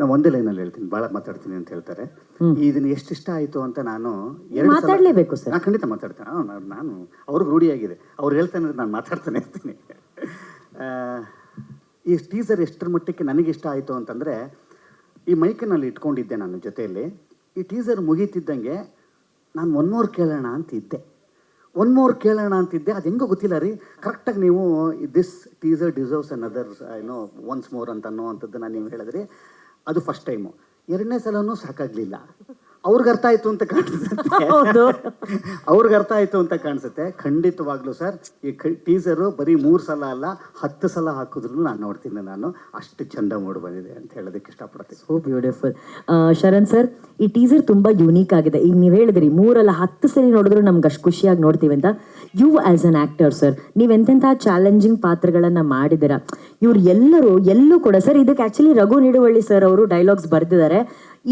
ನಾನು ಒಂದೇ ಲೈನಲ್ಲಿ ಹೇಳ್ತೀನಿ, ಭಾಳ ಮಾತಾಡ್ತೀನಿ ಅಂತ ಹೇಳ್ತಾರೆ. ಇದನ್ನು ಎಷ್ಟು ಇಷ್ಟ ಆಯಿತು ಅಂತ ನಾನು ಮಾತಾಡಲೇಬೇಕು ಸರ್. ನಾನು ಖಂಡಿತ ಮಾತಾಡ್ತೇನೆ. ನಾನು ಅವ್ರಿಗೆ ರೂಢಿಯಾಗಿದೆ, ಅವ್ರು ಹೇಳ್ತಾನೆ ನಾನು ಮಾತಾಡ್ತಾನೆ ಇರ್ತೀನಿ. ಈ ಟೀಸರ್ ಎಷ್ಟರ ಮಟ್ಟಕ್ಕೆ ನನಗೆ ಇಷ್ಟ ಆಯಿತು ಅಂತಂದರೆ, ಈ ಮೈಕಿನಲ್ಲಿ ಇಟ್ಕೊಂಡಿದ್ದೆ ನಾನು ಜೊತೆಯಲ್ಲಿ. ಈ ಟೀಸರ್ ಮುಗೀತಿದ್ದಂಗೆ ನಾನು ಒನ್ ಮೋರ್ ಕೇಳೋಣ ಅಂತಿದ್ದೆ. ಅದು ಹೆಂಗೋ ಗೊತ್ತಿಲ್ಲ ರೀ. ಕರೆಕ್ಟಾಗಿ ನೀವು this teaser deserves another once more ಅಂತ ಅನ್ನೋವಂಥದ್ದನ್ನು ನೀವು ಹೇಳಿದ್ರಿ. ಅದು ಫಸ್ಟ್ ಟೈಮು. ಎರಡನೇ ಸಲನೂ ಸಾಕಾಗಲಿಲ್ಲ. ಅವ್ರಿಗೆ ಅರ್ಥ ಆಯಿತು ಅಂತ ಕಾಣಿಸುತ್ತೆ. ಖಂಡಿತವಾಗ್ಲೂ ಸರ್, ಈ ಟೀಸರು ಬರೀ 3 ಸಲ ಅಲ್ಲ 10 ಸಲ ಹಾಕಿದ್ರು ನಾನು ನೋಡ್ತೀನಿ. ನಾನು ಅಷ್ಟು ಚಂದ ಮೂಡಿ ಬಂದಿದೆ ಅಂತ ಹೇಳೋದಕ್ಕೆ ಇಷ್ಟಪಡ್ತೀನಿ. So beautiful. ಶರಣ್ ಸರ್, ಈ ಟೀಸರ್ ತುಂಬಾ ಯೂನಿಕ್ ಆಗಿದೆ. ಈಗ ನೀವು ಹೇಳಿದ್ರಿ 3 ಅಲ್ಲ 10 ಸಲ ನೋಡಿದ್ರು ನಮ್ಗೆ ಅಷ್ಟು ಖುಷಿಯಾಗಿ ನೋಡ್ತೀವಿ ಅಂತ. You as an actor sir, ನೀವೆಂತೆಂಥ ಚಾಲೆಂಜಿಂಗ್ ಪಾತ್ರಗಳನ್ನ ಮಾಡಿದ್ದೀರಾ. ಇವ್ರು ಎಲ್ಲೂ ಕೂಡ ಸರ್, ಇದಕ್ಕೆ ಆಕ್ಚುಲಿ ರಘು ನಿಡುವಳ್ಳಿ ಸರ್ ಅವರು ಡೈಲಾಗ್ಸ್ ಬರೆದಿದ್ದಾರೆ.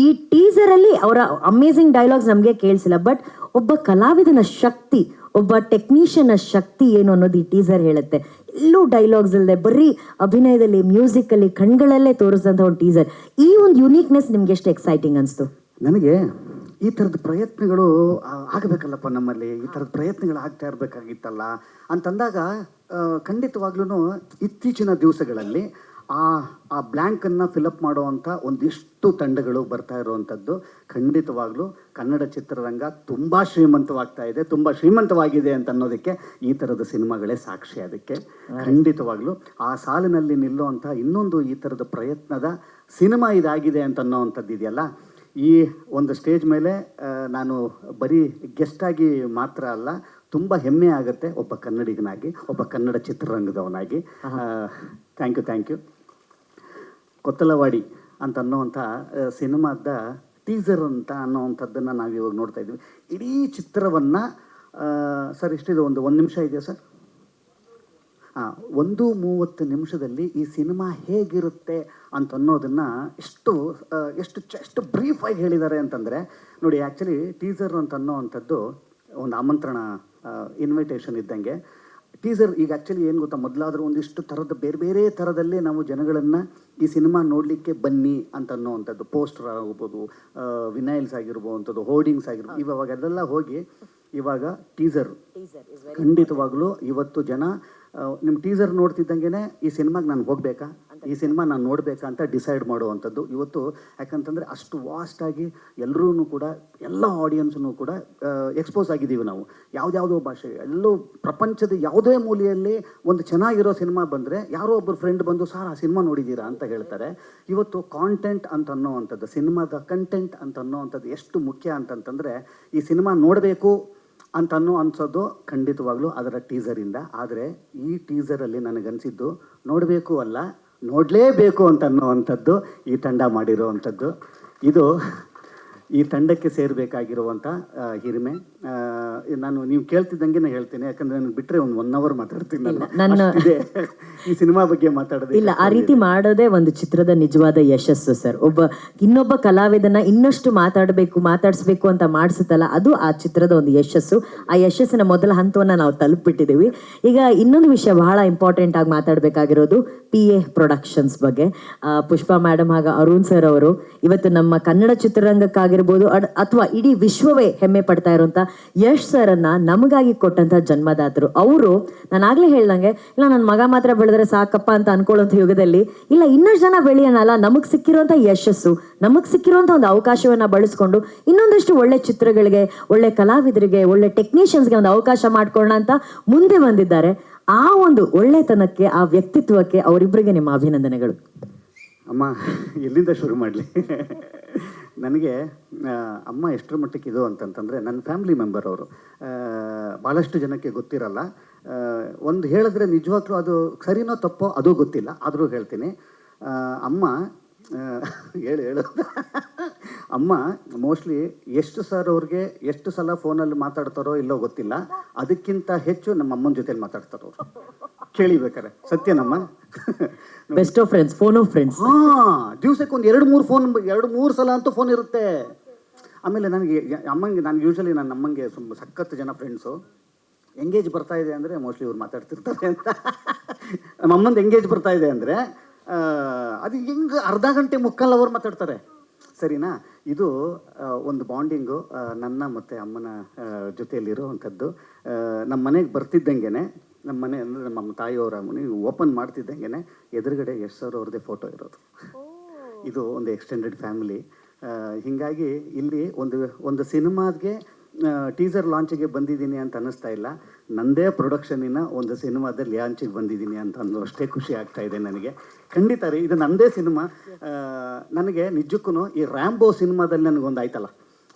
ಈ ಟೀಸರ್ ಅಲ್ಲಿ ಅವರ ಅಮೇಸಿಂಗ್ ಡೈಲಾಗ್ಸ್ ನಮಗೆ ಕೇಳಿಸಿಲ್ಲ, ಬಟ್ ಒಬ್ಬ ಕಲಾವಿದನ ಶಕ್ತಿ, ಒಬ್ಬ ಟೆಕ್ನಿಷಿಯನ್ ಶಕ್ತಿ ಏನು ಅನ್ನೋದು ಈ ಟೀಸರ್ ಹೇಳುತ್ತೆ. ಎಲ್ಲೂ ಡೈಲಾಗ್ಸ್ ಇಲ್ಲದೆ ಬರೀ ಅಭಿನಯದಲ್ಲಿ, ಮ್ಯೂಸಿಕ್ ಅಲ್ಲಿ, ಕಣ್ಗಳಲ್ಲೇ ತೋರಿಸಿದಂಥ ಒಂದು ಟೀಸರ್. ಈ ಒಂದು ಯುನೀಕ್ನೆಸ್ ನಿಮ್ಗೆ ಎಷ್ಟು ಎಕ್ಸೈಟಿಂಗ್ ಅನಿಸ್ತು? ನನಗೆ ಈ ಥರದ ಪ್ರಯತ್ನಗಳು ಆಗಬೇಕಲ್ಲಪ್ಪ, ನಮ್ಮಲ್ಲಿ ಈ ಥರದ ಪ್ರಯತ್ನಗಳು ಆಗ್ತಾ ಇರಬೇಕಾಗಿತ್ತಲ್ಲ ಅಂತಂದಾಗ ಖಂಡಿತವಾಗ್ಲೂ ಇತ್ತೀಚಿನ ದಿವಸಗಳಲ್ಲಿ ಆ ಬ್ಲ್ಯಾಂಕನ್ನು ಫಿಲಪ್ ಮಾಡುವಂಥ ಒಂದಿಷ್ಟು ತಂಡಗಳು ಬರ್ತಾ ಇರುವಂಥದ್ದು ಖಂಡಿತವಾಗ್ಲೂ ಕನ್ನಡ ಚಿತ್ರರಂಗ ತುಂಬ ಶ್ರೀಮಂತವಾಗ್ತಾ ಇದೆ, ತುಂಬ ಶ್ರೀಮಂತವಾಗಿದೆ ಅಂತ ಅನ್ನೋದಕ್ಕೆ ಈ ಥರದ ಸಿನಿಮಾಗಳೇ ಸಾಕ್ಷಿ. ಅದಕ್ಕೆ ಖಂಡಿತವಾಗ್ಲೂ ಆ ಸಾಲಿನಲ್ಲಿ ನಿಲ್ಲುವಂಥ ಇನ್ನೊಂದು ಈ ಥರದ ಪ್ರಯತ್ನದ ಸಿನಿಮಾ ಇದಾಗಿದೆ ಅಂತ ಅನ್ನೋವಂಥದ್ದು ಇದೆಯಲ್ಲ. ಈ ಒಂದು ಸ್ಟೇಜ್ ಮೇಲೆ ನಾನು ಬರೀ ಗೆಸ್ಟಾಗಿ ಮಾತ್ರ ಅಲ್ಲ, ತುಂಬ ಹೆಮ್ಮೆ ಆಗುತ್ತೆ ಒಬ್ಬ ಕನ್ನಡಿಗನಾಗಿ, ಒಬ್ಬ ಕನ್ನಡ ಚಿತ್ರರಂಗದವನಾಗಿ. Thank you. ಕೊತ್ತಲವಾಡಿ ಅಂತ ಅನ್ನೋವಂಥ ಸಿನಿಮಾದ ಟೀಸರ್ ಅಂತ ಅನ್ನೋವಂಥದ್ದನ್ನು ನಾವು ಇವಾಗ ನೋಡ್ತಾ ಇದ್ದೀವಿ. ಇಡೀ ಚಿತ್ರವನ್ನು ಸರ್ ಎಷ್ಟಿದೆ, ಒಂದು ನಿಮಿಷ ಇದೆಯಾ ಸರ್? 1:30 ನಿಮಿಷದಲ್ಲಿ ಈ ಸಿನಿಮಾ ಹೇಗಿರುತ್ತೆ ಅಂತ ಅನ್ನೋದನ್ನು ಎಷ್ಟು ಬ್ರೀಫಾಗಿ ಹೇಳಿದ್ದಾರೆ ಅಂತಂದರೆ ನೋಡಿ. ಆ್ಯಕ್ಚುಲಿ ಟೀಸರ್ ಅಂತ ಅನ್ನೋವಂಥದ್ದು ಒಂದು ಆಮಂತ್ರಣ, ಇನ್ವಿಟೇಷನ್ ಇದ್ದಂಗೆ. ಟೀಸರ್ ಈಗ ಆ್ಯಕ್ಚುಲಿ ಏನು ಗೊತ್ತಾ, ಮೊದಲಾದರೂ ಒಂದಿಷ್ಟು ಥರದ ಬೇರೆ ಥರದಲ್ಲೇ ನಾವು ಜನಗಳನ್ನು ಈ ಸಿನಿಮಾ ನೋಡಲಿಕ್ಕೆ ಬನ್ನಿ ಅಂತ ಅನ್ನೋವಂಥದ್ದು, ಪೋಸ್ಟರ್ ಆಗ್ಬೋದು, ವಿನೈಲ್ಸ್ ಆಗಿರ್ಬೋವಂಥದ್ದು, ಹೋರ್ಡಿಂಗ್ಸ್ ಆಗಿರ್ಬೋದು, ಇವಾಗ ಅದೆಲ್ಲ ಹೋಗಿ ಇವಾಗ ಟೀಸರ್. ಖಂಡಿತವಾಗ್ಲೂ ಇವತ್ತು ಜನ ನಿಮ್ಮ ಟೀಸರ್ ನೋಡ್ತಿದ್ದಂಗೆ ಈ ಸಿನಿಮಾಗೆ ನಾನು ಹೋಗಬೇಕಾ, ಈ ಸಿನಿಮಾ ನಾನು ನೋಡಬೇಕಾ ಅಂತ ಡಿಸೈಡ್ ಮಾಡುವಂಥದ್ದು ಇವತ್ತು. ಯಾಕಂತಂದರೆ ಅಷ್ಟು ವಾಸ್ಟಾಗಿ ಎಲ್ಲರೂ ಕೂಡ, ಎಲ್ಲ ಆಡಿಯನ್ಸನ್ನು ಕೂಡ ಎಕ್ಸ್ಪೋಸ್ ಆಗಿದ್ದೀವಿ ನಾವು. ಯಾವುದ್ಯಾವುದೋ ಭಾಷೆ, ಎಲ್ಲೋ ಪ್ರಪಂಚದ ಯಾವುದೇ ಮೂಲೆಯಲ್ಲಿ ಒಂದು ಚೆನ್ನಾಗಿರೋ ಸಿನಿಮಾ ಬಂದರೆ ಯಾರೋ ಒಬ್ಬರು ಫ್ರೆಂಡ್ ಬಂದು ಸರ್ ಆ ಸಿನಿಮಾ ನೋಡಿದ್ದೀರಾ ಅಂತ ಹೇಳ್ತಾರೆ. ಇವತ್ತು ಕಾಂಟೆಂಟ್ ಅಂತ ಅನ್ನೋವಂಥದ್ದು, ಸಿನಿಮಾದ ಕಂಟೆಂಟ್ ಅಂತ ಅನ್ನೋವಂಥದ್ದು ಎಷ್ಟು ಮುಖ್ಯ ಅಂತಂತಂದರೆ ಈ ಸಿನಿಮಾ ನೋಡಬೇಕು ಅಂತ ಅನ್ಸೋದು ಖಂಡಿತವಾಗ್ಲೂ ಅದರ ಟೀಸರಿಂದ. ಆದರೆ ಈ ಟೀಸರಲ್ಲಿ ನನಗನ್ಸಿದ್ದು ನೋಡಬೇಕು ಅಲ್ಲ, ನೋಡಲೇಬೇಕು ಅಂತ ಅನ್ನೋವಂಥದ್ದು ಈ ತಂಡ ಮಾಡಿರೋವಂಥದ್ದು. ಇದು ಈ ತಂಡಕ್ಕೆ ಸೇರಬೇಕಾಗಿರುವಂಥ ಹಿರಿಮೆ. ನಾನು ನೀವು ಕೇಳ್ತಿದ್ದಂಗೆ ಹೇಳ್ತೀನಿ, ಯಾಕಂದರೆ ನನಗೆ ಬಿಟ್ಟರೆ ಒಂದು 1 ಅವರ್ ಮಾತಾಡ್ತೀನಿ ಈ ಸಿನಿಮಾ ಬಗ್ಗೆ ಮಾತಾಡೋದು. ಇಲ್ಲ, ಆ ರೀತಿ ಮಾಡೋದೇ ಒಂದು ಚಿತ್ರದ ನಿಜವಾದ ಯಶಸ್ಸು ಸರ್. ಇನ್ನೊಬ್ಬ ಕಲಾವಿದನ ಇನ್ನಷ್ಟು ಮಾತಾಡಿಸ್ಬೇಕು ಅಂತ ಮಾಡಿಸುತ್ತಲ್ಲ, ಅದು ಆ ಚಿತ್ರದ ಒಂದು ಯಶಸ್ಸು. ಆ ಯಶಸ್ಸಿನ ಮೊದಲ ಹಂತವನ್ನು ನಾವು ತಲುಪಿಬಿಟ್ಟಿದ್ದೀವಿ. ಈಗ ಇನ್ನೊಂದು ವಿಷಯ ಬಹಳ ಇಂಪಾರ್ಟೆಂಟ್ ಆಗಿ ಮಾತಾಡಬೇಕಾಗಿರೋದು PA ಪ್ರೊಡಕ್ಷನ್ಸ್ ಬಗ್ಗೆ. ಪುಷ್ಪಾ ಮೇಡಮ್ ಹಾಗೂ ಅರುಣ್ ಸರ್ ಅವರು ಇವತ್ತು ನಮ್ಮ ಕನ್ನಡ ಚಿತ್ರರಂಗಕ್ಕಾಗಿರ್ಬೋದು ಅಥವಾ ಇಡೀ ವಿಶ್ವವೇ ಹೆಮ್ಮೆ ಪಡ್ತಾ ಇರುವಂತ ಯಶ್ ಸರ್ ಅನ್ನ ನಮಗಾಗಿ ಕೊಟ್ಟಂತ ಜನ್ಮದಾತರು ಅವರು. ನಾನು ಆಗ್ಲೇ ಹೇಳ್ದಂಗೆ, ಇಲ್ಲ ನನ್ನ ಮಗ ಮಾತ್ರ ಬೆಳೆದ್ರೆ ಸಾಕಪ್ಪ ಅಂತ ಅನ್ಕೊಳ್ಳುವಂಥ ಯುಗದಲ್ಲಿ ಇಲ್ಲ, ಇನ್ನಷ್ಟು ಜನ ಬೆಳೆಯೋಣಲ್ಲ, ನಮಗ್ ಸಿಕ್ಕಿರುವಂತ ಯಶಸ್ಸು, ನಮಗ್ ಸಿಕ್ಕಿರುವಂತ ಒಂದು ಅವಕಾಶವನ್ನ ಬಳಸ್ಕೊಂಡು ಇನ್ನೊಂದಷ್ಟು ಒಳ್ಳೆ ಚಿತ್ರಗಳಿಗೆ, ಒಳ್ಳೆ ಕಲಾವಿದರಿಗೆ, ಒಳ್ಳೆ ಟೆಕ್ನಿಷಿಯನ್ಸ್ಗೆ ಒಂದು ಅವಕಾಶ ಮಾಡ್ಕೊಳ್ಳೋಣ ಅಂತ ಮುಂದೆ ಬಂದಿದ್ದಾರೆ. ಆ ಒಂದು ಒಳ್ಳೆತನಕ್ಕೆ, ಆ ವ್ಯಕ್ತಿತ್ವಕ್ಕೆ ಅವರಿಬ್ಬರಿಗೆ ನಿಮ್ಮ ಅಭಿನಂದನೆಗಳು. ಅಮ್ಮ ಎಲ್ಲಿಂದ ಶುರು ಮಾಡಲಿ? ನನಗೆ ಅಮ್ಮ ಎಷ್ಟರ ಮಟ್ಟಕ್ಕೆ ಇದು ಅಂತಂತಂದರೆ, ನನ್ನ ಫ್ಯಾಮಿಲಿ ಮೆಂಬರ್ ಅವರು. ಭಾಳಷ್ಟು ಜನಕ್ಕೆ ಗೊತ್ತಿರಲ್ಲ. ಒಂದು ಹೇಳಿದ್ರೆ ನಿಜವಾಗ್ಲೂ ಅದು ಸರಿನೋ ತಪ್ಪೋ ಅದು ಗೊತ್ತಿಲ್ಲ, ಆದರೂ ಹೇಳ್ತೀನಿ. ಅಮ್ಮ ಹೇಳು ಅಮ್ಮ ಮೋಸ್ಟ್ಲಿ ಎಷ್ಟು ಸರ್ ಅವ್ರಿಗೆ ಎಷ್ಟು ಸಲ ಫೋನಲ್ಲಿ ಮಾತಾಡ್ತಾರೋ ಇಲ್ಲೋ ಗೊತ್ತಿಲ್ಲ, ಅದಕ್ಕಿಂತ ಹೆಚ್ಚು ನಮ್ಮ ಅಮ್ಮನ ಜೊತೆಲಿ ಮಾತಾಡ್ತಾರೋ ಅವರು. ಕೇಳಿಬೇಕಾರೆ ಸತ್ಯನಮ್ಮ. Best of friends, phone of friends. ದಿವ್ಸಕ್ಕೆ ಒಂದು 2-3 ಸಲ ಅಂತೂ ಫೋನ್ ಇರುತ್ತೆ. ಆಮೇಲೆ ನನಗೆ ಅಮ್ಮಂಗೆ, ನಾನು ಯೂಶಲಿ ನನ್ನ ಅಮ್ಮಂಗೆ ಸಖತ್ತು ಜನ ಫ್ರೆಂಡ್ಸು. ಎಂಗೇಜ್ ಬರ್ತಾ ಇದೆ ಅಂದರೆ ಮೋಸ್ಟ್ಲಿ ಇವ್ರು ಮಾತಾಡ್ತಿರ್ತಾರೆ ಅಂತ. ನಮ್ಮ ಅಮ್ಮಂದು ಎಂಗೇಜ್ ಬರ್ತಾ ಇದೆ ಅಂದರೆ ಅದು ಹೆಂಗೆ ಅರ್ಧ ಗಂಟೆ ಮುಕ್ಕಾಲು ಅವರ್ ಮಾತಾಡ್ತಾರೆ, ಸರಿನಾ? ಇದು ಒಂದು ಬಾಂಡಿಂಗು ನನ್ನ ಮತ್ತು ಅಮ್ಮನ ಜೊತೆಯಲ್ಲಿರುವಂಥದ್ದು. ನಮ್ಮ ಮನೆಗೆ ಬರ್ತಿದ್ದಂಗೆ, ನಮ್ಮ ಮನೆ ಅಂದರೆ ನಮ್ಮ ತಾಯಿಯವರ ಮನೆ ಓಪನ್ ಮಾಡ್ತಿದ್ದಂಗೆ ಎದುರುಗಡೆ ಯಶ್ ಸರ್ ಅವ್ರದ್ದೇ ಫೋಟೋ ಇರೋದು. ಇದು ಒಂದು ಎಕ್ಸ್ಟೆಂಡೆಡ್ ಫ್ಯಾಮಿಲಿ. ಹೀಗಾಗಿ ಇಲ್ಲಿ ಒಂದು ಸಿನಿಮಾಗೆ ಟೀಸರ್ ಲಾಂಚಿಗೆ ಬಂದಿದ್ದೀನಿ ಅಂತ ಅನ್ನಿಸ್ತಾ ಇಲ್ಲ, ನನ್ನದೇ ಪ್ರೊಡಕ್ಷನಿನ ಒಂದು ಸಿನಿಮಾದಲ್ಲಿ ಲಾಂಚಿಗೆ ಬಂದಿದ್ದೀನಿ ಅಂತ ಅನ್ನೋ ಅಷ್ಟೇ ಖುಷಿ ಆಗ್ತಾ ಇದೆ ನನಗೆ. ಖಂಡಿತ ರೀ, ಇದು ನನ್ನದೇ ಸಿನಿಮಾ. ನನಗೆ ನಿಜಕ್ಕೂ ಈ ರ್ಯಾಂಬೋ ಸಿನಿಮಾದಲ್ಲಿ ನನಗೊಂದು ಆಯ್ತಲ್ಲ,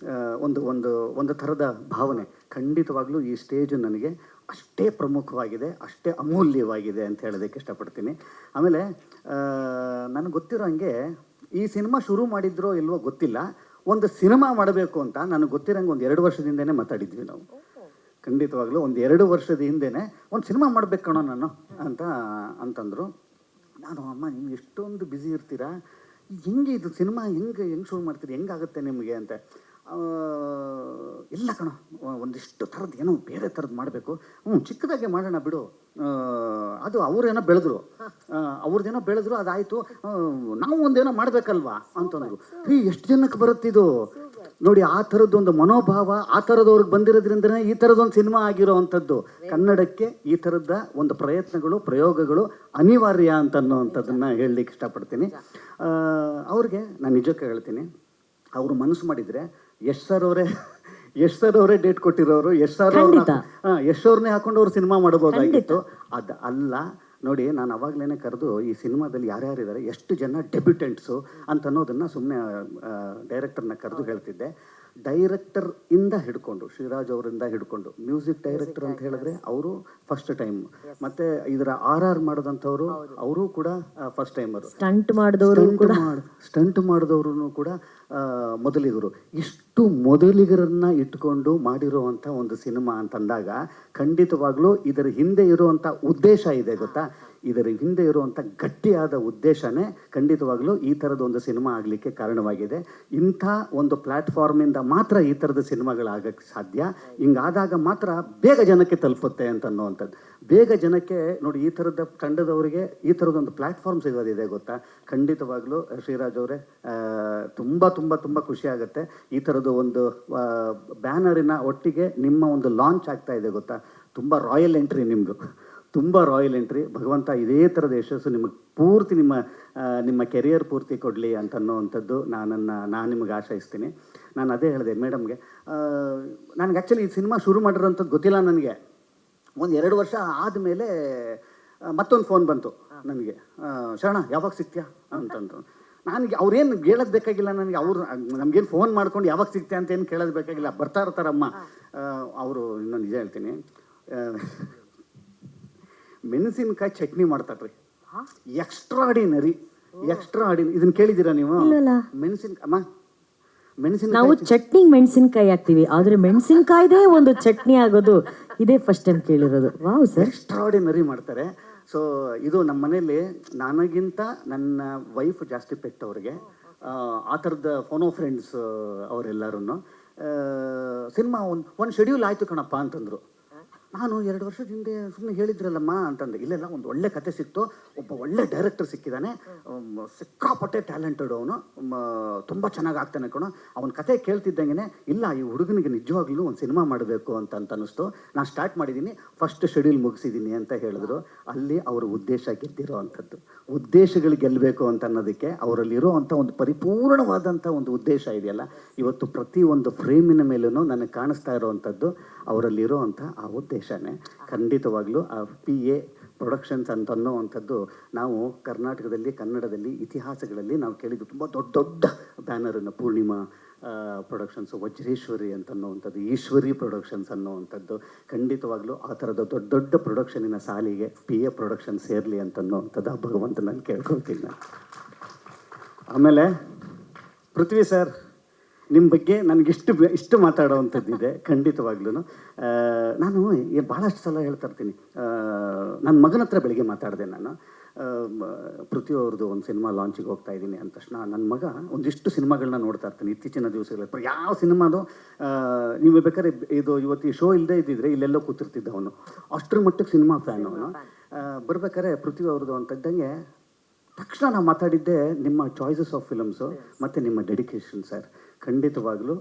ಒಂದು ಒಂದು ಒಂದು ಥರದ ಭಾವನೆ. ಖಂಡಿತವಾಗ್ಲೂ ಈ ಸ್ಟೇಜು ನನಗೆ ಅಷ್ಟೇ ಪ್ರಮುಖವಾಗಿದೆ, ಅಷ್ಟೇ ಅಮೂಲ್ಯವಾಗಿದೆ ಅಂತ ಹೇಳೋದಕ್ಕೆ ಇಷ್ಟಪಡ್ತೀನಿ. ಆಮೇಲೆ ನನಗೆ ಗೊತ್ತಿರೋ ಹಂಗೆ ಈ ಸಿನಿಮಾ ಶುರು ಮಾಡಿದ್ರೋ ಇಲ್ವೋ ಗೊತ್ತಿಲ್ಲ, ಒಂದು ಸಿನಿಮಾ ಮಾಡಬೇಕು ಅಂತ ನನಗೆ ಗೊತ್ತಿರೋಂಗೆ ಒಂದು 2 ವರ್ಷದಿಂದನೇ ಮಾತಾಡಿದ್ವಿ ನಾವು. ಖಂಡಿತವಾಗ್ಲೂ ಒಂದು 2 ವರ್ಷದ ಹಿಂದೆನೇ ಒಂದು ಸಿನಿಮಾ ಮಾಡ್ಬೇಕು ಕಣೋ ನಾನು ಅಂತಂದರು. ನಾನು, ಅಮ್ಮ ನೀವು ಎಷ್ಟೊಂದು ಬ್ಯುಸಿ ಇರ್ತೀರಾ, ಹೆಂಗೆ ಇದು ಸಿನಿಮಾ ಹೆಂಗೆ ಶುರು ಮಾಡ್ತೀರಿ, ಹೆಂಗಾಗುತ್ತೆ ನಿಮಗೆ ಅಂತ. ಇಲ್ಲ ಕಣೋ, ಒಂದಿಷ್ಟು ಥರದ್ದು ಏನೋ ಬೇರೆ ಥರದ್ದು ಮಾಡಬೇಕು. ಚಿಕ್ಕದಾಗೆ ಮಾಡೋಣ ಬಿಡು. ಅದು ಅವ್ರೇನೋ ಬೆಳೆದ್ರು ಅದಾಯಿತು, ನಾವು ಒಂದೇನೋ ಮಾಡಬೇಕಲ್ವಾ ಅಂತಂದರು. ಎಷ್ಟು ಜನಕ್ಕೆ ಬರುತ್ತಿದ್ದು ನೋಡಿ, ಆ ಥರದ್ದು ಒಂದು ಮನೋಭಾವ ಆ ಥರದವ್ರಿಗೆ ಬಂದಿರೋದ್ರಿಂದನೇ ಈ ಥರದೊಂದು ಸಿನಿಮಾ ಆಗಿರೋ ಅಂಥದ್ದು. ಕನ್ನಡಕ್ಕೆ ಈ ಥರದ ಒಂದು ಪ್ರಯೋಗಗಳು ಅನಿವಾರ್ಯ ಅಂತನ್ನುವಂಥದ್ದನ್ನು ಹೇಳಲಿಕ್ಕೆ ಇಷ್ಟಪಡ್ತೀನಿ. ಅವ್ರಿಗೆ ನಾನು ನಿಜಕ್ಕೆ ಹೇಳ್ತೀನಿ, ಅವರು ಮನಸ್ಸು ಮಾಡಿದರೆ ಯಶ್ ಸರ್ ಅವರೇ ಡೇಟ್ ಕೊಟ್ಟಿರೋರು, ಯಶ್ ಅವ್ರನ್ನೇ ಹಾಕೊಂಡು ಅವ್ರು ಸಿನಿಮಾ ಮಾಡಬಹುದಾಗಿತ್ತು. ಅದು ಅಲ್ಲ ನೋಡಿ, ನಾನು ಅವಾಗಲೇ ಕರೆದು ಈ ಸಿನಿಮಾದಲ್ಲಿ ಯಾರ್ಯಾರಿದ್ದಾರೆ, ಎಷ್ಟು ಜನ ಡೆಬ್ಯೂಟೆಂಟ್ಸು ಅಂತ ಅನ್ನೋದನ್ನು ಸುಮ್ಮನೆ ಡೈರೆಕ್ಟರ್ನ ಕರೆದು ಹೇಳ್ತಿದ್ದೆ. ಡೈರೆಕ್ಟರ್ ಇಂದ ಹಿಡ್ಕೊಂಡು, ಶ್ರೀರಾಜ್ ಅವರಿಂದ ಹಿಡ್ಕೊಂಡು, ಮ್ಯೂಸಿಕ್ ಡೈರೆಕ್ಟರ್ ಅಂತ ಹೇಳಿದ್ರೆ ಅವರು ಫಸ್ಟ್ ಟೈಮ್, ಮತ್ತೆ ಇದರ RR ಮಾಡಿದಂಥವ್ರು ಅವರು ಕೂಡ ಫಸ್ಟ್ ಟೈಮರು, ಸ್ಟಂಟ್ ಮಾಡಿದವರು ಕೂಡ ಮೊದಲಿಗರು. ಇಷ್ಟು ಮೊದಲಿಗರನ್ನ ಇಟ್ಕೊಂಡು ಮಾಡಿರುವಂಥ ಒಂದು ಸಿನಿಮಾ ಅಂತಂದಾಗ ಖಂಡಿತವಾಗ್ಲೂ ಇದರ ಹಿಂದೆ ಇರುವಂಥ ಉದ್ದೇಶ ಇದೆ ಗೊತ್ತಾ. ಇದರ ಹಿಂದೆ ಇರುವಂಥ ಗಟ್ಟಿಯಾದ ಉದ್ದೇಶನೇ ಖಂಡಿತವಾಗ್ಲೂ ಈ ಥರದ ಒಂದು ಸಿನಿಮಾ ಆಗಲಿಕ್ಕೆ ಕಾರಣವಾಗಿದೆ. ಇಂಥ ಒಂದು ಪ್ಲ್ಯಾಟ್ಫಾರ್ಮಿಂದ ಮಾತ್ರ ಈ ಥರದ ಸಿನಿಮಾಗಳಾಗಕ್ಕೆ ಸಾಧ್ಯ. ಹಿಂಗಾದಾಗ ಮಾತ್ರ ಬೇಗ ಜನಕ್ಕೆ ತಲುಪುತ್ತೆ ಅಂತ ಅನ್ನುವಂಥದ್ದು. ಬೇಗ ಜನಕ್ಕೆ ನೋಡಿ, ಈ ಥರದ ತಂಡದವರಿಗೆ ಈ ಥರದೊಂದು ಪ್ಲ್ಯಾಟ್ಫಾರ್ಮ್ ಸಿಗೋದಿದೆ ಗೊತ್ತಾ. ಖಂಡಿತವಾಗ್ಲೂ ಶ್ರೀರಾಜ್ ಅವರೇ, ತುಂಬ ತುಂಬ ತುಂಬ ಖುಷಿ ಆಗುತ್ತೆ. ಈ ಥರದ ಒಂದು ಬ್ಯಾನರಿನ ಒಟ್ಟಿಗೆ ನಿಮ್ಮ ಒಂದು ಲಾಂಚ್ ಆಗ್ತಾ ಇದೆ ಗೊತ್ತಾ. ತುಂಬ ರಾಯಲ್ ಎಂಟ್ರಿ ನಿಮ್ಮದು, ತುಂಬ ರಾಯಲ್ ಎಂಟ್ರಿ. ಭಗವಂತ ಇದೇ ಥರದ ಯಶಸ್ಸು ನಿಮಗೆ ಪೂರ್ತಿ ನಿಮ್ಮ ಕೆರಿಯರ್ ಪೂರ್ತಿ ಕೊಡಲಿ ಅಂತ ಅನ್ನೋವಂಥದ್ದು ನಾನು ನಿಮಗೆ ಆಶಯಿಸ್ತೀನಿ. ನಾನು ಅದೇ ಹೇಳಿದೆ ಮೇಡಮ್ಗೆ, ನನಗೆ ಆ್ಯಕ್ಚುಲಿ ಈ ಸಿನಿಮಾ ಶುರು ಮಾಡಿರೋಂಥದ್ದು ಗೊತ್ತಿಲ್ಲ ನನಗೆ. ಒಂದು 2 ವರ್ಷ ಆದಮೇಲೆ ಮತ್ತೊಂದು ಫೋನ್ ಬಂತು ನನಗೆ, ಶರಣ ಯಾವಾಗ ಸಿಗ್ತೀಯಾ ಅಂತಂದ್ರು. ನನಗೆ ಅವ್ರೇನು ಹೇಳೋದು ಬೇಕಾಗಿಲ್ಲ ನನಗೆ, ನಮಗೇನು ಫೋನ್ ಮಾಡ್ಕೊಂಡು ಯಾವಾಗ ಸಿಗ್ತೀಯ ಅಂತ ಏನು ಕೇಳೋದು ಬೇಕಾಗಿಲ್ಲ, ಬರ್ತಾ ಇರ್ತಾರಮ್ಮ ಅವರು. ಇನ್ನೊಂದು ನಿಜ ಹೇಳ್ತೀನಿ, ಮೆಣಸಿನ್ಕಾಯಿ ಚಟ್ನಿ ಮಾಡ್ತಾರ್ರಿ, ಎಕ್ಸ್ಟ್ರಾಡಿನರಿ. ಇದನ್ನ ಕೇಳಿದ್ದೀರಾ ನೀವು? ನಾವು ಚಟ್ನಿ ಮೆಣಸಿನ್ಕಾಯಿ ಹಾಕ್ತಿವಿ, ಆದ್ರೆ ಮೆಣಸಿನ್ಕಾಯ್ದೇ ಒಂದು ಚಟ್ನಿ ಆಗೋದು ಇದೇ ಫಸ್ಟ್ ಟೈಮ್ ಕೇಳಿರೋದು. ವಾವ್ ಸರ್, ಎಕ್ಸ್ಟ್ರಾಡಿನರಿ ಮಾಡ್ತಾರೆ. ಸೊ ಇದು ನಮ್ಮ ಮನೇಲಿ ನನಗಿಂತ ನನ್ನ ವೈಫ್ ಜಾಸ್ತಿ ಪೆಟ್ ಅವ್ರಿಗೆ. ಆ ಥರದ ಫೋನೋ ಫ್ರೆಂಡ್ಸ್ ಅವರೆಲ್ಲರೂ. ಸಿನಿಮಾ ಒಂದು ಶೆಡ್ಯೂಲ್ ಆಯಿತು ಕಣಪ್ಪ ಅಂತಂದರು. ನಾನು 2 ವರ್ಷದ ಹಿಂದೆ ಸುಮ್ಮನೆ ಹೇಳಿದ್ರಲ್ಲಮ್ಮ ಅಂತಂದೆ. ಇಲ್ಲೆಲ್ಲ ಒಂದು ಒಳ್ಳೆ ಕತೆ ಸಿಕ್ತು, ಒಬ್ಬ ಒಳ್ಳೆ ಡೈರೆಕ್ಟರ್ ಸಿಕ್ಕಿದ್ದಾನೆ, ಸಿಕ್ಕಾಪಟ್ಟೆ ಟ್ಯಾಲೆಂಟೆಡ್ ಅವನು, ತುಂಬ ಚೆನ್ನಾಗಿ ಆಗ್ತಾನೆ ಕಣೋ. ಅವನ ಕತೆ ಕೇಳ್ತಿದ್ದಂಗೆ ಇಲ್ಲ, ಈ ಹುಡುಗನಿಗೆ ನಿಜವಾಗ್ಲೂ ಒಂದು ಸಿನಿಮಾ ಮಾಡಬೇಕು ಅಂತ ಅನ್ನಿಸ್ತು. ನಾನು ಸ್ಟಾರ್ಟ್ ಮಾಡಿದ್ದೀನಿ, ಫಸ್ಟ್ ಶೆಡ್ಯೂಲ್ ಮುಗಿಸಿದ್ದೀನಿ ಅಂತ ಹೇಳಿದ್ರು. ಅಲ್ಲಿ ಅವರ ಉದ್ದೇಶ ಗೆದ್ದಿರೋ ಅಂಥದ್ದು. ಉದ್ದೇಶಗಳು ಗೆಲ್ಲಬೇಕು ಅಂತ ಅನ್ನೋದಕ್ಕೆ ಅವರಲ್ಲಿರೋ ಅಂಥ ಒಂದು ಪರಿಪೂರ್ಣವಾದಂಥ ಒಂದು ಉದ್ದೇಶ ಇದೆಯಲ್ಲ, ಇವತ್ತು ಪ್ರತಿಯೊಂದು ಫ್ರೇಮಿನ ಮೇಲೂ ನನಗೆ ಕಾಣಿಸ್ತಾ ಇರೋವಂಥದ್ದು ಅವರಲ್ಲಿರೋ ಅಂಥ ಆ ಉದ್ದೇಶನೇ. ಖಂಡಿತವಾಗ್ಲೂ ಆ PA ಪ್ರೊಡಕ್ಷನ್ಸ್ ಅಂತ ಅನ್ನೋವಂಥದ್ದು ನಾವು ಕರ್ನಾಟಕದಲ್ಲಿ, ಕನ್ನಡದಲ್ಲಿ, ಇತಿಹಾಸಗಳಲ್ಲಿ ನಾವು ಕೇಳಿದ್ದು ತುಂಬ ದೊಡ್ಡ ಬ್ಯಾನರನ್ನು. ಪೂರ್ಣಿಮಾ ಪ್ರೊಡಕ್ಷನ್ಸು, ವಜ್ರೇಶ್ವರಿ ಅಂತ ಅನ್ನೋವಂಥದ್ದು, ಈಶ್ವರಿ ಪ್ರೊಡಕ್ಷನ್ಸ್ ಅನ್ನೋವಂಥದ್ದು. ಖಂಡಿತವಾಗ್ಲೂ ಆ ಥರದ ದೊಡ್ಡ ಪ್ರೊಡಕ್ಷನಿನ ಸಾಲಿಗೆ PA ಪ್ರೊಡಕ್ಷನ್ ಸೇರಲಿ ಅಂತ ಅನ್ನೋವಂಥದ್ದು ಆ ಭಗವಂತನಲ್ಲಿ ಕೇಳ್ಕೊಳ್ತೀನಿ. ಆಮೇಲೆ ಪೃಥ್ವಿ ಸರ್, ನಿಮ್ಮ ಬಗ್ಗೆ ನನಗಿಷ್ಟು ಮಾತಾಡೋವಂಥದ್ದಿದೆ. ಖಂಡಿತವಾಗ್ಲೂ ನಾನು ಭಾಳಷ್ಟು ಸಲ ಹೇಳ್ತಾ ಇರ್ತೀನಿ. ನನ್ನ ಮಗನ ಹತ್ರ ಬೆಳಿಗ್ಗೆ ಮಾತಾಡಿದೆ ನಾನು. ಪೃಥ್ವಿ ಅವ್ರದ್ದು ಒಂದು ಸಿನಿಮಾ ಲಾಂಚಿಗೆ ಹೋಗ್ತಾ ಇದ್ದೀನಿ ಅಂದ ತಕ್ಷಣ ನನ್ನ ಮಗ ಒಂದಿಷ್ಟು ಸಿನಿಮಾಗಳನ್ನ ನೋಡ್ತಾ ಇರ್ತೀನಿ ಇತ್ತೀಚಿನ ದಿವಸಗಳಲ್ಲಿ. ಯಾವ ಸಿನಿಮಾದು ನೀವು ಬೇಕಾದ್ರೆ ಇವತ್ತು ಈ ಶೋ ಇಲ್ಲದೆ ಇದ್ದಿದ್ರೆ ಇಲ್ಲೆಲ್ಲೋ ಕೂತಿರ್ತಿದ್ದ ಅವನು, ಅಷ್ಟರ ಮಟ್ಟಕ್ಕೆ ಸಿನಿಮಾ ಫ್ಯಾನ್ ಅವನು. ಬರ್ಬೇಕಾದ್ರೆ ಪೃಥ್ವಿ ಅವ್ರದ್ದು ಅಂತ ಇದ್ದಂಗೆ ತಕ್ಷಣ ನಾವು ಮಾತಾಡಿದ್ದೆ ನಿಮ್ಮ ಚಾಯ್ಸಸ್ ಆಫ್ ಫಿಲಮ್ಸು ಮತ್ತು ನಿಮ್ಮ ಡೆಡಿಕೇಶನ್ ಸರ್. ಖಂಡಿತವಾಗ್ಲೂ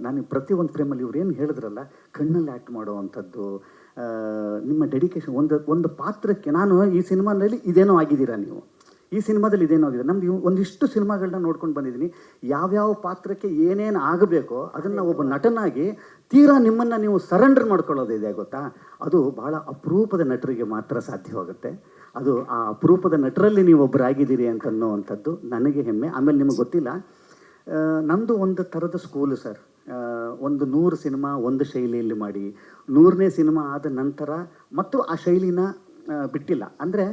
ನಾನು ಪ್ರತಿಯೊಂದು ಫ್ರೇಮಲ್ಲಿ ಇವ್ರು ಏನು ಹೇಳಿದ್ರಲ್ಲ, ಕಣ್ಣಲ್ಲಿ ಆ್ಯಕ್ಟ್ ಮಾಡುವಂಥದ್ದು, ನಿಮ್ಮ ಡೆಡಿಕೇಶನ್, ಒಂದು ಪಾತ್ರಕ್ಕೆ ನಾನು ಈ ಸಿನಿಮಾದಲ್ಲಿ ಇದೇನೋ ಆಗಿದ್ದೀರಾ ನೀವು, ಈ ಸಿನಿಮಾದಲ್ಲಿ ಇದೇನೋ ಆಗಿದೆ. ನಮ್ದು ಒಂದಿಷ್ಟು ಸಿನಿಮಾಗಳನ್ನ ನೋಡ್ಕೊಂಡು ಬಂದಿದ್ದೀನಿ, ಯಾವ್ಯಾವ ಪಾತ್ರಕ್ಕೆ ಏನೇನು ಆಗಬೇಕೋ ಅದನ್ನು ಒಬ್ಬ ನಟನಾಗಿ ತೀರಾ ನಿಮ್ಮನ್ನು ನೀವು ಸರೆಂಡರ್ ಮಾಡ್ಕೊಳ್ಳೋದಿದೆ ಗೊತ್ತಾ, ಅದು ಬಹಳ ಅಪರೂಪದ ನಟರಿಗೆ ಮಾತ್ರ ಸಾಧ್ಯವಾಗುತ್ತೆ. ಅದು ಆ ಅಪರೂಪದ ನಟರಲ್ಲಿ ನೀವು ಒಬ್ಬರಾಗಿದ್ದೀರಿ ಅಂತನ್ನುವಂಥದ್ದು ನನಗೆ ಹೆಮ್ಮೆ. ಆಮೇಲೆ ನಿಮಗೆ ಗೊತ್ತಿಲ್ಲ, ನಮ್ಮದು ಒಂದು ಥರದ ಸ್ಕೂಲು ಸರ್. ಒಂದು 100 ಸಿನಿಮಾ ಒಂದು ಶೈಲಿಯಲ್ಲಿ ಮಾಡಿ 100ನೇ ಸಿನಿಮಾ ಆದ ನಂತರ ಮತ್ತು ಆ ಶೈಲಿನ ಬಿಟ್ಟಿಲ್ಲ. ಅಂದರೆ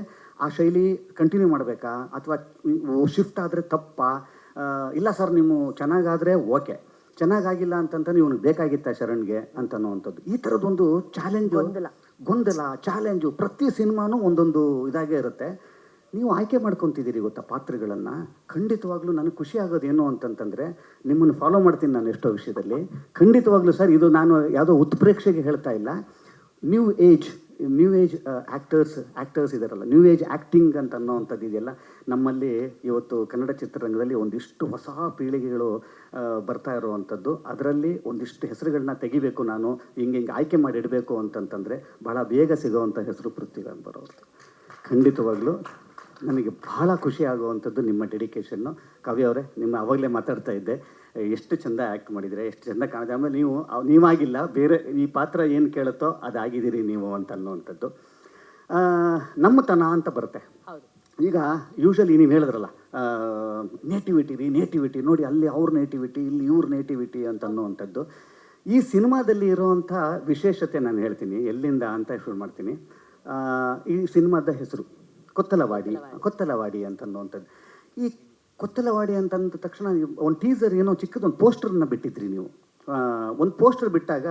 ಆ ಶೈಲಿ ಕಂಟಿನ್ಯೂ ಮಾಡಬೇಕಾ ಅಥವಾ ಶಿಫ್ಟ್ ಆದರೆ ತಪ್ಪಾ, ಇಲ್ಲ ಸರ್ ನೀವು ಚೆನ್ನಾಗಾದರೆ ಓಕೆ, ಚೆನ್ನಾಗಾಗಿಲ್ಲ ಅಂತಂತ ಇವನಿಗೆ ಬೇಕಾಗಿತ್ತ ಶರಣ್ಗೆ ಅಂತನ್ನುವಂಥದ್ದು, ಈ ಥರದ್ದೊಂದು ಚಾಲೆಂಜು, ಗೊಂದಲ ಚಾಲೆಂಜು ಪ್ರತಿ ಸಿನಿಮಾನೂ ಒಂದೊಂದು ಇದಾಗೇ ಇರುತ್ತೆ. ನೀವು ಆಯ್ಕೆ ಮಾಡ್ಕೊತಿದ್ದೀರಿ ಗೊತ್ತಾ ಪಾತ್ರಗಳನ್ನು. ಖಂಡಿತವಾಗ್ಲೂ ನನಗೆ ಖುಷಿ ಆಗೋದೇನು ಅಂತಂತಂದರೆ, ನಿಮ್ಮನ್ನು ಫಾಲೋ ಮಾಡ್ತೀನಿ ನಾನು ಎಷ್ಟೋ ವಿಷಯದಲ್ಲಿ. ಖಂಡಿತವಾಗ್ಲೂ ಸರ್, ಇದು ನಾನು ಯಾವುದೋ ಉತ್ಪ್ರೇಕ್ಷೆಗೆ ಹೇಳ್ತಾ ಇಲ್ಲ, ನ್ಯೂ ಏಜ್ ಆ್ಯಕ್ಟರ್ಸ್ ಇದಾರಲ್ಲ, ನ್ಯೂ ಏಜ್ ಆ್ಯಕ್ಟಿಂಗ್ ಅಂತ ಅನ್ನೋವಂಥದ್ದು ಇದೆಯಲ್ಲ ನಮ್ಮಲ್ಲಿ ಇವತ್ತು ಕನ್ನಡ ಚಿತ್ರರಂಗದಲ್ಲಿ ಒಂದಿಷ್ಟು ಹೊಸ ಪೀಳಿಗೆಗಳು ಬರ್ತಾ ಇರುವಂಥದ್ದು. ಅದರಲ್ಲಿ ಒಂದಿಷ್ಟು ಹೆಸರುಗಳನ್ನ ತೆಗಿಬೇಕು, ನಾನು ಹಿಂಗೆ ಆಯ್ಕೆ ಮಾಡಿ ಇಡಬೇಕು ಅಂತಂತಂದರೆ ಭಾಳ ಬೇಗ ಸಿಗೋವಂಥ ಹೆಸರು ಪೃಥ್ವಿರಾಜ್ ಬರೋದು. ಖಂಡಿತವಾಗ್ಲೂ ನನಗೆ ಬಹಳ ಖುಷಿ ಆಗುವಂಥದ್ದು ನಿಮ್ಮ ಡೆಡಿಕೇಶನ್ನು. ಕವಿ ಅವರೇ, ನಿಮ್ಮ ಆವಾಗಲೇ ಮಾತಾಡ್ತಾ ಇದ್ದೆ, ಎಷ್ಟು ಚೆಂದ ಆ್ಯಕ್ಟ್ ಮಾಡಿದರೆ, ಎಷ್ಟು ಚೆಂದ ಕಾಣಿದೆ. ಆಮೇಲೆ ನೀವಾಗಿಲ್ಲ, ಬೇರೆ ಈ ಪಾತ್ರ ಏನು ಕೇಳುತ್ತೋ ಅದಾಗಿದ್ದೀರಿ ನೀವು ಅಂತ ಅನ್ನುವಂಥದ್ದು. ನಮ್ಮತನ ಅಂತ ಬರುತ್ತೆ. ಈಗ ಯೂಶಲಿ ನೀವು ಹೇಳಿದ್ರಲ್ಲ, ನೇಟಿವಿಟಿ ನೋಡಿ, ಅಲ್ಲಿ ಅವ್ರ ನೇಟಿವಿಟಿ, ಇಲ್ಲಿ ಇವ್ರ ನೇಟಿವಿಟಿ ಅಂತ ಅನ್ನುವಂಥದ್ದು. ಈ ಸಿನಿಮಾದಲ್ಲಿ ಇರೋವಂಥ ವಿಶೇಷತೆ ನಾನು ಹೇಳ್ತೀನಿ, ಎಲ್ಲಿಂದ ಅಂತ ಶುರು ಮಾಡ್ತೀನಿ. ಈ ಸಿನಿಮಾದ ಹೆಸರು ಕೊತ್ತಲವಾಡಿ ಅಂತ ಅನ್ನುವಂಥದ್ದು. ಈ ಕೊತ್ತಲವಾಡಿ ಅಂತಂದ ತಕ್ಷಣ ಒಂದು ಟೀಸರ್ ಏನೋ ಚಿಕ್ಕದೊಂದು ಪೋಸ್ಟರ್ನ ಬಿಟ್ಟಿದ್ರಿ ನೀವು. ಒಂದು ಪೋಸ್ಟರ್ ಬಿಟ್ಟಾಗ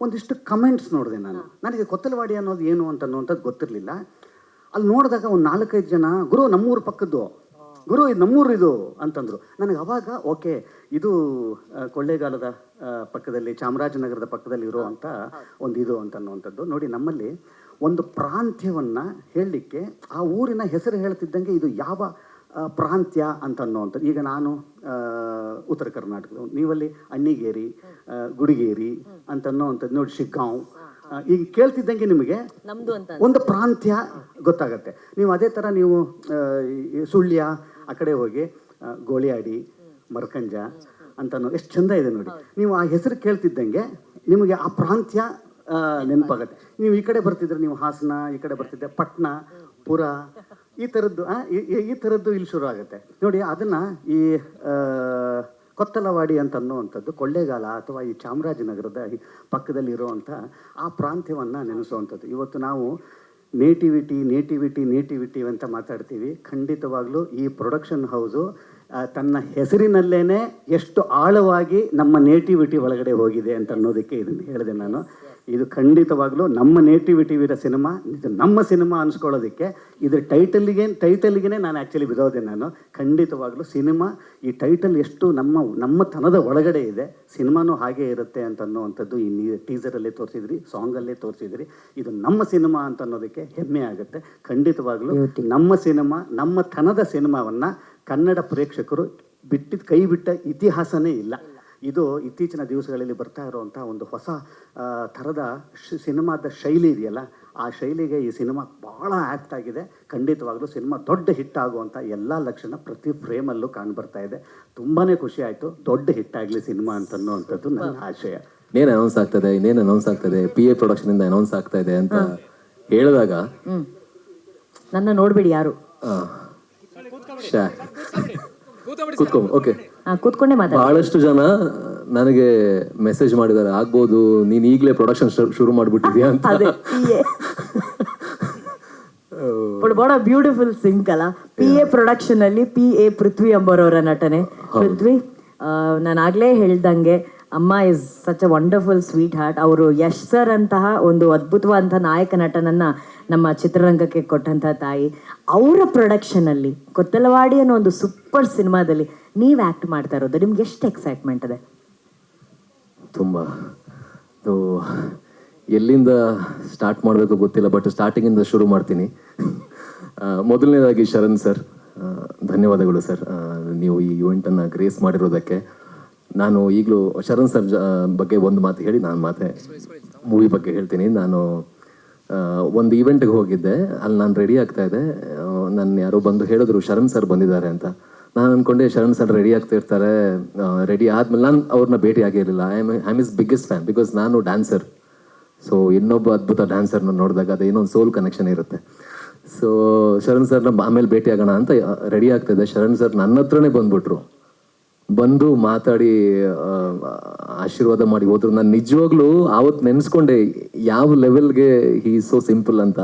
ಒಂದಿಷ್ಟು ಕಮೆಂಟ್ಸ್ ನೋಡಿದೆ ನಾನು. ನನಗೆ ಕೊತ್ತಲವಾಡಿ ಅನ್ನೋದು ಏನು ಅಂತ ಅನ್ನುವಂಥದ್ದು ಗೊತ್ತಿರಲಿಲ್ಲ. ಅಲ್ಲಿ ನೋಡಿದಾಗ ಒಂದು 4-5 ಜನ, ಗುರು ನಮ್ಮೂರು ಪಕ್ಕದ್ದು, ಗುರು ಇದು ನಮ್ಮೂರು ಇದು ಅಂತಂದರು. ನನಗೆ ಅವಾಗ ಓಕೆ, ಇದು ಕೊಳ್ಳೇಗಾಲದ ಪಕ್ಕದಲ್ಲಿ, ಚಾಮರಾಜನಗರದ ಪಕ್ಕದಲ್ಲಿ ಇರುವಂಥ ಒಂದು ಇದು ಅಂತ ಅನ್ನುವಂಥದ್ದು. ನೋಡಿ, ನಮ್ಮಲ್ಲಿ ಒಂದು ಪ್ರಾಂತ್ಯವನ್ನು ಹೇಳಲಿಕ್ಕೆ ಆ ಊರಿನ ಹೆಸರು ಹೇಳ್ತಿದ್ದಂಗೆ ಇದು ಯಾವ ಪ್ರಾಂತ್ಯ ಅಂತ ಅನ್ನೋವಂಥದ್ದು. ಈಗ ನಾನು ಉತ್ತರ ಕರ್ನಾಟಕದ, ನೀವಲ್ಲಿ ಅಣ್ಣಿಗೇರಿ, ಗುಡಿಗೇರಿ ಅಂತ ಅನ್ನೋವಂಥದ್ದು. ನೋಡಿ, ಶಿಗ್ಗಾಂವ್, ಈಗ ಕೇಳ್ತಿದ್ದಂಗೆ ನಿಮಗೆ ಒಂದು ಪ್ರಾಂತ್ಯ ಗೊತ್ತಾಗತ್ತೆ. ನೀವು ಅದೇ ಥರ ನೀವು ಸುಳ್ಯ ಆ ಕಡೆ ಹೋಗಿ ಗೋಳಿಯಾಡಿ, ಮರ್ಕಂಜ ಅಂತನೋ ಎಷ್ಟು ಚಂದ ಇದೆ ನೋಡಿ. ನೀವು ಆ ಹೆಸರು ಕೇಳ್ತಿದ್ದಂಗೆ ನಿಮಗೆ ಆ ಪ್ರಾಂತ್ಯ ನೆನಪಾಗತ್ತೆ. ನೀವು ಈ ಕಡೆ ಬರ್ತಿದ್ರೆ, ನೀವು ಹಾಸನ ಈ ಕಡೆ ಬರ್ತಿದ್ದೆ, ಪಟ್ನ, ಪುರ, ಈ ಥರದ್ದು ಇಲ್ಲಿ ಶುರು ಆಗುತ್ತೆ ನೋಡಿ. ಅದನ್ನು ಈ ಕೊತ್ತಲವಾಡಿ ಅಂತ ಅನ್ನುವಂಥದ್ದು ಕೊಳ್ಳೇಗಾಲ ಅಥವಾ ಈ ಚಾಮರಾಜನಗರದ ಪಕ್ಕದಲ್ಲಿ ಇರುವಂಥ ಆ ಪ್ರಾಂತ್ಯವನ್ನು ನೆನೆಸುವಂಥದ್ದು. ಇವತ್ತು ನಾವು ನೇಟಿವಿಟಿ ಅಂತ ಮಾತಾಡ್ತೀವಿ. ಖಂಡಿತವಾಗ್ಲೂ ಈ ಪ್ರೊಡಕ್ಷನ್ ಹೌಸು ತನ್ನ ಹೆಸರಿನಲ್ಲೇ ಎಷ್ಟು ಆಳವಾಗಿ ನಮ್ಮ ನೇಟಿವಿಟಿ ಒಳಗಡೆ ಹೋಗಿದೆ ಅಂತ ಅನ್ನೋದಕ್ಕೆ ಇದನ್ನು ಹೇಳಿದೆ ನಾನು. ಇದು ಖಂಡಿತವಾಗ್ಲೂ ನಮ್ಮ ನೇಟಿವಿಟಿವಿರ ಸಿನಿಮಾ, ಇದು ನಮ್ಮ ಸಿನಿಮಾ ಅನ್ಸ್ಕೊಳ್ಳೋದಕ್ಕೆ ಇದು ಟೈಟಲ್ಗೆ ನಾನು ಆ್ಯಕ್ಚುಲಿ ಬಿಡೋದೆ ನಾನು. ಖಂಡಿತವಾಗ್ಲೂ ಸಿನಿಮಾ, ಈ ಟೈಟಲ್ ಎಷ್ಟು ನಮ್ಮ ತನದ ಒಳಗಡೆ ಇದೆ, ಸಿನಿಮಾನೂ ಹಾಗೇ ಇರುತ್ತೆ ಅಂತ ಅನ್ನೋವಂಥದ್ದು ಈ ಟೀಸರಲ್ಲೇ ತೋರಿಸಿದ್ರಿ, ಸಾಂಗಲ್ಲೇ ತೋರಿಸಿದ್ರಿ. ಇದು ನಮ್ಮ ಸಿನಿಮಾ ಅಂತ ಅನ್ನೋದಕ್ಕೆ ಹೆಮ್ಮೆ ಆಗುತ್ತೆ. ಖಂಡಿತವಾಗ್ಲೂ ನಮ್ಮ ಸಿನಿಮಾ, ನಮ್ಮ ತನದ ಸಿನಿಮಾವನ್ನು ಕನ್ನಡ ಪ್ರೇಕ್ಷಕರು ಕೈ ಬಿಟ್ಟ ಇತಿಹಾಸನೇ ಇಲ್ಲ. ಇದು ಇತ್ತೀಚಿನ ದಿವಸಗಳಲ್ಲಿ ಬರ್ತಾ ಇರುವಂಥ ಒಂದು ಹೊಸ ಥರದ ಸಿನಿಮಾದ ಶೈಲಿ ಇದೆಯಲ್ಲ, ಆ ಶೈಲಿಗೆ ಈ ಸಿನಿಮಾ ಭಾಳ ಆ್ಯಕ್ಟ್ ಆಗಿದೆ. ಖಂಡಿತವಾಗ್ಲೂ ಸಿನಿಮಾ ದೊಡ್ಡ ಹಿಟ್ ಆಗುವಂಥ ಎಲ್ಲ ಲಕ್ಷಣ ಪ್ರತಿ ಫ್ರೇಮಲ್ಲೂ ಕಾಣ್ಬರ್ತಾ ಇದೆ. ತುಂಬಾ ಖುಷಿ ಆಯಿತು, ದೊಡ್ಡ ಹಿಟ್ ಆಗಲಿ ಸಿನಿಮಾ ಅಂತ ಅನ್ನುವಂಥದ್ದು ನನ್ನ ಆಶಯ. ಇನ್ನೇನು ಅನೌನ್ಸ್ ಆಗ್ತದೆ, PA ಪ್ರೊಡಕ್ಷನ್ ಇಂದ ಅನೌನ್ಸ್ ಆಗ್ತಾ ಇದೆ ಅಂತ ಹೇಳಿದಾಗ ನನ್ನ ನೋಡ್ಬೇಡಿ ಯಾರು, ಕೂತ್ಕೊಂಡೆ ಮಾತಾಡ. ಬಹಳಷ್ಟು ಜನ ನನಗೆ ಮೆಸೇಜ್ ಮಾಡಿದ್ದಾರೆ, ಆಗ್ಬೋದು ನೀನ್ ಈಗಲೇ ಪ್ರೊಡಕ್ಷನ್ ಶುರು ಮಾಡ್ಬಿಟ್ಟಿದ್ಯಾ ಅಂತ. ಬಹಳ ಬ್ಯೂಟಿಫುಲ್ ಸಿಂಕ್ ಅಲ್ಲ. PA ಪ್ರೊಡಕ್ಷನ್ ಅಲ್ಲಿ PA ಪೃಥ್ವಿ ಎಂಬರವರ ನಟನೆ. ಪೃಥ್ವಿ, ನಾನು ಆಗ್ಲೇ ಹೇಳ್ದಂಗೆ ಅಮ್ಮ is such a wonderful sweet heart. ಅವರು ಯಶ್ ಸರ್ ಅಂತಹ ಒಂದು ಅದ್ಭುತವಾದಂಥ ನಾಯಕ ನಟನನ್ನ ನಮ್ಮ ಚಿತ್ರರಂಗಕ್ಕೆ ಕೊಟ್ಟಂಥ ತಾಯಿ. ಅವರ ಪ್ರೊಡಕ್ಷನಲ್ಲಿ ಕೊತ್ತಲವಾಡಿ ಅನ್ನೋ ಒಂದು ಸೂಪರ್ ಸಿನಿಮಾದಲ್ಲಿ ನೀವು ಆ್ಯಕ್ಟ್ ಮಾಡ್ತಾ ಇರೋದು, ನಿಮ್ಗೆ ಎಷ್ಟು ಎಕ್ಸೈಟ್ಮೆಂಟ್ ಇದೆ? ತುಂಬ. ಎಲ್ಲಿಂದ ಸ್ಟಾರ್ಟ್ ಮಾಡಬೇಕು ಗೊತ್ತಿಲ್ಲ, ಬಟ್ ಸ್ಟಾರ್ಟಿಂಗಿಂದ ಶುರು ಮಾಡ್ತೀನಿ. ಮೊದಲನೇದಾಗಿ ಶರಣ್ ಸರ್, ಧನ್ಯವಾದಗಳು ಸರ್. ನೀವು ಈ ಇವೆಂಟನ್ನು ಗ್ರೇಸ್ ಮಾಡಿರೋದಕ್ಕೆ. ನಾನು ಈಗಲೂ ಶರಣ್ ಸರ್ ಬಗ್ಗೆ ಒಂದು ಮಾತು ಹೇಳಿ ನಾನು ಮಾತೆ ಮೂವಿ ಬಗ್ಗೆ ಹೇಳ್ತೀನಿ. ನಾನು ಒಂದು ಈವೆಂಟ್ಗೆ ಹೋಗಿದ್ದೆ, ಅಲ್ಲಿ ನಾನು ರೆಡಿ ಆಗ್ತಾ ಇದ್ದೆ. ನನ್ನ ಯಾರೋ ಬಂದು ಹೇಳಿದ್ರು ಶರಣ್ ಸರ್ ಬಂದಿದ್ದಾರೆ ಅಂತ. ನಾನು ಅಂದ್ಕೊಂಡೆ ಶರಣ್ ಸರ್ ರೆಡಿ ಆಗ್ತಾ ಇರ್ತಾರೆ. ರೆಡಿ ಆದಮೇಲೆ ನಾನು ಅವ್ರನ್ನ ಭೇಟಿ ಆಗಿರಲಿಲ್ಲ. I am is biggest fan, because ನಾನು ಡ್ಯಾನ್ಸರ್. ಸೊ ಇನ್ನೊಬ್ಬ ಅದ್ಭುತ ಡ್ಯಾನ್ಸರ್ನ ನೋಡಿದಾಗ ಅದು ಏನೋ ಒಂದು ಸೋಲ್ ಕನೆಕ್ಷನ್ ಇರುತ್ತೆ. ಸೊ ಶರಣ್ ಸರ್ನ ಆಮೇಲೆ ಭೇಟಿ ಆಗೋಣ ಅಂತ ರೆಡಿ ಆಗ್ತಾಯಿದ್ದೆ. ಶರಣ್ ಸರ್ ನನ್ನ ಹತ್ರನೇ ಬಂದ್ಬಿಟ್ರು, ಬಂದು ಮಾತಾಡಿ ಆಶೀರ್ವಾದ ಮಾಡಿ ಹೋದ್ರು. ನಾನು ನಿಜವಾಗ್ಲೂ ಆವತ್ತು ನೆನೆಸ್ಕೊಂಡೆ ಯಾವ ಲೆವೆಲ್ಗೆ ಹೀ ಸೋ ಸಿಂಪಲ್ ಅಂತ.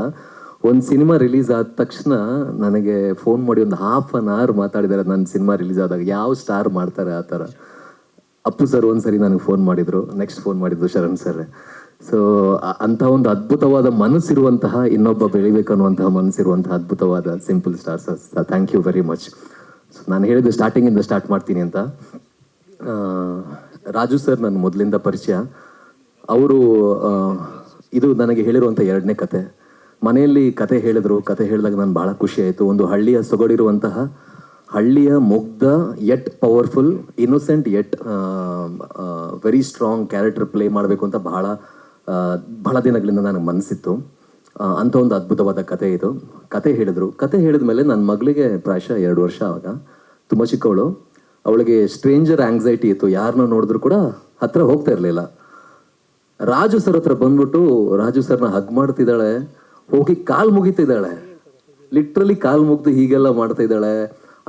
ಒಂದು ಸಿನಿಮಾ ರಿಲೀಸ್ ಆದ ತಕ್ಷಣ ನನಗೆ ಫೋನ್ ಮಾಡಿ ಒಂದು ಹಾಫ್ ಅನ್ ಅವರ್ ಮಾತಾಡಿದ್ದಾರೆ. ನನ್ನ ಸಿನಿಮಾ ರಿಲೀಸ್ ಆದಾಗ ಯಾವ ಸ್ಟಾರ್ ಮಾಡ್ತಾರೆ ಆ ಥರ. ಅಪ್ಪು ಸರ್ ಒಂದ್ಸರಿ ನನಗೆ ಫೋನ್ ಮಾಡಿದ್ರು, ನೆಕ್ಸ್ಟ್ ಫೋನ್ ಮಾಡಿದ್ರು ಶರಣ್ ಸರ್. ಸೊ ಅಂಥ ಒಂದು ಅದ್ಭುತವಾದ ಮನಸ್ಸಿರುವಂತಹ, ಇನ್ನೊಬ್ಬ ಬೆಳಿಬೇಕನ್ನುವಂತಹ ಮನಸ್ಸಿರುವಂತಹ ಅದ್ಭುತವಾದ simple stars. Thank you very much. So ನಾನು ಹೇಳಿದ್ದು ಸ್ಟಾರ್ಟಿಂಗಿಂದ ಸ್ಟಾರ್ಟ್ ಮಾಡ್ತೀನಿ ಅಂತ. ರಾಜು ಸರ್ ನನ್ನ ಮೊದಲಿಂದ ಪರಿಚಯ. ಅವರು ಇದು ನನಗೆ ಹೇಳಿರುವಂಥ 2ನೇ ಕತೆ. ಮನೆಯಲ್ಲಿ ಕತೆ ಹೇಳಿದ್ರು. ಕತೆ ಹೇಳಿದಾಗ ನಾನು ಭಾಳ ಖುಷಿ ಆಯಿತು. ಒಂದು ಹಳ್ಳಿಯ ಸೊಗಡಿರುವಂತಹ, ಹಳ್ಳಿಯ ಮುಗ್ಧ yet powerful, innocent yet very strong character play ಮಾಡಬೇಕು ಅಂತ ಬಹಳ ದಿನಗಳಿಂದ ನನಗೆ ಮನಸ್ಸಿತ್ತು. ಅಂಥ ಒಂದು ಅದ್ಭುತವಾದ ಕತೆ ಇದು. ಕತೆ ಹೇಳಿದ್ರು. ಕತೆ ಹೇಳಿದ ಮೇಲೆ ನನ್ನ ಮಗಳಿಗೆ ಪ್ರಾಯಶಃ 2 ವರ್ಷ ಆವಾಗ, ತುಂಬ ಚಿಕ್ಕವಳು. ಅವಳಿಗೆ ಸ್ಟ್ರೇಂಜರ್ ಆಂಗ್ಸೈಟಿ ಇತ್ತು. ಯಾರನ್ನ ನೋಡಿದ್ರು ಕೂಡ ಹತ್ರ ಹೋಗ್ತಾ ಇರಲಿಲ್ಲ. ರಾಜು ಸರ್ ಹತ್ರ ಬಂದ್ಬಿಟ್ಟು ರಾಜು ಸರ್ನ ಹಗ್ ಮಾಡ್ತಿದ್ದಾಳೆ, ಹೋಗಿ ಕಾಲು ಮುಗಿತಿದ್ದಾಳೆ, ಲಿಟ್ರಲಿ ಕಾಲು ಮುಗ್ದು ಹೀಗೆಲ್ಲ ಮಾಡ್ತಾ ಇದ್ದಾಳೆ.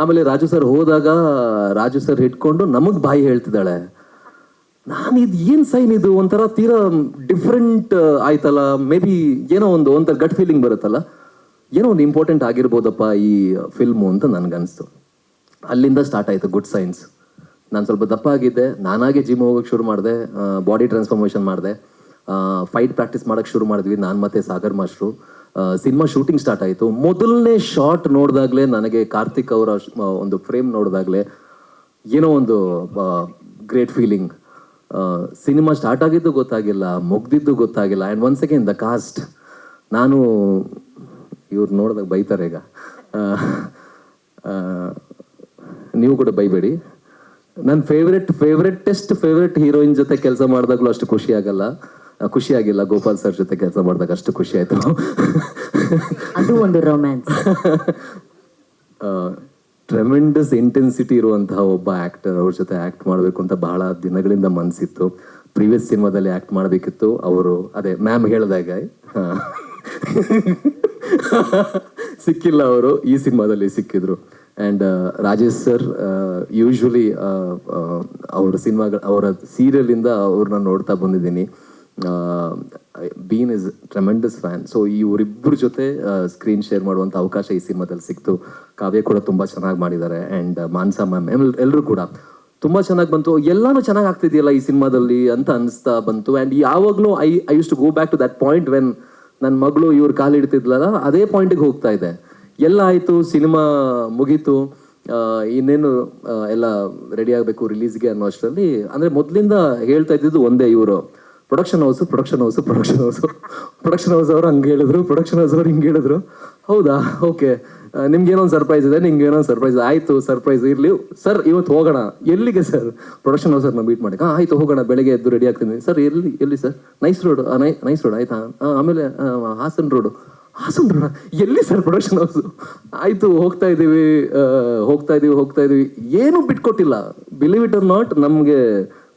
ಆಮೇಲೆ ರಾಜು ಸರ್ ಹೋದಾಗ ರಾಜು ಸರ್ ಹಿಡ್ಕೊಂಡು ನಮಗೆ ಬಾಯಿ ಹೇಳ್ತಿದ್ದಾಳೆ. ನಾನು ಇದು ಏನು ಸೈನ್ ಇದು, ಒಂಥರ ತೀರಾ ಡಿಫ್ರೆಂಟ್ ಆಯ್ತಲ್ಲ. ಮೇ ಬಿ ಏನೋ ಒಂಥರ ಗಟ್ ಫೀಲಿಂಗ್ ಬರುತ್ತಲ್ಲ, ಏನೋ ಒಂದು ಇಂಪಾರ್ಟೆಂಟ್ ಆಗಿರ್ಬೋದಪ್ಪ ಈ ಫಿಲ್ಮು ಅಂತ ನನಗನ್ನಿಸ್ತು. ಅಲ್ಲಿಂದ ಸ್ಟಾರ್ಟ್ ಆಯಿತು ಗುಡ್ ಸೈನ್ಸ್. ನಾನು ಸ್ವಲ್ಪ ದಪ್ಪ ಆಗಿದ್ದೆ, ನಾನಾಗೆ ಜಿಮ್ ಹೋಗೋಕ್ಕೆ ಶುರು ಮಾಡಿದೆ, ಬಾಡಿ ಟ್ರಾನ್ಸ್ಫಾರ್ಮೇಷನ್ ಮಾಡಿದೆ, ಫೈಟ್ ಪ್ರಾಕ್ಟೀಸ್ ಮಾಡೋಕ್ಕೆ ಶುರು ಮಾಡಿದ್ವಿ ನಾನು ಮತ್ತು Sagar master. Cinema shooting start ಆಯಿತು. ಮೊದಲನೇ ಶಾಟ್ ನೋಡಿದಾಗಲೇ ನನಗೆ ಕಾರ್ತಿಕ್ ಅವರ ಒಂದು ಫ್ರೇಮ್ ನೋಡಿದಾಗಲೇ ಏನೋ ಒಂದು ಗ್ರೇಟ್ ಫೀಲಿಂಗ್. ಸಿನಿಮಾ ಸ್ಟಾರ್ಟ್ ಆಗಿದ್ದು ಗೊತ್ತಾಗಿಲ್ಲ, ಮುಗ್ದಿದ್ದು ಗೊತ್ತಾಗಿಲ್ಲ. And once again the cost. ನಾನು ಇವ್ರು ನೋಡಿದಾಗ ಬೈತಾರೆ ಈಗ, ನೀವು ಕೂಡ ಬೈಬೇಡಿ. ನನ್ನ ಫೇವ್ರೆಟ್ ಹೀರೋಯಿನ್ ಜೊತೆ ಕೆಲಸ ಮಾಡಿದಾಗಲೂ ಅಷ್ಟು ಖುಷಿಯಾಗಿಲ್ಲ. ಗೋಪಾಲ್ ಸರ್ ಜೊತೆ ಕೆಲಸ ಮಾಡಿದಾಗ ಅಷ್ಟು ಖುಷಿ ಆಯಿತು. ಅದು ಒಂದು ರೊಮ್ಯಾನ್ಸ್. ಟ್ರೆಮೆಂಡಸ್ ಇಂಟೆನ್ಸಿಟಿ ಇರುವಂತಹ ಒಬ್ಬ ಆ್ಯಕ್ಟರ್, ಅವ್ರ ಜೊತೆ ಆ್ಯಕ್ಟ್ ಮಾಡಬೇಕು ಅಂತ ಬಹಳ ದಿನಗಳಿಂದ ಮನಸ್ಸಿತ್ತು. ಪ್ರೀವಿಯಸ್ ಸಿನಿಮಾದಲ್ಲಿ ಆ್ಯಕ್ಟ್ ಮಾಡಬೇಕಿತ್ತು. ಅವರು ಅದೇ ಮ್ಯಾಮ್ ಹೇಳಿದಾಗ ಸಿಕ್ಕಿಲ್ಲ, ಅವರು ಈ ಸಿನಿಮಾದಲ್ಲಿ ಸಿಕ್ಕಿದ್ರು. ಆ್ಯಂಡ್ ರಾಜೇಶ್ ಸರ್, ಯೂಶ್ವಲಿ ಅವರ ಸೀರಿಯಲಿಂದ ಅವ್ರನ್ನ ನೋಡ್ತಾ ಬಂದಿದ್ದೀನಿ. Been is tremendous fan. So ಇವರಿಬ್ಬರ ಜೊತೆ ಸ್ಕ್ರೀನ್ ಶೇರ್ ಮಾಡುವಂಥ ಅವಕಾಶ ಈ ಸಿನಿಮಾದಲ್ಲಿ ಸಿಕ್ತು. ಕಾವ್ಯ ಕೂಡ ತುಂಬ ಚೆನ್ನಾಗಿ ಮಾಡಿದ್ದಾರೆ. ಆ್ಯಂಡ್ ಮಾನ್ಸಾ ಮ್ಯಾಮ್ ಎಲ್ಲರೂ ಕೂಡ ತುಂಬ ಚೆನ್ನಾಗಿ ಬಂತು. ಎಲ್ಲನೂ ಚೆನ್ನಾಗಿ ಆಗ್ತಿದೆಯಲ್ಲ ಈ ಸಿನಿಮಾದಲ್ಲಿ ಅಂತ ಅನಿಸ್ತಾ ಬಂತು. ಆ್ಯಂಡ್ ಯಾವಾಗಲೂ I use to go back to that point when ನನ್ನ ಮಗಳು ಇವ್ರು ಕಾಲಿಡ್ತಿದ್ಲಲ್ಲ, ಅದೇ ಪಾಯಿಂಟಿಗೆ ಹೋಗ್ತಾ ಇದೆ. ಎಲ್ಲ ಆಯಿತು, ಸಿನಿಮಾ ಮುಗೀತು, ಇನ್ನೇನು ಎಲ್ಲ ರೆಡಿ ಆಗಬೇಕು ರಿಲೀಸ್ಗೆ ಅನ್ನೋ ಅಷ್ಟರಲ್ಲಿ, ಅಂದರೆ ಮೊದಲಿಂದ ಹೇಳ್ತಾ ಇದ್ದಿದ್ದು ಒಂದೇ, ಇವರು ಪ್ರೊಡಕ್ಷನ್ ಹೌಸ್ ಅವರು ಹಂಗೆ ಹೇಳಿದ್ರು, ಪ್ರೊಡಕ್ಷನ್ ಹೌಸ್ ಅವ್ರು ಹಿಂಗೆ ಹೇಳಿದ್ರು. ಹೌದಾ, ಓಕೆ, ನಿಮ್ಗೇನೋ ಒಂದು ಸರ್ಪ್ರೈಸ್ ಇದೆ, ಆಯಿತು, ಸರ್ಪ್ರೈಸ್ ಇರಲಿ ಸರ್, ಇವತ್ತು ಹೋಗೋಣ. ಎಲ್ಲಿಗೆ ಸರ್? ಪ್ರೊಡಕ್ಷನ್ ಹೌಸ್ ಅವ್ರನ್ನ ಮೀಟ್ ಮಾಡಿ. ಆಯಿತು ಹೋಗೋಣ, ಬೆಳಗ್ಗೆ ಎದ್ದು ರೆಡಿ ಆಗ್ತೀನಿ ಸರ್. ಎಲ್ಲಿ ಸರ್? ನೈಸ್ ರೋಡ್ ಆಯಿತಾ, ಆಮೇಲೆ ಹಾಸನ್ ರೋಡ್, ಎಲ್ಲಿ ಸರ್ ಪ್ರೊಡಕ್ಷನ್ ಹೌಸು? ಆಯಿತು, ಹೋಗ್ತಾ ಇದ್ದೀವಿ. ಏನು ಬಿಟ್ಕೊಟ್ಟಿಲ್ಲ. ಬಿಲೀವ್ ಇಟ್ ಆರ್ ನಾಟ್, ನಮಗೆ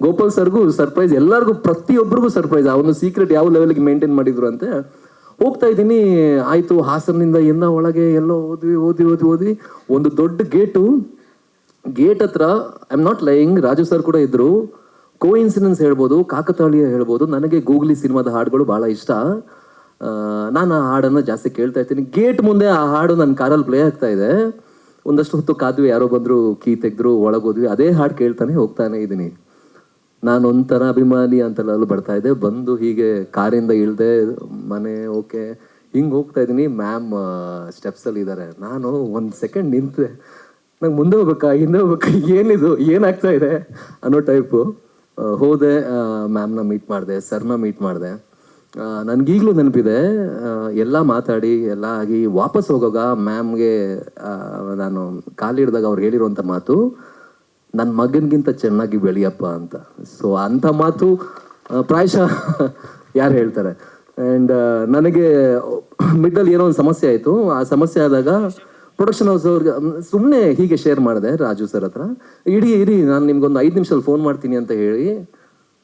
ಗೋಪಾಲ್ ಸರ್ಗೂ ಸರ್ಪ್ರೈಸ್, ಎಲ್ಲರಿಗೂ, ಪ್ರತಿಯೊಬ್ಬರಿಗೂ ಸರ್ಪ್ರೈಸ್. ಆ ಒಂದು ಸೀಕ್ರೆಟ್ ಯಾವ ಲೆವೆಲ್ಗೆ ಮೇಂಟೈನ್ ಮಾಡಿದ್ರು ಅಂತೆ. ಹೋಗ್ತಾ ಇದ್ದೀನಿ, ಆಯಿತು, ಹಾಸನಿಂದ ಒಳಗೆ ಎಲ್ಲೋ ಓದಿ ಒಂದು ದೊಡ್ಡ ಗೇಟ್ ಹತ್ರ, I am not lying, Raju sir ಕೂಡ ಇದ್ರು. ಕೋ ಇನ್ಸಿಡೆನ್ಸ್ ಹೇಳ್ಬೋದು, ಕಾಕತಾಳೀಯ ಹೇಳ್ಬೋದು. ನನಗೆ ಗೂಗ್ಲಿ ಸಿನಿಮಾದ ಹಾಡುಗಳು ಭಾಳ ಇಷ್ಟ. ನಾನು ಆ ಹಾಡನ್ನು ಜಾಸ್ತಿ ಕೇಳ್ತಾ ಇರ್ತೀನಿ. ಗೇಟ್ ಮುಂದೆ ಆ ಹಾಡು ನನ್ನ ಕಾರಲ್ಲಿ ಪ್ಲೇ ಆಗ್ತಾ ಇದೆ. ಒಂದಷ್ಟು ಹೊತ್ತು ಕಾದ್ವಿ, ಯಾರೋ ಬಂದರು, ಕೀ ತೆಗೆದ್ರು, ಒಳಗೋದ್ವಿ, ಅದೇ ಹಾಡು ಹೋಗ್ತಾನೆ ಇದ್ದೀನಿ. ನಾನು ಒಂಥರ ಅಭಿಮಾನಿ ಅಂತೆಲ್ಲ ಬರ್ತಾ ಇದ್ದೆ. ಬಂದು ಹೀಗೆ ಕಾರಿಂದ ಇಳಿದೆ, ಮನೆ ಓಕೆ, ಹಿಂಗೆ ಹೋಗ್ತಾ ಇದ್ದೀನಿ. ಮ್ಯಾಮ್ ಸ್ಟೆಪ್ಸಲ್ಲಿ ಇದ್ದಾರೆ. ನಾನು ಒಂದು ಸೆಕೆಂಡ್ ನಿಂತೆ, ನಂಗೆ ಮುಂದೆ ಹೋಗ್ಬೇಕಾ ಹಿಂದೆ ಹೋಗ್ಬೇಕಾ, ಏನಿದು, ಏನಾಗ್ತಾ ಇದೆ ಅನ್ನೋ ಟೈಪು. ಹೋದೆ, ಮ್ಯಾಮ್ನ ಮೀಟ್ ಮಾಡಿದೆ, ಸರ್ನ ಮೀಟ್ ಮಾಡಿದೆ. ನನಗೀಗಲೂ ನೆನಪಿದೆ, ಎಲ್ಲ ಮಾತಾಡಿ ಎಲ್ಲ ಆಗಿ ವಾಪಸ್ ಹೋಗುವಾಗ ಮ್ಯಾಮ್ಗೆ ನಾನು ಕಾಲಿಡ್ದಾಗ ಅವ್ರು ಹೇಳಿರುವಂಥ ಮಾತು, ನನ್ನ ಮಗನಿಗಿಂತ ಚೆನ್ನಾಗಿ ಬೆಳೆಯಪ್ಪ ಅಂತ. ಸೊ ಅಂಥ ಮಾತು ಪ್ರಾಯಶಃ ಯಾರು ಹೇಳ್ತಾರೆ. ಆ್ಯಂಡ್ ನನಗೆ ಮಿಡ್ಡಲ್ಲಿ ಏನೋ ಒಂದು ಸಮಸ್ಯೆ ಆಯಿತು. ಆ ಸಮಸ್ಯೆ ಆದಾಗ ಪ್ರೊಡಕ್ಷನ್ ಹೌಸ್ ಅವ್ರಿಗೆ ಸುಮ್ಮನೆ ಹೀಗೆ ಶೇರ್ ಮಾಡಿದೆ ರಾಜು ಸರ್ ಹತ್ರ, ಇರಿ ನಾನು ನಿಮ್ಗೊಂದು 5 ನಿಮಿಷದಲ್ಲಿ ಫೋನ್ ಮಾಡ್ತೀನಿ ಅಂತ ಹೇಳಿ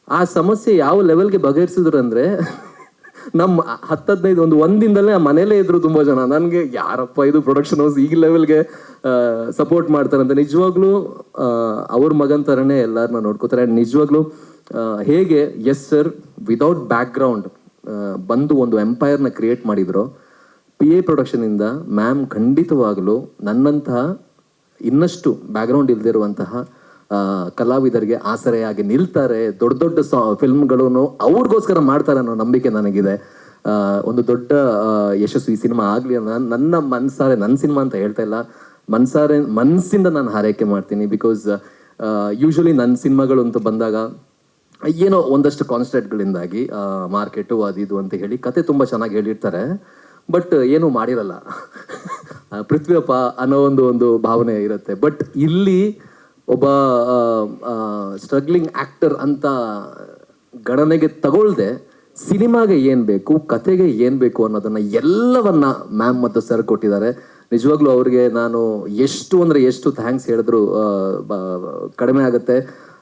ಆ ಸಮಸ್ಯೆ ಯಾವ ಲೆವೆಲ್ಗೆ ಬಗೆಹರಿಸಿದ್ರು ಅಂದರೆ, ನಮ್ಮ 10-15 ಒಂದಿನದಲ್ಲೇ ಮನೇಲೇ ಇದ್ರು ತುಂಬ ಜನ. ನನಗೆ ಯಾರಪ್ಪ ಇದು ಪ್ರೊಡಕ್ಷನ್ ಹೌಸ್ ಈ ಲೆವೆಲ್ಗೆ ಸಪೋರ್ಟ್ ಮಾಡ್ತಾರೆ ಅಂತ. ನಿಜವಾಗ್ಲೂ ಅವ್ರ ಮಗನ ಥರನೇ ಎಲ್ಲರನ್ನ ನೋಡ್ಕೋತಾರೆ. ಆ್ಯಂಡ್ ನಿಜವಾಗ್ಲೂ ಹೇಗೆ ಎಸ್ ಸರ್ ವಿದೌಟ್ ಬ್ಯಾಕ್ಗ್ರೌಂಡ್ ಬಂದು ಒಂದು ಎಂಪೈರ್ನ ಕ್ರಿಯೇಟ್ ಮಾಡಿದ್ರು, PA ಪ್ರೊಡಕ್ಷನಿಂದ ಮ್ಯಾಮ್ ಖಂಡಿತವಾಗಲೂ ನನ್ನಂತಹ ಇನ್ನಷ್ಟು ಬ್ಯಾಕ್ಗ್ರೌಂಡ್ ಇಲ್ದಿರುವಂತಹ ಕಲಾವಿದರಿಗೆ ಆಸರೆಯಾಗಿ ನಿಲ್ತಾರೆ. ದೊಡ್ಡ ದೊಡ್ಡ ಫಿಲ್ಮ್ಗಳನ್ನು ಅವ್ರಿಗೋಸ್ಕರ ಮಾಡ್ತಾರೆ ಅನ್ನೋ ನಂಬಿಕೆ ನನಗಿದೆ. ಒಂದು ದೊಡ್ಡ ಯಶಸ್ವಿ ಸಿನಿಮಾ ಆಗಲಿ ಅನ್ನೋ ನನ್ನ ಮನಸಾರೆ, ನನ್ನ ಸಿನಿಮಾ ಅಂತ ಹೇಳ್ತಾ ಇಲ್ಲ, ಮನಸ್ಸಿಂದ ನಾನು ಹಾರೈಕೆ ಮಾಡ್ತೀನಿ. ಬಿಕಾಸ್ ಯೂಶ್ವಲಿ ನನ್ನ ಸಿನಿಮಾಗಳು ಅಂತ ಬಂದಾಗ ಏನೋ ಒಂದಷ್ಟು ಕಾನ್ಸ್ಟೆಂಟ್ಗಳಿಂದಾಗಿ ಮಾರ್ಕೆಟು ಅದು ಇದು ಅಂತ ಹೇಳಿ ಕತೆ ತುಂಬ ಚೆನ್ನಾಗಿ ಹೇಳಿರ್ತಾರೆ, ಬಟ್ ಏನೂ ಮಾಡಿರಲ್ಲ. ಪೃಥ್ವಿಯಪ್ಪ ಅನ್ನೋ ಒಂದು ಭಾವನೆ ಇರುತ್ತೆ. ಬಟ್ ಇಲ್ಲಿ ಒಬ್ಬ ಸ್ಟ್ರಗ್ಲಿಂಗ್ ಆ್ಯಕ್ಟರ್ ಅಂತ ಗಣನೆಗೆ ತಗೊಳ್ದೆ ಸಿನಿಮಾಗೆ ಏನು ಬೇಕು, ಕತೆಗೆ ಏನು ಬೇಕು ಅನ್ನೋದನ್ನು ಎಲ್ಲವನ್ನ ಮ್ಯಾಮ್ ಮತ್ತು ಸರ್ ಕೊಟ್ಟಿದ್ದಾರೆ. ನಿಜವಾಗ್ಲೂ ಅವ್ರಿಗೆ ನಾನು ಎಷ್ಟು ಥ್ಯಾಂಕ್ಸ್ ಹೇಳಿದ್ರು ಕಡಿಮೆ ಆಗುತ್ತೆ.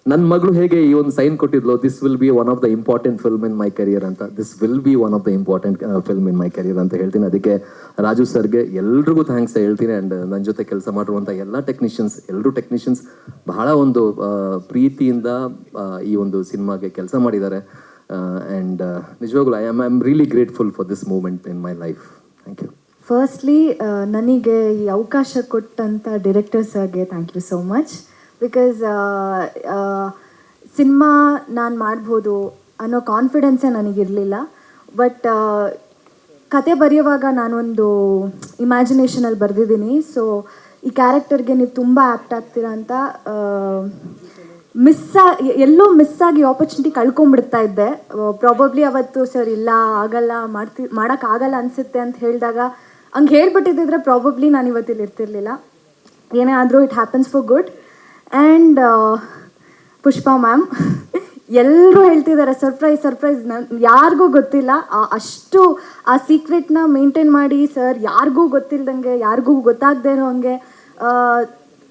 ನನ್ನ ಮಗಳು ಹೇಗೆ ಈ ಒಂದು ಸೈನ್ ಕೊಟ್ಟಿದ್ಲು, this will be one of the important film in my career ಅಂತ, this will be one of the important film in my career ಅಂತ ಹೇಳ್ತೀನಿ. ಅದಕ್ಕೆ ರಾಜು ಸರ್ಗೆ ಎಲ್ರಿಗೂ ಥ್ಯಾಂಕ್ಸ್ ಹೇಳ್ತೀನಿ. ಆ್ಯಂಡ್ ನನ್ನ ಜೊತೆ ಕೆಲಸ ಮಾಡಿರುವಂಥ ಎಲ್ಲ ಟೆಕ್ನಿಷಿಯನ್ಸ್ ಬಹಳ ಒಂದು ಪ್ರೀತಿಯಿಂದ ಈ ಒಂದು ಸಿನಿಮಾಗೆ ಕೆಲಸ ಮಾಡಿದ್ದಾರೆ. ಆ್ಯಂಡ್ ನಿಜವಾಗ್ಲೂ I am really grateful for this moment in my life. Thank you. Firstly ನನಗೆ ಈ ಅವಕಾಶ ಕೊಟ್ಟಂಥ ಡಿರೆಕ್ಟರ್ ಸರ್ಗೆ thank you so much. Because cinema ನಾನು ಮಾಡ್ಬೋದು ಅನ್ನೋ ಕಾನ್ಫಿಡೆನ್ಸೇ ನನಗಿರಲಿಲ್ಲ. ಬಟ್ ಕತೆ ಬರೆಯುವಾಗ ನಾನೊಂದು ಇಮ್ಯಾಜಿನೇಷನಲ್ಲಿ ಬರೆದಿದ್ದೀನಿ. ಸೊ ಈ ಕ್ಯಾರೆಕ್ಟರ್ಗೆ ನೀವು ತುಂಬ ಆ್ಯಪ್ಟ್ ಆಗ್ತೀರಾ ಅಂತ ಎಲ್ಲೋ ಮಿಸ್ ಆಗಿ ಆಪರ್ಚುನಿಟಿ ಕಳ್ಕೊಂಡ್ಬಿಡ್ತಾ ಇದ್ದೆ. ಪ್ರಾಬಬ್ಲಿ ಅವತ್ತು ಸರ್ ಇಲ್ಲ ಆಗಲ್ಲ ಮಾಡೋಕ್ಕಾಗಲ್ಲ ಅನಿಸುತ್ತೆ ಅಂತ ಹೇಳಿದಾಗ ಹಂಗೆ ಹೇಳ್ಬಿಟ್ಟಿದ್ದಿದ್ರೆ ಪ್ರಾಬಬ್ಲಿ ನಾನು ಇವತ್ತಿಲ್ಲಿ ಇರ್ತಿರ್ಲಿಲ್ಲ. ಏನೇ ಆದರೂ it happens for good. And Pushpa ma'am ಎಲ್ಲರೂ ಹೇಳ್ತಿದ್ದಾರೆ ಸರ್ಪ್ರೈಸ್. ಯಾರಿಗೂ ಗೊತ್ತಿಲ್ಲ, ಅಷ್ಟು ಆ ಸೀಕ್ರೆಟ್ನ ಮೇಂಟೈನ್ ಮಾಡಿ ಸರ್ ಯಾರಿಗೂ ಗೊತ್ತಿಲ್ದಂಗೆ, ಯಾರಿಗೂ ಗೊತ್ತಾಗದೇ ಇರೋ ಹಂಗೆ,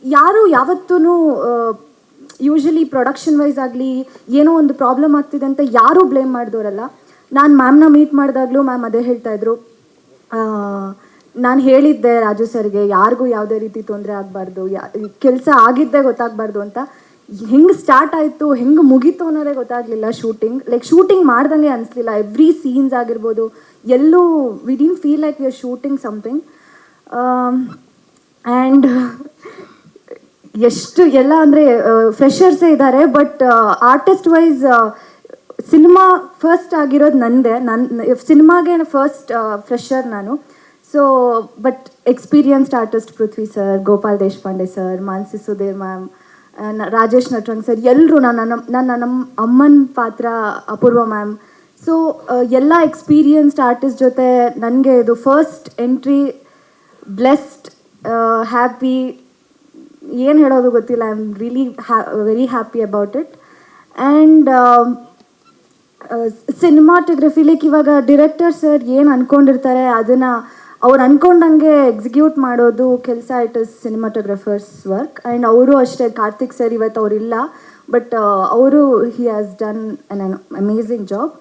ಯಾರು ಯಾವತ್ತೂ ಯೂಶ್ವಲಿ ಪ್ರೊಡಕ್ಷನ್ ವೈಸ್ ಆಗಲಿ ಏನೋ ಒಂದು ಪ್ರಾಬ್ಲಮ್ ಆಗ್ತಿದೆ ಅಂತ ಯಾರೂ ಬ್ಲೇಮ್ ಮಾಡಿದವರಲ್ಲ. ನಾನು ಮ್ಯಾಮ್ನ ಮೀಟ್ ಮಾಡಿದಾಗಲೂ ಮ್ಯಾಮ್ ಅದೇ ಹೇಳ್ತಾಯಿದ್ರು, ನಾನು ಹೇಳಿದ್ದೆ ರಾಜು ಸರ್ಗೆ ಯಾರಿಗೂ ಯಾವುದೇ ರೀತಿ ತೊಂದರೆ ಆಗಬಾರ್ದು, ಕೆಲಸ ಆಗಿದ್ದೇ ಗೊತ್ತಾಗಬಾರ್ದು ಅಂತ. ಹೆಂಗೆ ಸ್ಟಾರ್ಟ್ ಆಯಿತು ಹೆಂಗೆ ಮುಗೀತು ಅನ್ನೋದೇ ಗೊತ್ತಾಗಲಿಲ್ಲ. ಶೂಟಿಂಗ್ ಮಾಡ್ದಂಗೆ ಅನಿಸ್ಲಿಲ್ಲ. ಎವ್ರಿ ಸೀನ್ಸ್ ಆಗಿರ್ಬೋದು ಎಲ್ಲೂ we didn't feel like we are shooting something. And ಎಷ್ಟು ಎಲ್ಲ ಅಂದರೆ ಫ್ರೆಷರ್ಸೇ ಇದ್ದಾರೆ. But artist wise cinema first ಆಗಿರೋದು ನನ್ನ ಸಿನಿಮಾಗೆ ಫಸ್ಟ್ ಫ್ರೆಷರ್ ನಾನು. So but experienced artist Prithvi sir, Gopal Deshpande sir, Manasi Sudhir ma'am, Rajesh Natrang sir, ಎಲ್ಲರೂ ನಮ್ಮ ಅಮ್ಮನ ಪಾತ್ರ ಅಪೂರ್ವ ಮ್ಯಾಮ್. ಸೊ ಎಲ್ಲ ಎಕ್ಸ್ಪೀರಿಯನ್ಸ್ಡ್ ಆರ್ಟಿಸ್ಟ್ ಜೊತೆ ನನಗೆ ಇದು ಫಸ್ಟ್ ಎಂಟ್ರಿ. ಬ್ಲೆಸ್ಡ್, ಹ್ಯಾಪಿ, ಏನು ಹೇಳೋದು ಗೊತ್ತಿಲ್ಲ. I am really very happy about it. And cinematography like ಇವಾಗ ಡಿರೆಕ್ಟರ್ ಸರ್ ಏನು ಅಂದ್ಕೊಂಡಿರ್ತಾರೆ ಅದನ್ನು ಅವ್ರು ಅಂದ್ಕೊಂಡಂಗೆ ಎಕ್ಸಿಕ್ಯೂಟ್ ಮಾಡೋದು ಕೆಲಸ. It is cinematographer's work. And ಅವರು ಅಷ್ಟೇ, ಕಾರ್ತಿಕ್ ಸರ್ ಇವತ್ತು ಅವರಿಲ್ಲ, ಬಟ್ ಅವರು he has done an amazing job.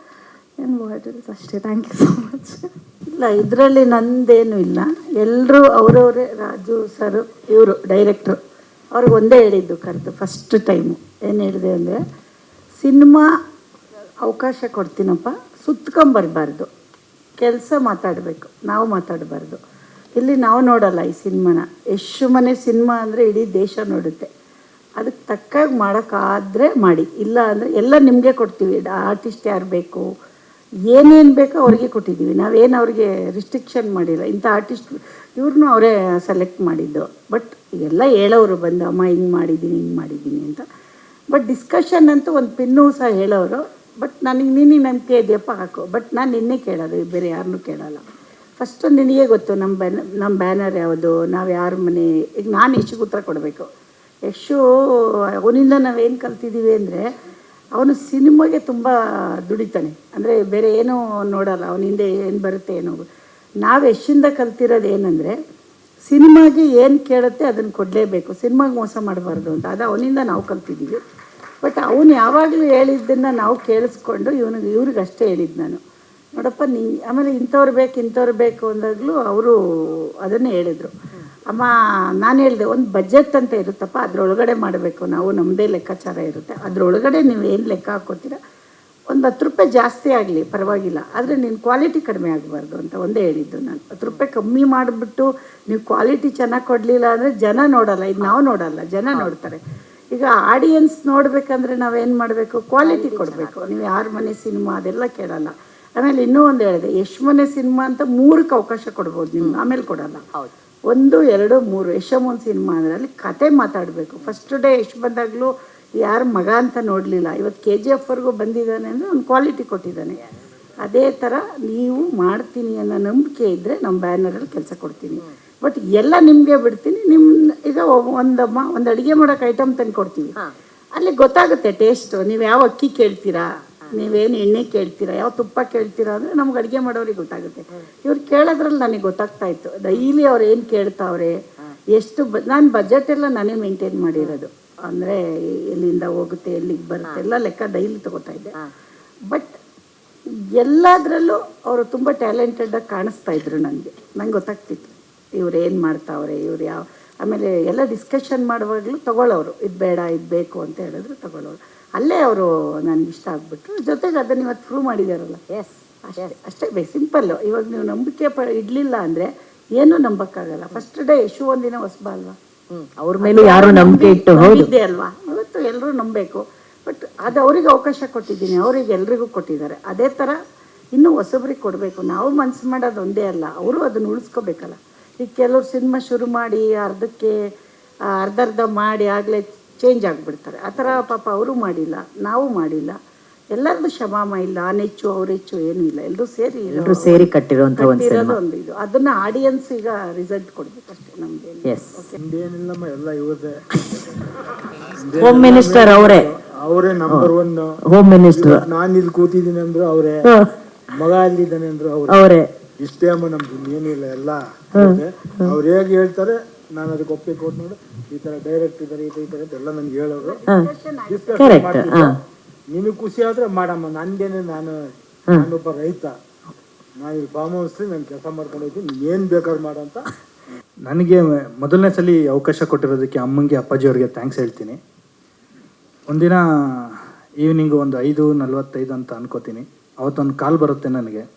And what is ಅಷ್ಟೇ. Thank you so much. ಇಲ್ಲ, ಇದರಲ್ಲಿ ನಂದೇನೂ ಇಲ್ಲ. ಎಲ್ಲರೂ ಅವರವರೇ. ರಾಜು ಸರ್ ಇವರು ಡೈರೆಕ್ಟ್ರು ಅವ್ರಿಗೆ ಒಂದೇ ಹೇಳಿದ್ದು ಕರೆದು ಫಸ್ಟ್ ಟೈಮು ಏನು ಹೇಳಿದೆ ಅಂದರೆ, ಸಿನಿಮಾ ಅವಕಾಶ ಕೊಡ್ತೀನಪ್ಪ, ಸುತ್ಕೊಂಬರ್ಬಾರ್ದು, ಕೆಲಸ ಮಾತಾಡಬೇಕು, ನಾವು ಮಾತಾಡಬಾರ್ದು. ಇಲ್ಲಿ ನಾವು ನೋಡಲ್ಲ ಈ ಸಿನಿಮಾನ. ಎಷ್ಟು ಮನೆ ಸಿನಿಮಾ ಅಂದರೆ ಇಡೀ ದೇಶ ನೋಡುತ್ತೆ. ಅದಕ್ಕೆ ತಕ್ಕಾಗಿ ಮಾಡೋಕ್ಕಾದರೆ ಮಾಡಿ, ಇಲ್ಲ ಅಂದರೆ ಎಲ್ಲ ನಿಮಗೆ ಕೊಡ್ತೀವಿ. ಆರ್ಟಿಸ್ಟ್ ಯಾರು ಬೇಕು, ಏನೇನು ಬೇಕೋ ಅವ್ರಿಗೆ ಕೊಟ್ಟಿದ್ದೀವಿ. ನಾವೇನು ಅವ್ರಿಗೆ ರಿಸ್ಟ್ರಿಕ್ಷನ್ ಮಾಡಿಲ್ಲ. ಇಂಥ ಆರ್ಟಿಸ್ಟ್ ಇವ್ರನ್ನೂ ಅವರೇ ಸೆಲೆಕ್ಟ್ ಮಾಡಿದ್ದು. ಬಟ್ ಎಲ್ಲ ಹೇಳೋರು ಬಂದು, ಅಮ್ಮ ಹಿಂಗೆ ಮಾಡಿದ್ದೀನಿ ಅಂತ. ಬಟ್ ಡಿಸ್ಕಷನ್ ಅಂತೂ ಒಂದು ಪಿನ್ನೂ ಸಹ ಹೇಳೋರು. ಬಟ್ ನನಗೆ ನಿನಗೆ ನಂಬಿಕೆ ಇದೆಯಪ್ಪ ಹಾಕು, ಬಟ್ ನಾನು ನಿನ್ನೆ ಕೇಳೋದು, ಬೇರೆ ಯಾರನ್ನೂ ಕೇಳಲ್ಲ. ಫಸ್ಟು ನಿನಗೆ ಗೊತ್ತು ನಮ್ಮ ಬ್ಯಾನರ್ ಯಾವುದು, ನಾವು ಯಾರ ಮನೆ. ಈಗ ನಾನು ಯಶಿಗೆ ಉತ್ತರ ಕೊಡಬೇಕು. ಯಶು ಅವನಿಂದ ನಾವೇನು ಕಲ್ತಿದ್ದೀವಿ ಅಂದರೆ, ಅವನು ಸಿನಿಮಾಗೆ ತುಂಬ ದುಡಿತಾನೆ, ಅಂದರೆ ಬೇರೆ ಏನೂ ನೋಡಲ್ಲ, ಅವನಿಂದ ಏನು ಬರುತ್ತೆ ಏನೋ. ನಾವು ಯಶಿಂದ ಕಲ್ತಿರೋದು ಏನಂದರೆ, ಸಿನಿಮಾಗೆ ಏನು ಕೇಳುತ್ತೆ ಅದನ್ನು ಕೊಡಲೇಬೇಕು, ಸಿನಿಮಾಗೆ ಮೋಸ ಮಾಡಬಾರ್ದು ಅಂತ. ಅದು ಅವನಿಂದ ನಾವು ಕಲ್ತಿದ್ದೀವಿ. ಬಟ್ ಅವನು ಯಾವಾಗಲೂ ಹೇಳಿದ್ದನ್ನು ನಾವು ಕೇಳಿಸ್ಕೊಂಡು ಇವ್ರಿಗೆ ಅಷ್ಟೇ ಹೇಳಿದ್ದು ನಾನು, ನೋಡಪ್ಪ ಆಮೇಲೆ ಇಂಥವ್ರು ಬೇಕು ಅಂದಾಗಲೂ ಅವರು ಅದನ್ನೇ ಹೇಳಿದರು. ಅಮ್ಮ ನಾನು ಹೇಳಿದೆ, ಒಂದು ಬಜೆಟ್ ಅಂತ ಇರುತ್ತಪ್ಪ, ಅದರೊಳಗಡೆ ಮಾಡಬೇಕು ನಾವು, ನಮ್ಮದೇ ಲೆಕ್ಕಾಚಾರ ಇರುತ್ತೆ, ಅದರೊಳಗಡೆ ನೀವು ಏನು ಲೆಕ್ಕ ಹಾಕೋತೀರ, ಒಂದು 10 ರೂಪಾಯಿ ಜಾಸ್ತಿ ಆಗಲಿ ಪರವಾಗಿಲ್ಲ, ಆದರೆ ನೀನು ಕ್ವಾಲಿಟಿ ಕಡಿಮೆ ಆಗಬಾರ್ದು ಅಂತ ಒಂದೇ ಹೇಳಿದ್ದು ನಾನು. 10 ರೂಪಾಯಿ ಕಮ್ಮಿ ಮಾಡಿಬಿಟ್ಟು ನೀವು ಕ್ವಾಲಿಟಿ ಚೆನ್ನಾಗಿ ಕೊಡಲಿಲ್ಲ ಅಂದರೆ ಜನ ನೋಡಲ್ಲ, ಇದು ನಾವು ನೋಡಲ್ಲ, ಜನ ನೋಡ್ತಾರೆ. ಈಗ ಆಡಿಯನ್ಸ್ ನೋಡಬೇಕಂದ್ರೆ ನಾವೇನು ಮಾಡಬೇಕು, ಕ್ವಾಲಿಟಿ ಕೊಡಬೇಕು. ನೀವು ಯಾರ ಮನೆ ಸಿನಿಮಾ ಅದೆಲ್ಲ ಕೇಳಲ್ಲ. ಆಮೇಲೆ ಇನ್ನೂ ಒಂದು ಹೇಳಿದೆ, ಯಶ್ ಮನೆ ಸಿನಿಮಾ ಅಂತ 3ಕ್ಕೆ ಅವಕಾಶ ಕೊಡ್ಬೋದು ನೀವು, ಆಮೇಲೆ ಕೊಡಲ್ಲ. 1, 2, 3 ಯಶಮೋನ್ ಸಿನಿಮಾ ಅಂದರೆ ಅಲ್ಲಿ ಕತೆ ಮಾತಾಡಬೇಕು. ಫಸ್ಟ್ ಡೇ ಯಶ್ ಬಂದಾಗಲೂ ಯಾರ ಮಗ ಅಂತ ನೋಡಲಿಲ್ಲ, ಇವತ್ತು KGFವರೆಗೂ ಬಂದಿದ್ದಾನೆ ಅಂದರೆ ಒಂದು ಕ್ವಾಲಿಟಿ ಕೊಟ್ಟಿದ್ದಾನೆ. ಅದೇ ಥರ ನೀವು ಮಾಡ್ತೀನಿ ಅನ್ನೋ ನಂಬಿಕೆ ಇದ್ದರೆ ನಮ್ಮ ಬ್ಯಾನರಲ್ಲಿ ಕೆಲಸ ಕೊಡ್ತೀನಿ. ಬಟ್ ಎಲ್ಲ ನಿಮಗೆ ಬಿಡ್ತೀನಿ. ಈಗ ಒಂದು ಅಡುಗೆ ಮಾಡೋಕೆ ಐಟಮ್ ತಂದು ಕೊಡ್ತೀವಿ, ಅಲ್ಲಿ ಗೊತ್ತಾಗುತ್ತೆ ಟೇಸ್ಟು. ನೀವು ಯಾವ ಅಕ್ಕಿ ಕೇಳ್ತೀರಾ, ನೀವೇನು ಎಣ್ಣೆ ಕೇಳ್ತೀರಾ, ಯಾವ ತುಪ್ಪ ಕೇಳ್ತೀರಾ ಅಂದರೆ ನಮ್ಗೆ ಅಡುಗೆ ಮಾಡೋರಿಗೆ ಗೊತ್ತಾಗುತ್ತೆ. ಇವ್ರು ಕೇಳೋದ್ರಲ್ಲಿ ನನಗೆ ಗೊತ್ತಾಗ್ತಾ ಇತ್ತು, ಡೈಲಿ ಅವ್ರು ಏನು ಕೇಳ್ತಾವ್ರೆ, ಎಷ್ಟು ನಾನು ಬಜೆಟ್ ಎಲ್ಲ ನಾನೇ ಮೇಂಟೈನ್ ಮಾಡಿರೋದು. ಅಂದರೆ ಎಲ್ಲಿಂದ ಹೋಗುತ್ತೆ, ಎಲ್ಲಿಗೆ ಬರುತ್ತೆ ಎಲ್ಲ ಲೆಕ್ಕ ಡೈಲಿ ತೊಗೋತಾ ಇದ್ದೆ. ಬಟ್ ಎಲ್ಲದರಲ್ಲೂ ಅವರು ತುಂಬ ಟ್ಯಾಲೆಂಟೆಡಾಗಿ ಕಾಣಿಸ್ತಾ ಇದ್ರು ನನಗೆ. ನಂಗೆ ಗೊತ್ತಾಗ್ತಿತ್ತು ಇವ್ರು ಏನು ಮಾಡ್ತಾವ್ರೆ, ಇವ್ರು ಯಾವ. ಆಮೇಲೆ ಎಲ್ಲ ಡಿಸ್ಕಷನ್ ಮಾಡುವಾಗಲೂ ತೊಗೊಳ್ಳೋರು, ಇದು ಬೇಡ ಇದು ಬೇಕು ಅಂತ ಹೇಳಿದ್ರು ತೊಗೊಳ್ಳೋರು. ಅಲ್ಲೇ ಅವರು ನನಗೆ ಇಷ್ಟ ಆಗ್ಬಿಟ್ರು. ಜೊತೆಗೆ ಅದನ್ನು ಇವತ್ತು ಪ್ರೂವ್ ಮಾಡಿದಾರಲ್ಲ. ಅಷ್ಟೇ ಸಿಂಪಲ್ಲು. ಇವಾಗ ನೀವು ನಂಬಿಕೆ ಇಡಲಿಲ್ಲ ಅಂದರೆ ಏನೂ ನಂಬಕ್ಕಾಗಲ್ಲ. ಫಸ್ಟ್ ಡೇ ಯಶು ಒಂದಿನ ಹೊಸಬ ಅಲ್ವಾ, ಅವ್ರ ಮೇಲೂ ಯಾರು ನಂಬಿಕೆ ಇಟ್ಟು ಇದೆ ಅಲ್ವಾ. ಇವತ್ತು ಎಲ್ಲರೂ ನಂಬಬೇಕು. ಬಟ್ ಅದು ಅವ್ರಿಗೆ ಅವಕಾಶ ಕೊಟ್ಟಿದ್ದೀನಿ, ಅವ್ರಿಗೆ ಎಲ್ರಿಗೂ ಕೊಟ್ಟಿದ್ದಾರೆ. ಅದೇ ಥರ ಇನ್ನೂ ಹೊಸಬ್ರಿಗೆ ಕೊಡಬೇಕು. ನಾವು ಮನಸ್ಸು ಮಾಡೋದು ಒಂದೇ ಅಲ್ಲ, ಅವರು ಅದನ್ನು ಉಳಿಸ್ಕೋಬೇಕಲ್ಲ. ಈಗ ಕೆಲವ್ರು ಸಿನಿಮಾ ಶುರು ಮಾಡಿ ಅರ್ಧ ಮಾಡಿ ಆಗಲೇ ಚೇಂಜ್ ಆಗಿಬಿಡ್ತಾರೆ. ಆ ಥರ ಪಾಪ ಅವರು ಮಾಡಿಲ್ಲ, ನಾವು ಮಾಡಿಲ್ಲ. ಎಲ್ಲರದ್ದು ಕ್ಷಮಾಮ ಇಲ್ಲ, ಹೆಚ್ಚು ಅವ್ರು ಹೆಚ್ಚು ಏನೂ ಇಲ್ಲ, ಎಲ್ಲರೂ ಸೇರಿ ಕಟ್ಟಿರೋದು ಒಂದು ಇದು. ಅದನ್ನ ಆಡಿಯನ್ಸ್ ಈಗ ರಿಸಲ್ಟ್ ಕೊಡ್ಬೇಕು ಅಷ್ಟೇ. ನಮ್ಗೆ ನಮ್ದೇನಿಲ್ಲಮ್ಮ, ಎಲ್ಲ ಇವ್ರದೇ. ಹೋಮ್ ಮಿನಿಸ್ಟರ್ ಅವರೇ ನಂಬರ್ 1 ಹೋಮ್ ಮಿನಿಸ್ಟರ್. ನಾನು ಇಲ್ಲಿ ಕೂತಿದ್ದೀನಿ ಅಂದ್ರು ಅವರೇ, ಮಗ ಅಲ್ಲಿದ್ದಾನೆ ಅಂದ್ರು ಅವರೇ. ಇಷ್ಟೇ ಅಮ್ಮ, ನಮ್ದು ಏನಿಲ್ಲ, ಎಲ್ಲ ಅವ್ರು ಹೇಗೆ ಹೇಳ್ತಾರೆ ನಾನು ಅದಕ್ಕೆ ಒಪ್ಪಿಗೆ ಕೊಟ್ಟು ನೋಡು, ಈ ತರ ಡೈರೆಕ್ಟ್ ಇದಾರೆ ಈ ತರ ಎಲ್ಲ ನನ್ಗೆ ಹೇಳೋರು. ನಿನಗೆ ಖುಷಿ ಆದ್ರೆ ಮಾಡಮ್ಮ, ನಂದೇನೆ, ನಾನೊಬ್ಬ ರೈತ, ನಾನು ಇಲ್ಲಿ ಫಾರ್ಮ್ ಹೌಸ್ ನಾನು ಕೆಲಸ ಮಾಡ್ಕೊಂಡು ಹೋಗ್ತೀನಿ, ಏನ್ ಬೇಕಾದ್ರೂ ಮಾಡಂತ. ನನಗೆ ಮೊದಲನೇ ಸಲ ಅವಕಾಶ ಕೊಟ್ಟಿರೋದಕ್ಕೆ ಅಮ್ಮಂಗೆ ಅಪ್ಪಾಜಿಯವ್ರಿಗೆ ಥ್ಯಾಂಕ್ಸ್ ಹೇಳ್ತೀನಿ. ಒಂದಿನ ಈವ್ನಿಂಗ್ ಒಂದು 5:45 ಅಂತ ಅನ್ಕೋತೀನಿ, ಅವತ್ತೊಂದು ಕಾಲ್ ಬರುತ್ತೆ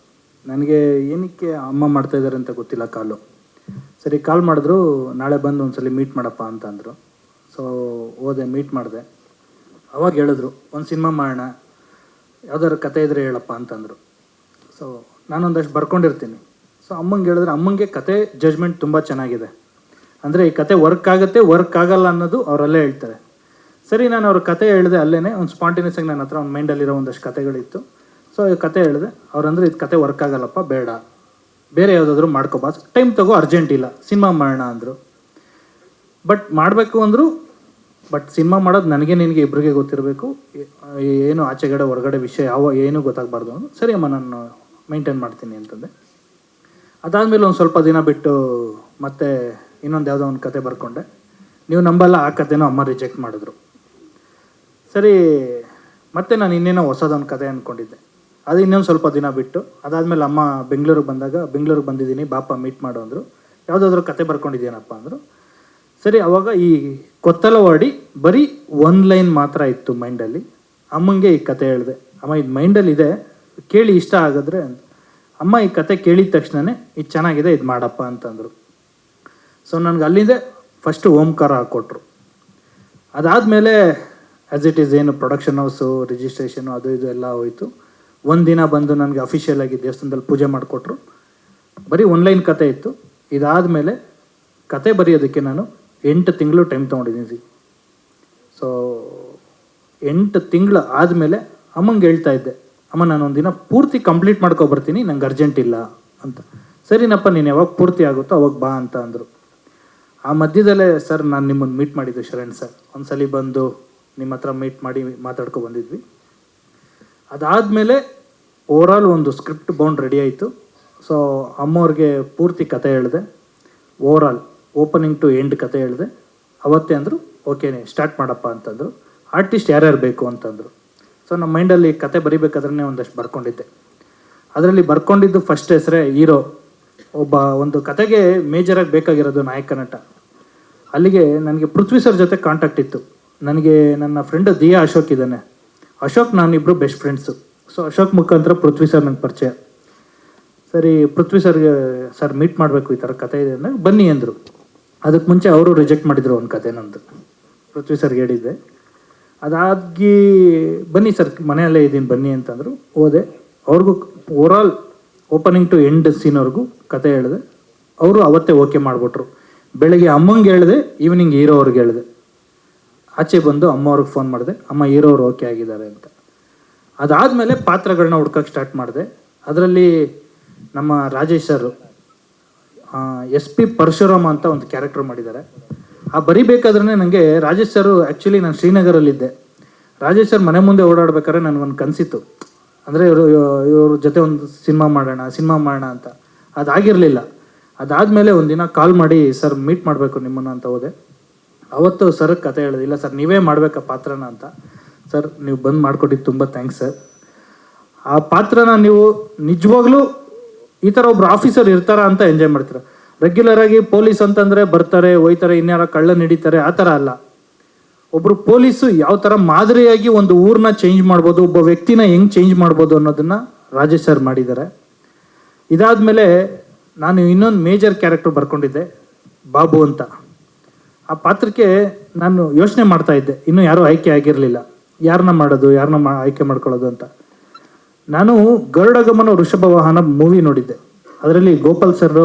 ನನಗೆ ಏನಕ್ಕೆ ಅಮ್ಮ ಮಾಡ್ತಾಯಿದ್ದಾರೆ ಅಂತ ಗೊತ್ತಿಲ್ಲ ಕಾಲು. ಸರಿ ಕಾಲ್ ಮಾಡಿದ್ರು, ನಾಳೆ ಬಂದು ಒಂದ್ಸಲಿ ಮೀಟ್ ಮಾಡಪ್ಪ ಅಂತ ಅಂದರು. ಸೊ ಹೋದೆ, ಮೀಟ್ ಮಾಡಿದೆ. ಅವಾಗ ಹೇಳಿದ್ರು ಒಂದು ಸಿನಿಮಾ ಮಾಡೋಣ, ಯಾವ್ದಾದ್ರು ಕತೆ ಇದ್ರೆ ಹೇಳಪ್ಪ ಅಂತಂದರು. ಸೊ ನಾನೊಂದಷ್ಟು ಬರ್ಕೊಂಡಿರ್ತೀನಿ. ಸೊ ಅಮ್ಮಂಗೆ ಹೇಳಿದ್ರೆ, ಅಮ್ಮಂಗೆ ಕತೆ ಜಜ್ಮೆಂಟ್ ತುಂಬ ಚೆನ್ನಾಗಿದೆ, ಅಂದರೆ ಈ ಕತೆ ವರ್ಕ್ ಆಗುತ್ತೆ ವರ್ಕ್ ಆಗಲ್ಲ ಅನ್ನೋದು ಅವರಲ್ಲೇ ಹೇಳ್ತಾರೆ. ಸರಿ, ನಾನು ಅವ್ರ ಕತೆ ಹೇಳಿದೆ ಅಲ್ಲೇ, ಒಂದು ಸ್ಪಾಂಟೇನಿಯಸ್ ಆಗಿ ನನ್ನ ಹತ್ರ ಒಂದು ಮೈಂಡಲ್ಲಿರೋ ಒಂದಷ್ಟು ಕತೆಗಳಿತ್ತು. ಸೊ ಈ ಕತೆ ಹೇಳಿದೆ. ಅವ್ರಂದ್ರೆ ಇದು ಕತೆ ವರ್ಕ್ ಆಗಲ್ಲಪ್ಪ, ಬೇಡ, ಬೇರೆ ಯಾವುದಾದ್ರೂ ಮಾಡ್ಕೊಬಾ, ಟೈಮ್ ತಗೋ, ಅರ್ಜೆಂಟ್ ಇಲ್ಲ, ಸಿನಿಮಾ ಮಾಡೋಣ ಅಂದರು. ಬಟ್ ಮಾಡಬೇಕು ಅಂದರು. ಬಟ್ ಸಿನಿಮಾ ಮಾಡೋದು ನನಗೆ ನಿನಗೆ ಇಬ್ಬರಿಗೆ ಗೊತ್ತಿರಬೇಕು, ಏನು ಆಚೆಗಡೆ ಹೊರಗಡೆ ವಿಷಯ ಏನೂ ಗೊತ್ತಾಗಬಾರ್ದು ಅಂದರು. ಸರಿ ಅಮ್ಮ, ನಾನು ಮೈಂಟೈನ್ ಮಾಡ್ತೀನಿ ಅಂತಂದೆ. ಅದಾದಮೇಲೆ ಒಂದು ಸ್ವಲ್ಪ ದಿನ ಬಿಟ್ಟು ಮತ್ತೆ ಇನ್ನೊಂದು ಯಾವುದೋ ಒಂದು ಕತೆ ಬರ್ಕೊಂಡೆ. ನೀವು ನಂಬಲ್ಲ, ಆ ಕತೆನೂ ಅಮ್ಮ ರಿಜೆಕ್ಟ್ ಮಾಡಿದ್ರು. ಸರಿ, ಮತ್ತೆ ನಾನು ಇನ್ನೇನೋ ಹೊಸದೊಂದು ಕತೆ ಅಂದ್ಕೊಂಡಿದ್ದೆ. ಅದು ಇನ್ನೊಂದು ಸ್ವಲ್ಪ ದಿನ ಬಿಟ್ಟು ಅದಾದಮೇಲೆ ಅಮ್ಮ ಬೆಂಗಳೂರಿಗೆ ಬಂದಿದ್ದೀನಿ, ಬಾಪ ಮೀಟ್ ಮಾಡು ಅಂದರು. ಯಾವುದಾದ್ರೂ ಕತೆ ಬರ್ಕೊಂಡಿದ್ದೀನಪ್ಪ ಅಂದರು. ಸರಿ, ಅವಾಗ ಈ ಕೊತ್ತಲವಾಡಿ ಬರೀ 1 ಲೈನ್ ಮಾತ್ರ ಇತ್ತು ಮೈಂಡಲ್ಲಿ. ಅಮ್ಮಂಗೆ ಈ ಕತೆ ಹೇಳಿದೆ, ಅಮ್ಮ ಇದು ಮೈಂಡಲ್ಲಿ ಇದೆ, ಕೇಳಿ ಇಷ್ಟ ಆಗಿದ್ರೆ ಅಂತ. ಅಮ್ಮ ಈ ಕತೆ ಕೇಳಿದ ತಕ್ಷಣವೇ ಇದು ಚೆನ್ನಾಗಿದೆ, ಇದು ಮಾಡಪ್ಪ ಅಂತಂದರು. ಸೊ ನನಗೆ ಅಲ್ಲಿಂದ ಫಸ್ಟು ಓಂಕಾರ ಹಾಕ್ಕೊಟ್ರು. ಅದಾದಮೇಲೆ ಆ್ಯಸ್ ಇಟ್ ಈಸ್ ಏನು ಪ್ರೊಡಕ್ಷನ್ ಹೌಸು, ರಿಜಿಸ್ಟ್ರೇಷನು, ಅದು ಇದು ಎಲ್ಲ ಹೋಯಿತು. ಒಂದಿನ ಬಂದು ನನಗೆ ಅಫಿಷಿಯಲ್ ಆಗಿ ದೇವಸ್ಥಾನದಲ್ಲಿ ಪೂಜೆ ಮಾಡಿಕೊಟ್ರು. ಬರೀ 1 ಲೈನ್ ಕತೆ ಇತ್ತು. ಇದಾದಮೇಲೆ ಕತೆ ಬರೆಯೋದಕ್ಕೆ ನಾನು 8 ತಿಂಗಳು ಟೈಮ್ ತೊಗೊಂಡಿದ್ದೀನಿ. ಸೊ 8 ತಿಂಗಳು ಆದಮೇಲೆ ಅಮ್ಮಂಗೆ ಹೇಳ್ತಾ ಇದ್ದೆ, ಅಮ್ಮ ನಾನು ಒಂದಿನ ಪೂರ್ತಿ ಕಂಪ್ಲೀಟ್ ಮಾಡ್ಕೊಬರ್ತೀನಿ, ನಂಗೆ ಅರ್ಜೆಂಟ್ ಇಲ್ಲ ಅಂತ. ಸರಿನಪ್ಪ ನೀನು ಯಾವಾಗ ಪೂರ್ತಿ ಆಗುತ್ತೋ ಅವಾಗ ಬಾ ಅಂತ ಅಂದರು. ಆ ಮಧ್ಯದಲ್ಲೇ ಸರ್ ನಾನು ನಿಮ್ಮನ್ನು ಮೀಟ್ ಮಾಡಿದ್ದು ಶರಣ್ ಸರ್, ಒಂದ್ಸಲಿ ಬಂದು ನಿಮ್ಮ ಹತ್ರ ಮೀಟ್ ಮಾಡಿ ಮಾತಾಡ್ಕೊ ಬಂದಿದ್ವಿ. ಅದಾದಮೇಲೆ ಓವರಾಲ್ ಒಂದು ಸ್ಕ್ರಿಪ್ಟ್ ಬೌಂಡ್ ರೆಡಿ ಆಯಿತು. ಸೊ ಅಮ್ಮವ್ರಿಗೆ ಪೂರ್ತಿ ಕತೆ ಹೇಳಿದೆ, ಓವರಾಲ್ ಓಪನಿಂಗ್ ಟು ಎಂಡ್ ಕತೆ ಹೇಳಿದೆ. ಅವತ್ತೇ ಅಂದರು ಓಕೆನೇ ಸ್ಟಾರ್ಟ್ ಮಾಡಪ್ಪ ಅಂತಂದರು. ಆರ್ಟಿಸ್ಟ್ ಯಾರ್ಯಾರು ಬೇಕು ಅಂತಂದರು. ಸೊ ನಮ್ಮ ಮೈಂಡಲ್ಲಿ ಕತೆ ಬರಿಬೇಕಾದ್ರೆ ಒಂದಷ್ಟು ಬರ್ಕೊಂಡಿದ್ದೆ. ಅದರಲ್ಲಿ ಬರ್ಕೊಂಡಿದ್ದು ಫಸ್ಟ್ ಹೆಸರೇ ಹೀರೋ. ಒಬ್ಬ ಒಂದು ಕತೆಗೆ ಮೇಜರಾಗಿ ಬೇಕಾಗಿರೋದು ನಾಯಕ ನಟ. ಅಲ್ಲಿಗೆ ನನಗೆ ಪೃಥ್ವಿ ಸರ್ ಜೊತೆ ಕಾಂಟ್ಯಾಕ್ಟ್ ಇತ್ತು. ನನಗೆ ನನ್ನ ಫ್ರೆಂಡ್ ದಿಯಾ ಅಶೋಕ್ ಇದ್ದಾನೆ, ಅಶೋಕ್ ನಾನಿಬ್ಬರು ಬೆಸ್ಟ್ ಫ್ರೆಂಡ್ಸು. ಸೊ ಅಶೋಕ್ ಮುಖಾಂತರ ಪೃಥ್ವಿ ಸರ್ ನಂಗೆ ಪರಿಚಯ. ಸರಿ ಪೃಥ್ವಿ ಸರ್ಗೆ ಸರ್ ಮೀಟ್ ಮಾಡಬೇಕು, ಈ ಥರ ಕತೆ ಇದೆ ಅಂದಾಗ ಬನ್ನಿ ಅಂದರು. ಅದಕ್ಕೆ ಮುಂಚೆ ಅವರು ರಿಜೆಕ್ಟ್ ಮಾಡಿದರು ಒಂದು ಕತೆ ನಂದು, ಪೃಥ್ವಿ ಸರ್ಗೆ ಹೇಳಿದ್ದೆ. ಅದಾಗಿ ಬನ್ನಿ ಸರ್ ಮನೆಯಲ್ಲೇ ಇದ್ದೀನಿ ಬನ್ನಿ ಅಂತಂದರು. ಹೋದೆ, ಅವ್ರಿಗೂ ಓವರಾಲ್ ಓಪನಿಂಗ್ ಟು ಎಂಡ್ ಸೀನ್ವರೆಗೂ ಕತೆ ಹೇಳಿದೆ. ಅವರು ಅವತ್ತೇ ಓಕೆ ಮಾಡಿಬಿಟ್ರು. ಬೆಳಗ್ಗೆ ಅಮ್ಮಂಗೆ ಹೇಳಿದೆ, ಈವ್ನಿಂಗ್ ಹೀರೋ ಅವ್ರಿಗೆ ಹೇಳಿದೆ. ಆಚೆ ಬಂದು ಅಮ್ಮ ಅವ್ರಿಗೆ ಫೋನ್ ಮಾಡಿದೆ, ಅಮ್ಮ ಹೀರೋ ಅವ್ರು ಓಕೆ ಆಗಿದ್ದಾರೆ ಅಂತ. ಅದಾದಮೇಲೆ ಪಾತ್ರಗಳನ್ನ ಹುಡ್ಕಕ್ಕೆ ಸ್ಟಾರ್ಟ್ ಮಾಡಿದೆ. ಅದರಲ್ಲಿ ನಮ್ಮ ರಾಜೇಶ್ ಸರ್ SP ಪರಶುರಾಮ ಅಂತ ಒಂದು ಕ್ಯಾರೆಕ್ಟರ್ ಮಾಡಿದ್ದಾರೆ. ಆ ಬರಿಬೇಕಾದ್ರೆ ನನಗೆ ರಾಜೇಶ್ ಸರ್, ಆ್ಯಕ್ಚುಲಿ ನಾನು ಶ್ರೀನಗರಲ್ಲಿದ್ದೆ. ರಾಜೇಶ್ ಸರ್ ಮನೆ ಮುಂದೆ ಓಡಾಡ್ಬೇಕಾದ್ರೆ ನನಗೊಂದು ಕನಸಿತ್ತು, ಅಂದರೆ ಇವ್ರ ಜೊತೆ ಒಂದು ಸಿನಿಮಾ ಮಾಡೋಣ ಅಂತ. ಅದಾಗಿರಲಿಲ್ಲ. ಅದಾದಮೇಲೆ ಒಂದಿನ ಕಾಲ್ ಮಾಡಿ ಸರ್ ಮೀಟ್ ಮಾಡಬೇಕು ನಿಮ್ಮನ್ನು ಅಂತ ಹೋದೆ. ಅವತ್ತು ಸರ್ ಕತೆ ಹೇಳಿದೆ, ಇಲ್ಲ ಸರ್ ನೀವೇ ಮಾಡಬೇಕಾ ಪಾತ್ರನ ಅಂತ. ಸರ್ ನೀವು ಬಂದು ಮಾಡಿಕೊಟ್ಟಿದ್ದು ತುಂಬ ಥ್ಯಾಂಕ್ಸ್ ಸರ್. ಆ ಪಾತ್ರನ ನೀವು ನಿಜವಾಗ್ಲೂ ಈ ಥರ ಒಬ್ರು ಆಫೀಸರ್ ಇರ್ತಾರ ಅಂತ ಎಂಜಾಯ್ ಮಾಡ್ತೀರ. ರೆಗ್ಯುಲರ್ ಆಗಿ ಪೊಲೀಸ್ ಅಂತಂದರೆ ಬರ್ತಾರೆ ಹೋಯ್ತಾರೆ, ಇನ್ಯಾರ ಕಳ್ಳ ಹಿಡಿತಾರೆ, ಆ ಥರ ಅಲ್ಲ. ಒಬ್ಬರು ಪೊಲೀಸು ಯಾವ ಥರ ಮಾದರಿಯಾಗಿ ಒಂದು ಊರನ್ನ ಚೇಂಜ್ ಮಾಡ್ಬೋದು, ಒಬ್ಬ ವ್ಯಕ್ತಿನ ಹೆಂಗೆ ಚೇಂಜ್ ಮಾಡ್ಬೋದು ಅನ್ನೋದನ್ನು ರಾಜೇಶ್ ಸರ್ ಮಾಡಿದ್ದಾರೆ. ಇದಾದಮೇಲೆ ನಾನು ಇನ್ನೊಂದು ಮೇಜರ್ ಕ್ಯಾರೆಕ್ಟರ್ ಬರ್ಕೊಂಡಿದ್ದೆ, ಬಾಬು ಅಂತ. ಆ ಪಾತ್ರಕ್ಕೆ ನಾನು ಯೋಚನೆ ಮಾಡ್ತಾ ಇದ್ದೆ, ಇನ್ನೂ ಯಾರೂ ಆಯ್ಕೆ ಆಗಿರಲಿಲ್ಲ, ಯಾರನ್ನ ಮಾಡೋದು, ಯಾರನ್ನ ಆಯ್ಕೆ ಮಾಡ್ಕೊಳ್ಳೋದು ಅಂತ. ನಾನು ಗರುಡಗಮನ ವೃಷಭ ವಾಹನ ಮೂವಿ ನೋಡಿದ್ದೆ. ಅದರಲ್ಲಿ ಗೋಪಾಲ್ ಸರ್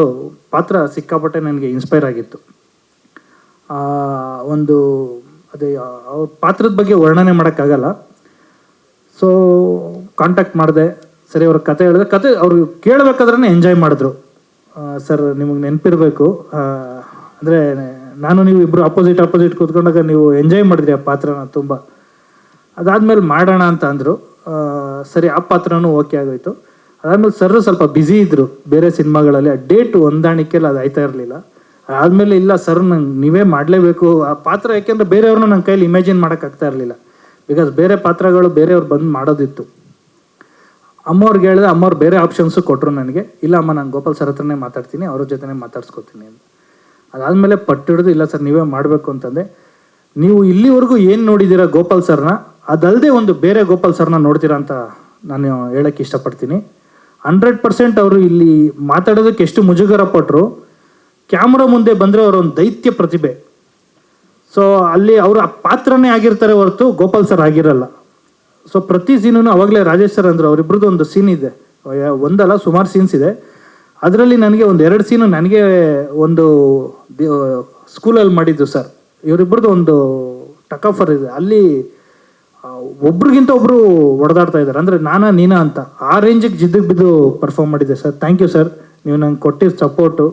ಪಾತ್ರ ಸಿಕ್ಕಾಪಟ್ಟೆ ನನಗೆ ಇನ್ಸ್ಪೈರ್ ಆಗಿತ್ತು. ಒಂದು ಅದೇ ಅವ್ರ ಪಾತ್ರದ ಬಗ್ಗೆ ವರ್ಣನೆ ಮಾಡೋಕ್ಕಾಗಲ್ಲ. ಸೊ ಕಾಂಟ್ಯಾಕ್ಟ್ ಮಾಡಿದೆ, ಸರಿ ಅವ್ರ ಕತೆ ಹೇಳಿದೆ. ಕತೆ ಅವರು ಕೇಳಬೇಕಾದ್ರೆ ಎಂಜಾಯ್ ಮಾಡಿದ್ರು. ಸರ್ ನಿಮಗೆ ನೆನಪಿರಬೇಕು, ಅಂದರೆ ನಾನು ನೀವು ಇಬ್ಬರು ಅಪೋಸಿಟ್ ಕೂತ್ಕೊಂಡಾಗ ನೀವು ಎಂಜಾಯ್ ಮಾಡಿದ್ರಿ ಆ ಪಾತ್ರನ ತುಂಬ. ಅದಾದಮೇಲೆ ಮಾಡೋಣ ಅಂತ ಅಂದರು. ಸರಿ ಆ ಪಾತ್ರನೂ ಓಕೆ ಆಗೋಯ್ತು. ಅದಾದಮೇಲೆ ಸರ್ ಸ್ವಲ್ಪ ಬ್ಯುಸಿ ಇದ್ದರು ಬೇರೆ ಸಿನಿಮಾಗಳಲ್ಲಿ, ಆ ಡೇಟ್ ಹೊಂದಾಣಿಕೆಲ್ಲ ಅದು ಆಯ್ತಾ ಇರಲಿಲ್ಲ. ಆದಮೇಲೆ ಇಲ್ಲ ಸರ್ ನಂಗೆ ನೀವೇ ಮಾಡಲೇಬೇಕು ಆ ಪಾತ್ರ, ಯಾಕೆಂದರೆ ಬೇರೆಯವ್ರನ್ನ ನನ್ನ ಕೈಲಿ ಇಮ್ಯಾಜಿನ್ ಮಾಡೋಕ್ಕಾಗ್ತಾ ಇರಲಿಲ್ಲ. ಬಿಕಾಸ್ ಬೇರೆ ಪಾತ್ರಗಳು ಬೇರೆಯವ್ರು ಬಂದು ಮಾಡೋದಿತ್ತು. ಅಮ್ಮವ್ರಿಗೆ ಹೇಳಿದೆ, ಅಮ್ಮವ್ರು ಬೇರೆ ಆಪ್ಷನ್ಸು ಕೊಟ್ಟರು ನನಗೆ. ಇಲ್ಲ ಅಮ್ಮ ನಾನು ಗೋಪಾಲ್ ಸರ್ ಹತ್ರನೇ ಮಾತಾಡ್ತೀನಿ, ಅವ್ರ ಜೊತೆನೇ ಮಾತಾಡ್ಸ್ಕೊತೀನಿ ಅಂತ. ಅದಾದಮೇಲೆ ಪಟ್ಟಿಡಿದು ಇಲ್ಲ ಸರ್ ನೀವೇ ಮಾಡಬೇಕು ಅಂತಂದೆ. ನೀವು ಇಲ್ಲಿವರೆಗೂ ಏನು ನೋಡಿದ್ದೀರಾ ಗೋಪಾಲ್ ಸರ್ನ, ಅದಲ್ಲದೆ ಒಂದು ಬೇರೆ ಗೋಪಾಲ್ ಸರ್ನ ನೋಡ್ತೀರಾ ಅಂತ ನಾನು ಹೇಳೋಕ್ಕೆ ಇಷ್ಟಪಡ್ತೀನಿ. 100% ಅವರು ಇಲ್ಲಿ ಮಾತಾಡೋದಕ್ಕೆ ಎಷ್ಟು ಮುಜುಗರ ಪಟ್ಟರು, ಕ್ಯಾಮ್ರಾ ಮುಂದೆ ಬಂದರೆ ಅವರೊಂದು ದೈತ್ಯ ಪ್ರತಿಭೆ. ಸೊ ಅಲ್ಲಿ ಅವರು ಆ ಪಾತ್ರನೇ ಆಗಿರ್ತಾರೆ ಹೊರತು ಗೋಪಾಲ್ ಸರ್ ಆಗಿರಲ್ಲ. ಸೊ ಪ್ರತಿ ಸೀನೂ ಅವಾಗಲೇ ರಾಜೇಶ್ ಸರ್ ಅಂದರು, ಅವರಿಬ್ರದ್ದು ಒಂದು ಸೀನ್ ಇದೆ, ಒಂದಲ್ಲ ಸುಮಾರು ಸೀನ್ಸ್ ಇದೆ. ಅದರಲ್ಲಿ ನನಗೆ ಒಂದು 2 ಸೀನು ನನಗೆ ಒಂದು ಸ್ಕೂಲಲ್ಲಿ ಮಾಡಿದ್ದು ಸರ್. ಇವರಿಬ್ಬರದ್ದು ಒಂದು ಟಕಫರ್ ಇದೆ, ಅಲ್ಲಿ ಒಬ್ರಿಗಿಂತ ಒಬ್ರು ಹೊಡೆದಾಡ್ತಾ ಇದ್ದಾರೆ, ಅಂದರೆ ನೀನಾ ಅಂತ. ಆ ರೇಂಜಿಗೆ ಜಿದ್ದಿಗೆ ಬಿದ್ದು ಪರ್ಫಾರ್ಮ್ ಮಾಡಿದ್ದೆ ಸರ್. ಥ್ಯಾಂಕ್ ಯು ಸರ್, ನೀವು ನಂಗೆ ಕೊಟ್ಟಿರೋ ಸಪೋರ್ಟು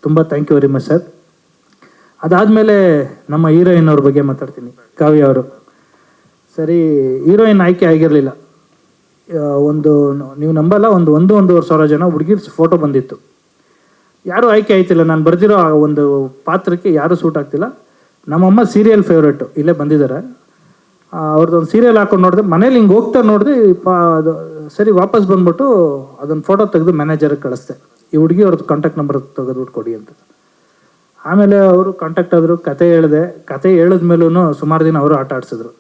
ತುಂಬ thank you very much sir. ಅದಾದಮೇಲೆ ನಮ್ಮ ಹೀರೋಯಿನ್ ಅವ್ರ ಬಗ್ಗೆ ಮಾತಾಡ್ತೀನಿ, ಕಾವ್ಯ ಅವರು. ಸರಿ ಹೀರೋಯಿನ್ ಆಯ್ಕೆ ಆಗಿರಲಿಲ್ಲ. ಒಂದು ನೀವು ನಂಬಲ್ಲ, ಒಂದೂವರೆ ಸಾವಿರ ಜನ ಹುಡುಗಿರ್ ಫೋಟೋ ಬಂದಿತ್ತು, ಯಾರೂ ಆಯ್ಕೆ ಆಯ್ತಿಲ್ಲ. ನಾನು ಬರ್ದಿರೋ ಆ ಒಂದು ಪಾತ್ರಕ್ಕೆ ಯಾರೂ ಸೂಟ್ ಆಗ್ತಿಲ್ಲ. ನಮ್ಮಮ್ಮ ಸೀರಿಯಲ್ ಫೇವ್ರೇಟು, ಇಲ್ಲೇ ಬಂದಿದ್ದಾರೆ. ಅವ್ರದ್ದೊಂದು ಸೀರಿಯಲ್ ಹಾಕೊಂಡು ನೋಡಿದೆ, ಮನೇಲಿ ಹಿಂಗೆ ಹೋಗ್ತಾ ನೋಡಿದೆ. ಅದು ಸರಿ ವಾಪಸ್ ಬಂದ್ಬಿಟ್ಟು ಅದೊಂದು ಫೋಟೋ ತೆಗೆದು ಮ್ಯಾನೇಜರ್ಗೆ ಕಳಿಸ್ದೆ, ಈ ಹುಡುಗಿ ಅವ್ರದ್ದು ಕಾಂಟ್ಯಾಕ್ಟ್ ನಂಬರ್ ತೆಗೆದ್ಬಿಟ್ಟು ಕೊಡಿ ಅಂತ. ಆಮೇಲೆ ಅವರು ಕಾಂಟ್ಯಾಕ್ಟ್ ಆದರು, ಕತೆ ಹೇಳಿದೆ. ಕತೆ ಹೇಳಿದ್ಮೇಲೂ ಸುಮಾರು ದಿನ ಅವರು ಆಟ ಆಡಿಸಿದ್ರು.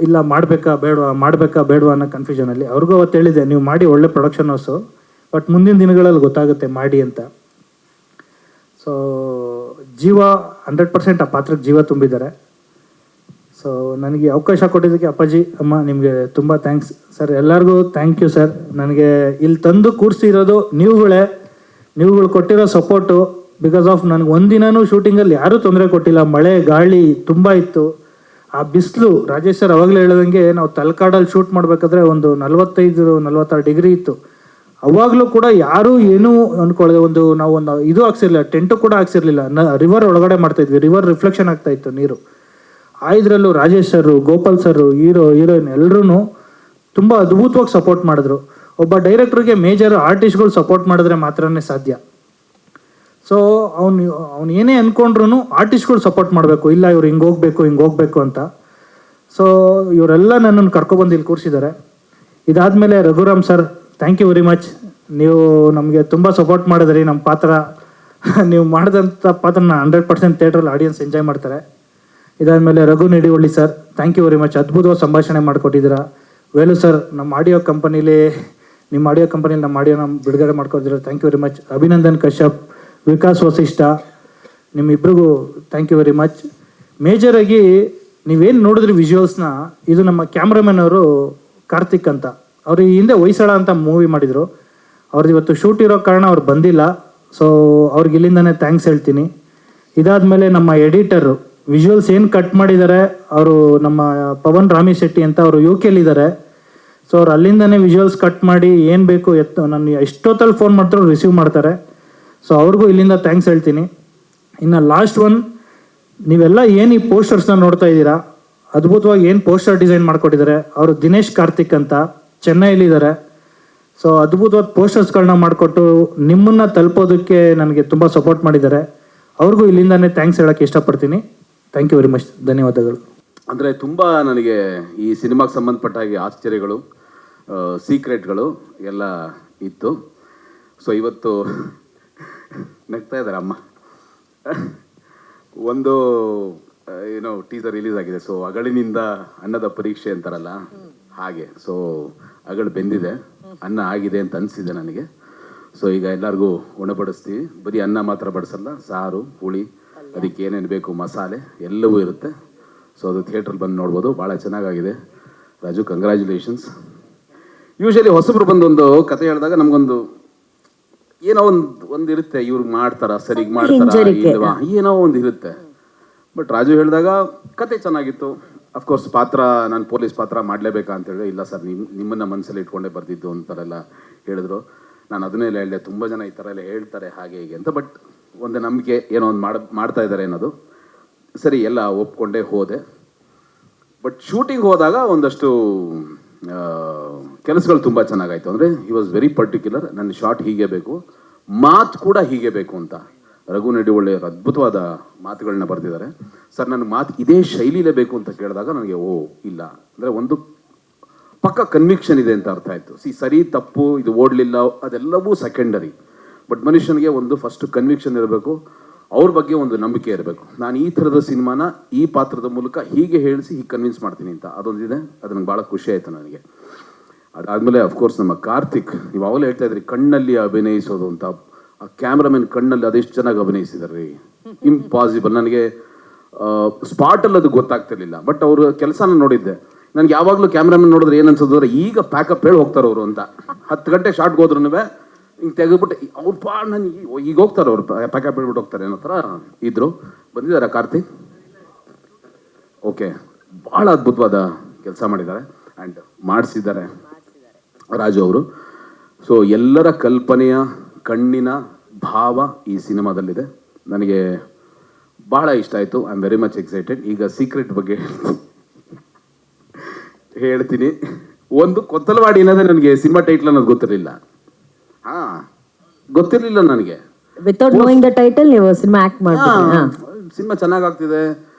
ಇಲ್ಲ ಮಾಡಬೇಕಾ ಬೇಡವಾ ಅನ್ನೋ ಕನ್ಫ್ಯೂಷನಲ್ಲಿ. ಅವ್ರಿಗೂ ಅವತ್ತು ಹೇಳಿದೆ, ನೀವು ಮಾಡಿ ಒಳ್ಳೆ ಪ್ರೊಡಕ್ಷನ್ ಹೌಸು, ಬಟ್ ಮುಂದಿನ ದಿನಗಳಲ್ಲಿ ಗೊತ್ತಾಗುತ್ತೆ ಮಾಡಿ ಅಂತ. ಸೊ ಜೀವ 100% ಆ ಪಾತ್ರಕ್ಕೆ ಜೀವ ತುಂಬಿದ್ದಾರೆ. ಸೊ ನನಗೆ ಅವಕಾಶ ಕೊಟ್ಟಿದ್ದಕ್ಕೆ ಅಪ್ಪಾಜಿ ಅಮ್ಮ ನಿಮಗೆ ತುಂಬ ಥ್ಯಾಂಕ್ಸ್ ಸರ್. ಎಲ್ಲರಿಗೂ ಥ್ಯಾಂಕ್ ಯು ಸರ್. ನನಗೆ ಇಲ್ಲಿ ತಂದು ಕೂರಿಸಿರೋದು ನೀವುಗಳು ಕೊಟ್ಟಿರೋ ಸಪೋರ್ಟು. ಬಿಕಾಸ್ ಆಫ್ ನನಗೆ ಒಂದಿನೂ ಶೂಟಿಂಗಲ್ಲಿ ಯಾರೂ ತೊಂದರೆ ಕೊಟ್ಟಿಲ್ಲ. ಮಳೆ ಗಾಳಿ ತುಂಬ ಇತ್ತು. ಆ ಬಿಸಿಲು ರಾಜೇಶ್ ಸರ್ ಅವಾಗಲೇ ಹೇಳ್ದಂಗೆ ನಾವು ತಲಕಾಡಲ್ಲಿ ಶೂಟ್ ಮಾಡಬೇಕಾದ್ರೆ ಒಂದು 45-46 ಡಿಗ್ರಿ ಇತ್ತು. ಅವಾಗಲೂ ಕೂಡ ಯಾರೂ ಏನೂ ಅಂದ್ಕೊಳ್ಳದೆ ನಾವು ಒಂದು ಇದು ಹಾಕ್ಸಿರ್ಲಿಲ್ಲ, ಟೆಂಟು ಕೂಡ ಹಾಕ್ಸಿರ್ಲಿಲ್ಲ. ರಿವರ್ ಒಳಗಡೆ ಮಾಡ್ತಾಯಿದ್ವಿ, ರಿವರ್ ರಿಫ್ಲೆಕ್ಷನ್ ಆಗ್ತಾ ಇತ್ತು ನೀರು. ಇದರಲ್ಲೂ Rajesh sir, Gopal sir, heroine ಎಲ್ಲರೂ ತುಂಬ ಅದ್ಭುತವಾಗಿ ಸಪೋರ್ಟ್ ಮಾಡಿದ್ರು. ಒಬ್ಬ ಡೈರೆಕ್ಟ್ರಿಗೆ ಮೇಜರ್ ಆರ್ಟಿಸ್ಟ್ಗಳು ಸಪೋರ್ಟ್ ಮಾಡಿದ್ರೆ ಮಾತ್ರನೇ ಸಾಧ್ಯ. ಸೊ ಅವ್ನು ಏನೇ ಅಂದ್ಕೊಂಡ್ರು ಆರ್ಟಿಸ್ಟ್ಗಳು ಸಪೋರ್ಟ್ ಮಾಡಬೇಕು, ಇಲ್ಲ ಇವ್ರು ಹಿಂಗೆ ಹೋಗ್ಬೇಕು ಅಂತ. ಸೊ ಇವರೆಲ್ಲ ನನ್ನನ್ನು ಕರ್ಕೊಬಂದು ಇಲ್ಲಿ ಕೂರಿಸಿದ್ದಾರೆ. ಇದಾದಮೇಲೆ Raghuram sir, thank you very much. ನೀವು ನಮಗೆ ತುಂಬ ಸಪೋರ್ಟ್ ಮಾಡಿದ್ರಿ. ನಮ್ಮ ಪಾತ್ರ ನೀವು ಮಾಡಿದಂಥ ಪಾತ್ರನ 100% ಥಿಯೇಟ್ರಲ್ಲಿ ಆಡಿಯನ್ಸ್ ಎಂಜಾಯ್ ಮಾಡ್ತಾರೆ. ಇದಾದಮೇಲೆ Raghu Nidivalli sir, thank you very much. ಅದ್ಭುತವಾಗಿ ಸಂಭಾಷಣೆ ಮಾಡಿಕೊಟ್ಟಿದ್ದೀರಾ. ವೇಲು ಸರ್, ನಿಮ್ಮ ಆಡಿಯೋ ಕಂಪನಿಲಿ ನಮ್ಮ ಆಡಿಯೋನ ಬಿಡುಗಡೆ ಮಾಡ್ಕೊಟ್ಟಿದ್ದೀರಾ, ಥ್ಯಾಂಕ್ ಯು ವೆರಿ ಮಚ್. ಅಭಿನಂದನ್ ಕಶ್ಯಪ್, ವಿಕಾಸ್ ವಸಿಷ್ಠ, ನಿಮ್ಮಿಬ್ಬರಿಗೂ ಥ್ಯಾಂಕ್ ಯು ವೆರಿ ಮಚ್. ಮೇಜರಾಗಿ ನೀವೇನು ನೋಡಿದ್ರಿ ವಿಜುವಲ್ಸ್ನ, ಇದು ನಮ್ಮ ಕ್ಯಾಮ್ರಾಮನ್ ಅವರು ಕಾರ್ತಿಕ್ ಅಂತ. ಅವರು ಈ ಹಿಂದೆ ಹೊಯ್ಸಳ ಅಂತ ಮೂವಿ ಮಾಡಿದರು. ಅವ್ರದ್ದು ಇವತ್ತು ಶೂಟ್ ಇರೋ ಕಾರಣ ಅವ್ರು ಬಂದಿಲ್ಲ. ಸೊ ಅವ್ರಿಗೆ ಇಲ್ಲಿಂದನೇ ಥ್ಯಾಂಕ್ಸ್ ಹೇಳ್ತೀನಿ. ಇದಾದಮೇಲೆ ನಮ್ಮ ಎಡಿಟರು ವಿಜುವಲ್ಸ್ ಏನು ಕಟ್ ಮಾಡಿದ್ದಾರೆ, ಅವರು ನಮ್ಮ ಪವನ್ ರಾಮಿ ಶೆಟ್ಟಿ ಅಂತ, ಅವರು UK ಸೊ ಅವ್ರು ಅಲ್ಲಿಂದನೇ ವಿಜುವಲ್ಸ್ ಕಟ್ ಮಾಡಿ ಏನು ಬೇಕು ನಾನು ಎಷ್ಟೊತ್ತಲ್ಲಿ ಫೋನ್ ಮಾಡ್ತಾರೋ ರಿಸೀವ್ ಮಾಡ್ತಾರೆ. ಸೊ ಅವ್ರಿಗೂ ಇಲ್ಲಿಂದ ಥ್ಯಾಂಕ್ಸ್ ಹೇಳ್ತೀನಿ. ಇನ್ನು ಲಾಸ್ಟ್ ಒನ್, ನೀವೆಲ್ಲ ಏನು ಈ ಪೋಸ್ಟರ್ಸ್ನ ನೋಡ್ತಾ ಇದ್ದೀರಾ, ಅದ್ಭುತವಾಗಿ ಏನು ಪೋಸ್ಟರ್ ಡಿಸೈನ್ ಮಾಡಿಕೊಟ್ಟಿದ್ದಾರೆ. ಅವರು ದಿನೇಶ್ ಕಾರ್ತಿಕ್ ಅಂತ ಚೆನ್ನೈಲಿದ್ದಾರೆ. ಸೊ ಅದ್ಭುತವಾದ ಪೋಸ್ಟರ್ಸ್ಗಳನ್ನ ಮಾಡಿಕೊಟ್ಟು ನಿಮ್ಮನ್ನು ತಲುಪೋದಕ್ಕೆ ನನಗೆ ತುಂಬ ಸಪೋರ್ಟ್ ಮಾಡಿದ್ದಾರೆ. ಅವ್ರಿಗೂ ಇಲ್ಲಿಂದಾನೇ ಥ್ಯಾಂಕ್ಸ್ ಹೇಳೋಕ್ಕೆ ಇಷ್ಟಪಡ್ತೀನಿ. ಥ್ಯಾಂಕ್ ಯು ವೆರಿ ಮಚ್, ಧನ್ಯವಾದಗಳು. ಅಂದರೆ ತುಂಬ ನನಗೆ ಈ ಸಿನಿಮಾಗೆ ಸಂಬಂಧಪಟ್ಟ ಹಾಗೆ ಆಶ್ಚರ್ಯಗಳು, ಸೀಕ್ರೆಟ್ಗಳು ಎಲ್ಲ ಇತ್ತು. ಸೊ ಇವತ್ತು ನಗ್ತಾ ಇದ್ದಾರೆ ಅಮ್ಮ. ಒಂದು ಏನೋ ಟೀಸರ್ ರಿಲೀಸ್ ಆಗಿದೆ. ಸೊ ಅಗಳಿನಿಂದ ಅನ್ನದ ಪರೀಕ್ಷೆ ಅಂತಾರಲ್ಲ ಹಾಗೆ. ಸೊ ಅಗಳು ಬೆಂದಿದೆ, ಅನ್ನ ಆಗಿದೆ ಅಂತ ಅನಿಸಿದೆ ನನಗೆ. ಸೊ ಈಗ ಎಲ್ಲರಿಗೂ ಉಣಬಡಿಸ್ತೀವಿ. ಬರೀ ಅನ್ನ ಮಾತ್ರ ಬಡಿಸಲ್ಲ, ಸಾರು, ಹುಳಿ, ಅದಕ್ಕೆ ಏನೇನು ಬೇಕು ಮಸಾಲೆ ಎಲ್ಲವೂ ಇರುತ್ತೆ. ಸೊ ಅದು ಥಿಯೇಟ್ರಲ್ಲಿ ಬಂದು ನೋಡ್ಬೋದು. ಭಾಳ ಚೆನ್ನಾಗಾಗಿದೆ. ರಾಜು, ಕಂಗ್ರ್ಯಾಚುಲೇಷನ್ಸ್. ಯೂಶಲಿ ಹೊಸಬ್ರು ಬಂದೊಂದು ಕತೆ ಹೇಳಿದಾಗ ನಮಗೊಂದು ಏನೋ ಒಂದು ಇರುತ್ತೆ, ಇವ್ರಿಗೆ ಮಾಡ್ತಾರ ಸರಿಗೆ ಮಾಡ್ತಾರ ಇಲ್ವಾ, ಏನೋ ಒಂದು ಇರುತ್ತೆ. ಬಟ್ ರಾಜು ಹೇಳಿದಾಗ ಕತೆ ಚೆನ್ನಾಗಿತ್ತು. ಅಫ್ಕೋರ್ಸ್ ಪಾತ್ರ, ನಾನು ಪೊಲೀಸ್ ಪಾತ್ರ ಮಾಡಲೇಬೇಕಾ ಅಂತ ಹೇಳಿದ್ರೆ, ಇಲ್ಲ ಸರ್ ನಿಮ್ಮನ್ನ ಮನಸ್ಸಲ್ಲಿ ಇಟ್ಕೊಂಡೇ ಬರ್ತಿದ್ದು ಅಂತಾರೆಲ್ಲ ಹೇಳಿದ್ರು. ನಾನು ಅದನ್ನೇ ಹೇಳಿದೆ, ತುಂಬ ಜನ ಈ ಥರ ಎಲ್ಲ ಹೇಳ್ತಾರೆ ಹಾಗೆ ಹೀಗೆ ಅಂತ. ಬಟ್ ಒಂದು ನಂಬಿಕೆ, ಏನೋ ಒಂದು ಮಾಡ್ತಾ ಇದ್ದಾರೆ ಅನ್ನೋದು ಸರಿ, ಎಲ್ಲ ಒಪ್ಕೊಂಡೇ ಹೋದೆ. ಬಟ್ ಶೂಟಿಂಗ್ ಹೋದಾಗ ಒಂದಷ್ಟು ಕೆಲಸಗಳು ತುಂಬ ಚೆನ್ನಾಗಾಯ್ತು. ಅಂದರೆ ಹಿ ವಾಸ್ ವೆರಿ ಪರ್ಟಿಕ್ಯುಲರ್. ನನ್ನ ಶಾರ್ಟ್ ಹೀಗೆ ಬೇಕು, ಮಾತು ಕೂಡ ಹೀಗೆ ಬೇಕು ಅಂತ. ರಘು ನಡಿವಳ್ಳಿಯವರು ಅದ್ಭುತವಾದ ಮಾತುಗಳನ್ನ ಬರೆದಿದ್ದಾರೆ. ಸರ್ ನನ್ನ ಮಾತು ಇದೇ ಶೈಲಿಲೇ ಬೇಕು ಅಂತ ಕೇಳಿದಾಗ ನನಗೆ ಇಲ್ಲ, ಅಂದರೆ ಒಂದು ಪಕ್ಕ ಕನ್ವಿಕ್ಷನ್ ಇದೆ ಅಂತ ಅರ್ಥ ಆಯಿತು. ಸರಿ ತಪ್ಪು, ಇದು ಓಡಲಿಲ್ಲ, ಅದೆಲ್ಲವೂ ಸೆಕೆಂಡರಿ. ಬಟ್ ಮನುಷ್ಯನಿಗೆ ಒಂದು ಫಸ್ಟ್ ಕನ್ವಿಕ್ಷನ್ ಇರಬೇಕು, ಅವ್ರ ಬಗ್ಗೆ ಒಂದು ನಂಬಿಕೆ ಇರಬೇಕು. ನಾನು ಈ ಥರದ ಸಿನಿಮಾನ ಈ ಪಾತ್ರದ ಮೂಲಕ ಹೀಗೆ ಹೇಳಿಸಿ ಹೀಗೆ ಕನ್ವಿನ್ಸ್ ಮಾಡ್ತೀನಿ ಅಂತ ಅದೊಂದಿದೆ. ಅದು ನಂಗೆ ಭಾಳ ಖುಷಿ ಆಯಿತು ನನಗೆ. ಅದಾದಮೇಲೆ ಅಫ್ಕೋರ್ಸ್ ನಮ್ಮ ಕಾರ್ತಿಕ್, ನೀವು ಅವಾಗಲೇ ಹೇಳ್ತಾ ಇದ್ರಿ ಕಣ್ಣಲ್ಲಿ ಅಭಿನಯಿಸೋದು ಅಂತ. ಆ ಕ್ಯಾಮ್ರಾಮನ್ ಕಣ್ಣಲ್ಲಿ ಅದೆಷ್ಟು ಚೆನ್ನಾಗಿ ಅಭಿನಯಿಸಿದ್ದಾರೆ ರೀ, ಇಂಪಾಸಿಬಲ್. ನನಗೆ ಸ್ಪಾಟಲ್ಲಿ ಅದು ಗೊತ್ತಾಗ್ತಿರ್ಲಿಲ್ಲ. ಬಟ್ ಅವರು ಕೆಲಸನ ನೋಡಿದ್ದೆ. ನನಗೆ ಯಾವಾಗಲೂ ಕ್ಯಾಮ್ರಾಮನ್ ನೋಡಿದ್ರೆ ಏನು ಅನ್ಸೋದ್ರೆ, ಈಗ ಪ್ಯಾಕಪ್ ಹೇಳಿ ಹೋಗ್ತಾರೆ ಅವರು ಅಂತ. 10 ಗಂಟೆ ಶಾರ್ಟ್ಗೆ ಹೋದ್ರೂ ಹಿಂಗೆ ತೆಗೆದ್ಬಿಟ್ಟು ಅವ್ರು ನಾನು ಈಗ ಹೋಗ್ತಾರೆ, ಅವ್ರು ಪ್ಯಾಕಪ್ ಹೇಳ್ಬಿಟ್ಟು ಹೋಗ್ತಾರೆ ಅನ್ನೋ ಥರ ಇದ್ರು. ಬಂದಿದ್ದಾರೆ ಕಾರ್ತಿಕ್. ಓಕೆ, ಭಾಳ ಅದ್ಭುತವಾದ ಕೆಲಸ ಮಾಡಿದ್ದಾರೆ ಆ್ಯಂಡ್ ಮಾಡಿಸಿದ್ದಾರೆ ರಾಜು ಅವರು. ಸೊ ಎಲ್ಲರ ಕಲ್ಪನೆಯ ಕಣ್ಣಿನ ಭಾವ ಈ ಸಿನಿಮಾದಲ್ಲಿದೆ. ನನಗೆ ಭಾಳ ಇಷ್ಟ ಆಯಿತು. I am very much excited. ಈಗ ಸೀಕ್ರೆಟ್ ಬಗ್ಗೆ ಹೇಳ್ತೀನಿ. ಒಂದು ಕೊತ್ತಲವಾಡಿ ಅನ್ನೋದೇ ನನಗೆ ಸಿನಿಮಾ ಟೈಟ್ಲ್ ಅನ್ನೋದು ಗೊತ್ತಿರಲಿಲ್ಲ. ಗೊತ್ತಿರಲಿಲ್ಲ ನನಗೆ. ವಿತೌಟ್ ನೋಯಿಂಗ್ ದ ಟೈಟಲ್ ನೀವು ಸಿನಿಮಾ ಆಕ್ಟ್ ಮಾಡ್ತೀರಾ? ಸಿನಿಮಾ ಚೆನ್ನಾಗಾಗ್ತಿದೆ.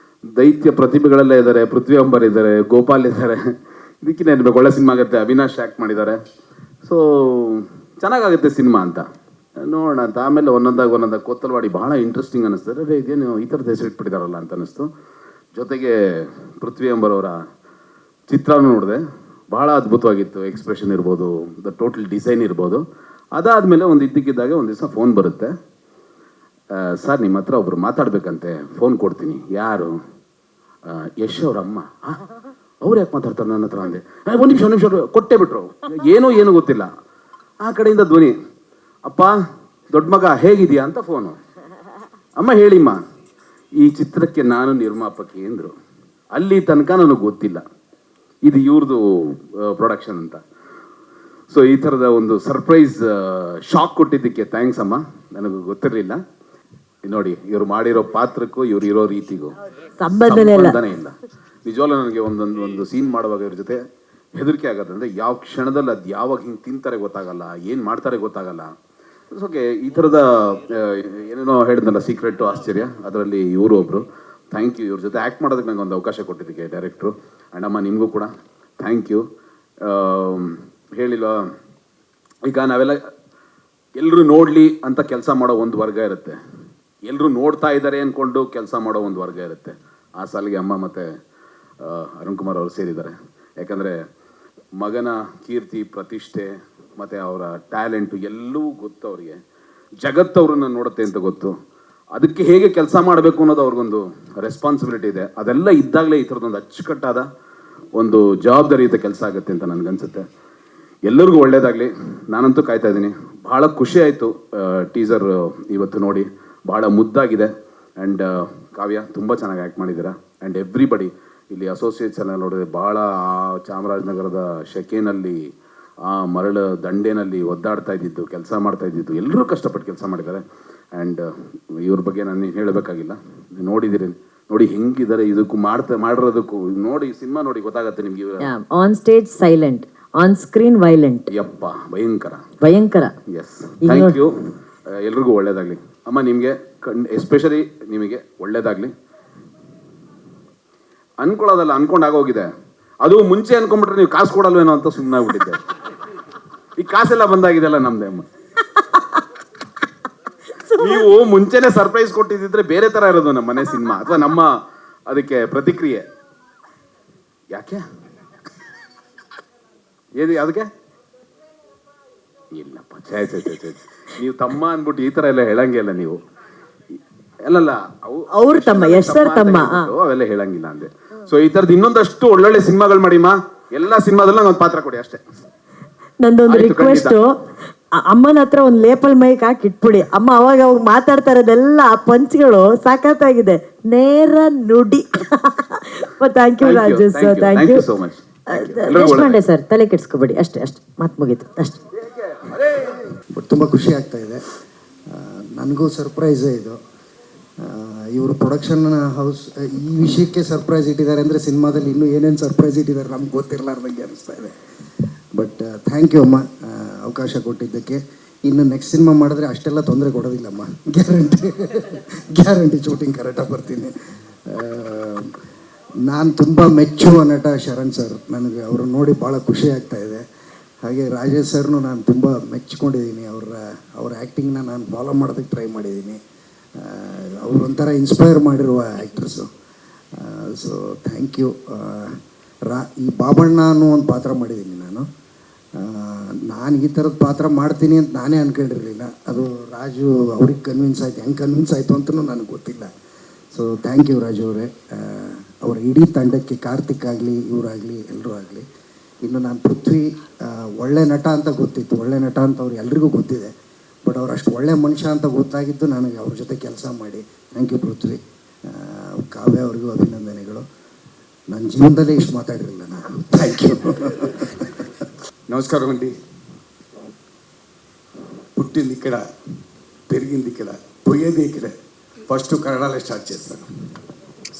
ದೈತ್ಯ ಪ್ರತಿಭೆಗಳೆಲ್ಲ ಇದ್ದಾರೆ. ಪೃಥ್ವಿ ಅಂಬರ್ ಇದ್ದಾರೆ, ಗೋಪಾಲ್ ಇದ್ದಾರೆ. ಇದಕ್ಕಿಂತ ಇರಬೇಕು, ಒಳ್ಳೆ ಸಿನಿಮಾ ಆಗುತ್ತೆ. ಅವಿನಾಶ್ ಆ್ಯಕ್ಟ್ ಮಾಡಿದ್ದಾರೆ. ಸೊ ಚೆನ್ನಾಗಾಗುತ್ತೆ ಸಿನಿಮಾ ಅಂತ ನೋಡೋಣ ಅಂತ. ಆಮೇಲೆ ಒಂದೊಂದಾಗ ಕೊತ್ತಲವಾಡಿ ಭಾಳ ಇಂಟ್ರೆಸ್ಟಿಂಗ್ ಅನ್ನಿಸ್ತದೆ. ಅದೇ ಇದೇನು ಈ ಥರದ ಹೆಸರು ಇಟ್ಬಿಟ್ಟಿದಾರಲ್ಲ ಅಂತ ಅನ್ನಿಸ್ತು. ಜೊತೆಗೆ ಪೃಥ್ವಿ ಅಂಬರ್ ಅವರ ಚಿತ್ರನೂ ನೋಡಿದೆ, ಭಾಳ ಅದ್ಭುತವಾಗಿತ್ತು. ಎಕ್ಸ್ಪ್ರೆಷನ್ ಇರ್ಬೋದು, ದ ಟೋಟಲ್ ಡಿಸೈನ್ ಇರ್ಬೋದು. ಅದಾದಮೇಲೆ ಒಂದು ಇದ್ದಕ್ಕಿದ್ದಾಗೆ ಒಂದು ದಿವಸ ಫೋನ್ ಬರುತ್ತೆ, ಸರ್ ನಿಮ್ಮ ಹತ್ರ ಒಬ್ರು ಮಾತಾಡ್ಬೇಕಂತೆ, ಫೋನ್ ಕೊಡ್ತೀನಿ. ಯಾರು? ಯಶ್ ಅವ್ರ ಅಮ್ಮ. ಅವ್ರು ಯಾಕೆ ಮಾತಾಡ್ತಾರೆ ನನ್ನ ಹತ್ರ ಅಂದೆ. ಒಂದು ನಿಮಿಷ ಕೊಟ್ಟೆ ಬಿಟ್ರು. ಏನೂ ಗೊತ್ತಿಲ್ಲ. ಆ ಕಡೆಯಿಂದ ಧ್ವನಿ, ಅಪ್ಪ ದೊಡ್ಡ ಮಗ ಹೇಗಿದೆಯಾ ಅಂತ ಫೋನು. ಅಮ್ಮ ಹೇಳಿಮ್ಮ, ಈ ಚಿತ್ರಕ್ಕೆ ನಾನು ನಿರ್ಮಾಪಕಿ ಅಂದರು. ಅಲ್ಲಿ ತನಕ ನನಗೆ ಗೊತ್ತಿಲ್ಲ ಇದು ಇವ್ರದ್ದು ಪ್ರೊಡಕ್ಷನ್ ಅಂತ. ಸೊ ಈ ಥರದ ಒಂದು ಸರ್ಪ್ರೈಸ್ ಶಾಕ್ ಕೊಟ್ಟಿದ್ದಕ್ಕೆ ಥ್ಯಾಂಕ್ಸ್ ಅಮ್ಮ, ನನಗೆ ಗೊತ್ತಿರಲಿಲ್ಲ. ನೋಡಿ ಇವ್ರು ಮಾಡಿರೋ ಪಾತ್ರಕ್ಕೂ ಇವ್ರು ಇರೋ ರೀತಿಗೂ ಸಂಬಂಧನೇ ಇಲ್ಲ. ನಿಜವಾಗ್ಲೂ ನನಗೆ ಒಂದು ಸೀನ್ ಮಾಡುವಾಗ ಇವ್ರ ಜೊತೆ ಹೆದರಿಕೆ ಆಗುತ್ತೆ. ಅಂದರೆ ಯಾವ ಕ್ಷಣದಲ್ಲಿ ಅದು ಯಾವಾಗ ಹಿಂಗೆ ತಿಂತಾರೆ ಗೊತ್ತಾಗಲ್ಲ, ಏನು ಮಾಡ್ತಾರೆ ಗೊತ್ತಾಗಲ್ಲ. ಓಕೆ, ಈ ಥರದ ಏನೇನೋ ಹೇಳಿದ್ನಲ್ಲ ಸೀಕ್ರೆಟು ಆಶ್ಚರ್ಯ, ಅದರಲ್ಲಿ ಇವರು ಒಬ್ಬರು. ಥ್ಯಾಂಕ್ ಯು ಇವ್ರ ಜೊತೆ ಆ್ಯಕ್ಟ್ ಮಾಡೋದಕ್ಕೆ ನಂಗೆ ಒಂದು ಅವಕಾಶ ಕೊಟ್ಟಿದ್ದಕ್ಕೆ ಡೈರೆಕ್ಟ್ರು. ಅಣ್ಣಮ್ಮ ನಿಮಗೂ ಕೂಡ ಥ್ಯಾಂಕ್ ಯು. ಹೇಳಿಲ್ವಾ, ಈಗ ನಾವೆಲ್ಲ ಎಲ್ಲರೂ ನೋಡಲಿ ಅಂತ ಕೆಲಸ ಮಾಡೋ ಒಂದು ವರ್ಗ ಇರುತ್ತೆ, ಎಲ್ಲರೂ ನೋಡ್ತಾ ಇದ್ದಾರೆ ಅಂದ್ಕೊಂಡು ಕೆಲಸ ಮಾಡೋ ಒಂದು ವರ್ಗ ಇರುತ್ತೆ. ಆ ಸಾಲಿಗೆ ಅಮ್ಮ ಮತ್ತು ಅರುಣ್ ಕುಮಾರ್ ಅವರು ಸೇರಿದ್ದಾರೆ. ಯಾಕಂದರೆ ಮಗನ ಕೀರ್ತಿ ಪ್ರತಿಷ್ಠೆ ಮತ್ತು ಅವರ ಟ್ಯಾಲೆಂಟು ಎಲ್ಲವೂ ಗೊತ್ತು ಅವರಿಗೆ, ಜಗತ್ತವ್ರನ್ನ ನೋಡುತ್ತೆ ಅಂತ ಗೊತ್ತು. ಅದಕ್ಕೆ ಹೇಗೆ ಕೆಲಸ ಮಾಡಬೇಕು ಅನ್ನೋದು ಅವ್ರಿಗೊಂದು ರೆಸ್ಪಾನ್ಸಿಬಿಲಿಟಿ ಇದೆ. ಅದೆಲ್ಲ ಇದ್ದಾಗಲೇ ಈ ಥರದೊಂದು ಅಚ್ಚುಕಟ್ಟಾದ ಒಂದು ಜವಾಬ್ದಾರಿಯುತ ಕೆಲಸ ಆಗುತ್ತೆ ಅಂತ ನನಗನ್ಸುತ್ತೆ. ಎಲ್ಲರಿಗೂ ಒಳ್ಳೆಯದಾಗಲಿ. ನಾನಂತೂ ಕಾಯ್ತಾ ಇದ್ದೀನಿ. ಭಾಳ ಖುಷಿ ಆಯಿತು ಟೀಸರ್ ಇವತ್ತು ನೋಡಿ, ಭಾಳ ಮುದ್ದಾಗಿದೆ. ಆ್ಯಂಡ್ ಕಾವ್ಯ ತುಂಬ ಚೆನ್ನಾಗಿ ಆ್ಯಕ್ಟ್ ಮಾಡಿದ್ದೀರಾ. ಆ್ಯಂಡ್ ಎವ್ರಿಬಡಿ ಇಲ್ಲಿ ಅಸೋಸಿಯೇಟ್ಸ್ ಎಲ್ಲ ನೋಡಿದ್ರೆ ಭಾಳ ಚಾಮರಾಜನಗರದ ಶೆಕೆನಲ್ಲಿ ಆ ಮರಳು ದಂಡೆನಲ್ಲಿ ಒದ್ದಾಡ್ತಾ ಇದ್ದಿದ್ದು, ಕೆಲಸ ಮಾಡ್ತಾ ಇದ್ದಿದ್ದು, ಎಲ್ಲರೂ ಕಷ್ಟಪಟ್ಟು ಕೆಲಸ ಮಾಡಿದ್ದಾರೆ. ಆ್ಯಂಡ್ ಇವ್ರ ಬಗ್ಗೆ ನಾನು ಹೇಳಬೇಕಾಗಿಲ್ಲ, ನೋಡಿದ್ದೀರಿ, ನೋಡಿ ಹೆಂಗಿದ್ದಾರೆ, ಇದಕ್ಕೂ ಮಾಡಿರೋದಕ್ಕೂ ನೋಡಿ, ಸಿನಿಮಾ ನೋಡಿ ಗೊತ್ತಾಗತ್ತೆ ನಿಮ್ಗೆ. On stage silent, on screen violent. ಯಪ್ಪ ಭಯಂಕರ. Yes, thank you. ಎಲ್ರಿಗೂ ಒಳ್ಳೇದಾಗಲಿ ಅಮ್ಮ. ನಿಮಗೆ ಎಸ್ಪೆಷಲಿ ನಿಮಗೆ ಒಳ್ಳೇದಾಗಲಿ. ಅನ್ಕೊಳ್ಳೋದಲ್ಲ, ಅನ್ಕೊಂಡಾಗೋಗಿದೆ. ಅದು ಮುಂಚೆ ಅನ್ಕೊಂಡ್ಬಿಟ್ರೆ ನೀವು ಕಾಸು ಕೊಡಲ್ವೇನೋ ಅಂತ ಸುಮ್ಮನೆ ಆಗ್ಬಿಟ್ಟಿದ್ದೆ. ಈ ಕಾಸೆಲ್ಲ ಬಂದಾಗಿದೆಲ್ಲ ನಮ್ದೇ ಅಮ್ಮ. ನೀವು ಮುಂಚೆನೆ ಸರ್ಪ್ರೈಸ್ ಕೊಟ್ಟಿದ್ರೆ ಬೇರೆ ತರ ಇರೋದು ನಮ್ಮ ಮನೆ ಸಿನಿಮಾ, ಅಥವಾ ನಮ್ಮ ಅದಕ್ಕೆ ಪ್ರತಿಕ್ರಿಯೆ. ಯಾಕೆ ಅದಕ್ಕೆ ಇಲ್ಲಪ್ಪ, ಛೇ ಛೇ ಛೇ ಛೇ, ನೀವು ತಮ್ಮ ಅನ್ಬಿಟ್ಟು ಈ ತರ ಎಲ್ಲ ಹೇಳಂಗಿಲ್ಲ ನೀವು. ಅಲ್ಲಲ್ಲ, ಅವ್ರ ತಮ್ಮ, ಯಶ್ ಸರ್ ತಮ್ಮ, ಅವೆಲ್ಲ ಹೇಳಂಗಿಲ್ಲ ಅಂದೆ. ಸೊ ಈ ತರದ್ ಇನ್ನೊಂದಷ್ಟು ಒಳ್ಳೊಳ್ಳೆ ಸಿನಿಮಾಗಳು ಮಾಡಿಮ್ಮ. ಎಲ್ಲಾ ಸಿನಿಮಾದಲ್ಲೂ ಒಂದು ಪಾತ್ರ ಕೊಡಿ ಅಷ್ಟೇ. ನಂದೊಂದು ರಿಕ್ವೆಸ್ಟ್, ಅಮ್ಮನ ಹತ್ರ ಒಂದು ಲೇಪಲ್ ಮೈಕ್ ಹಾಕಿ ಇಟ್ಬಿಡಿ. ಅಮ್ಮ ಅವಾಗ ಮಾತಾಡ್ತಾ ಇರೋದೆಲ್ಲ ಆ ಪಂಚ್ಗಳು ಸಾಕಾಗಿದೆ, ನೇರ ನುಡಿ. Thank you Rajesh sir, thank you so much. Deshpande sir, ತಲೆ ಕೆಡ್ಸ್ಕೊಬೇಡಿ, ಅಷ್ಟೇ ಅಷ್ಟೇ, ಮಾತು ಮುಗೀತು ಅಷ್ಟೇ. ತುಂಬ ಖುಷಿ ಆಗ್ತಾ ಇದೆ. ನನಗೂ ಸರ್ಪ್ರೈಸೇ ಇದು. ಇವರು ಪ್ರೊಡಕ್ಷನ್ ಹೌಸ್ ಈ ವಿಷಯಕ್ಕೆ ಸರ್ಪ್ರೈಸ್ ಇಟ್ಟಿದ್ದಾರೆ ಅಂದರೆ ಸಿನಿಮಾದಲ್ಲಿ ಇನ್ನೂ ಏನೇನು ಸರ್ಪ್ರೈಸ್ ಇಟ್ಟಿದ್ದಾರೆ ನಮ್ಗೆ ಗೊತ್ತಿರಲಾರ್ದಂಗೆ ಅನಿಸ್ತಾ ಇದೆ. ಬಟ್ ಥ್ಯಾಂಕ್ ಯು ಅಮ್ಮ, ಅವಕಾಶ ಕೊಟ್ಟಿದ್ದಕ್ಕೆ. ಇನ್ನು ನೆಕ್ಸ್ಟ್ ಸಿನಿಮಾ ಮಾಡಿದ್ರೆ ಅಷ್ಟೆಲ್ಲ ತೊಂದರೆ ಕೊಡೋದಿಲ್ಲಮ್ಮ, ಗ್ಯಾರಂಟಿ ಶೂಟಿಂಗ್ ಕರೆಕ್ಟಾಗಿ ಬರ್ತೀನಿ. ನಾನು ತುಂಬ ಮೆಚ್ಚುವ ನಟ ಶರಣ್ ಸರ್, ನನಗೆ ಅವ್ರನ್ನ ನೋಡಿ ಭಾಳ ಖುಷಿ ಆಗ್ತಾ ಇದೆ. ಹಾಗೆ ರಾಜೇಶ್ ಸರ್ನು ನಾನು ತುಂಬ ಮೆಚ್ಕೊಂಡಿದ್ದೀನಿ. ಅವ್ರ ಆ್ಯಕ್ಟಿಂಗ್ನ ನಾನು ಫಾಲೋ ಮಾಡೋದಕ್ಕೆ ಟ್ರೈ ಮಾಡಿದ್ದೀನಿ. ಅವರೊಂಥರ ಇನ್ಸ್ಪೈರ್ ಮಾಡಿರುವ ಆ್ಯಕ್ಟ್ರಸ್ಸು. So thank you. ಈ ಬಾಬಣ್ಣ ಅನ್ನೋ ಒಂದು ಪಾತ್ರ ಮಾಡಿದ್ದೀನಿ ನಾನು. ಈ ಥರದ ಪಾತ್ರ ಮಾಡ್ತೀನಿ ಅಂತ ನಾನೇ ಅಂದ್ಕೊಂಡಿರಲಿಲ್ಲ. ಅದು ರಾಜು ಅವ್ರಿಗೆ ಕನ್ವಿನ್ಸ್ ಆಯಿತು, ಹೆಂಗೆ ಕನ್ವಿನ್ಸ್ ಆಯಿತು ಅಂತಲೂ ನನಗೆ ಗೊತ್ತಿಲ್ಲ. ಸೊ ಥ್ಯಾಂಕ್ ಯು ರಾಜು ಅವರೇ. ಅವರ ಇಡೀ ತಂಡಕ್ಕೆ, ಕಾರ್ತಿಕ್ ಆಗಲಿ, ಇವರಾಗಲಿ, ಎಲ್ಲರೂ ಆಗಲಿ. ಇನ್ನು ನಾನು ಪೃಥ್ವಿ ಒಳ್ಳೆ ನಟ ಅಂತ ಗೊತ್ತಿತ್ತು, ಒಳ್ಳೆ ನಟ ಅಂತ ಅವ್ರು ಎಲ್ರಿಗೂ ಗೊತ್ತಿದೆ. ಬಟ್ ಅವ್ರು ಅಷ್ಟು ಒಳ್ಳೆ ಮನುಷ್ಯ ಅಂತ ಗೊತ್ತಾಗಿದ್ದು ನನಗೆ ಅವ್ರ ಜೊತೆ ಕೆಲಸ ಮಾಡಿ. ಥ್ಯಾಂಕ್ ಯು ಪೃಥ್ವಿ. ಕಾವ್ಯ ಅವ್ರಿಗೂ ಅಭಿನಂದನೆಗಳು. ನನ್ನ ಜೀವನದಲ್ಲೇ ಇಷ್ಟು ಮಾತಾಡಿರಲಿಲ್ಲ ನಾನು. Thank you. నమస్కారం అండి. పుట్టింది ఇక్కడ, పెరిగింది ఇక్కడ, పోయేది ఇక్కడ. ఫస్ట్ కన్నడలో స్టార్ట్ చేస్తాను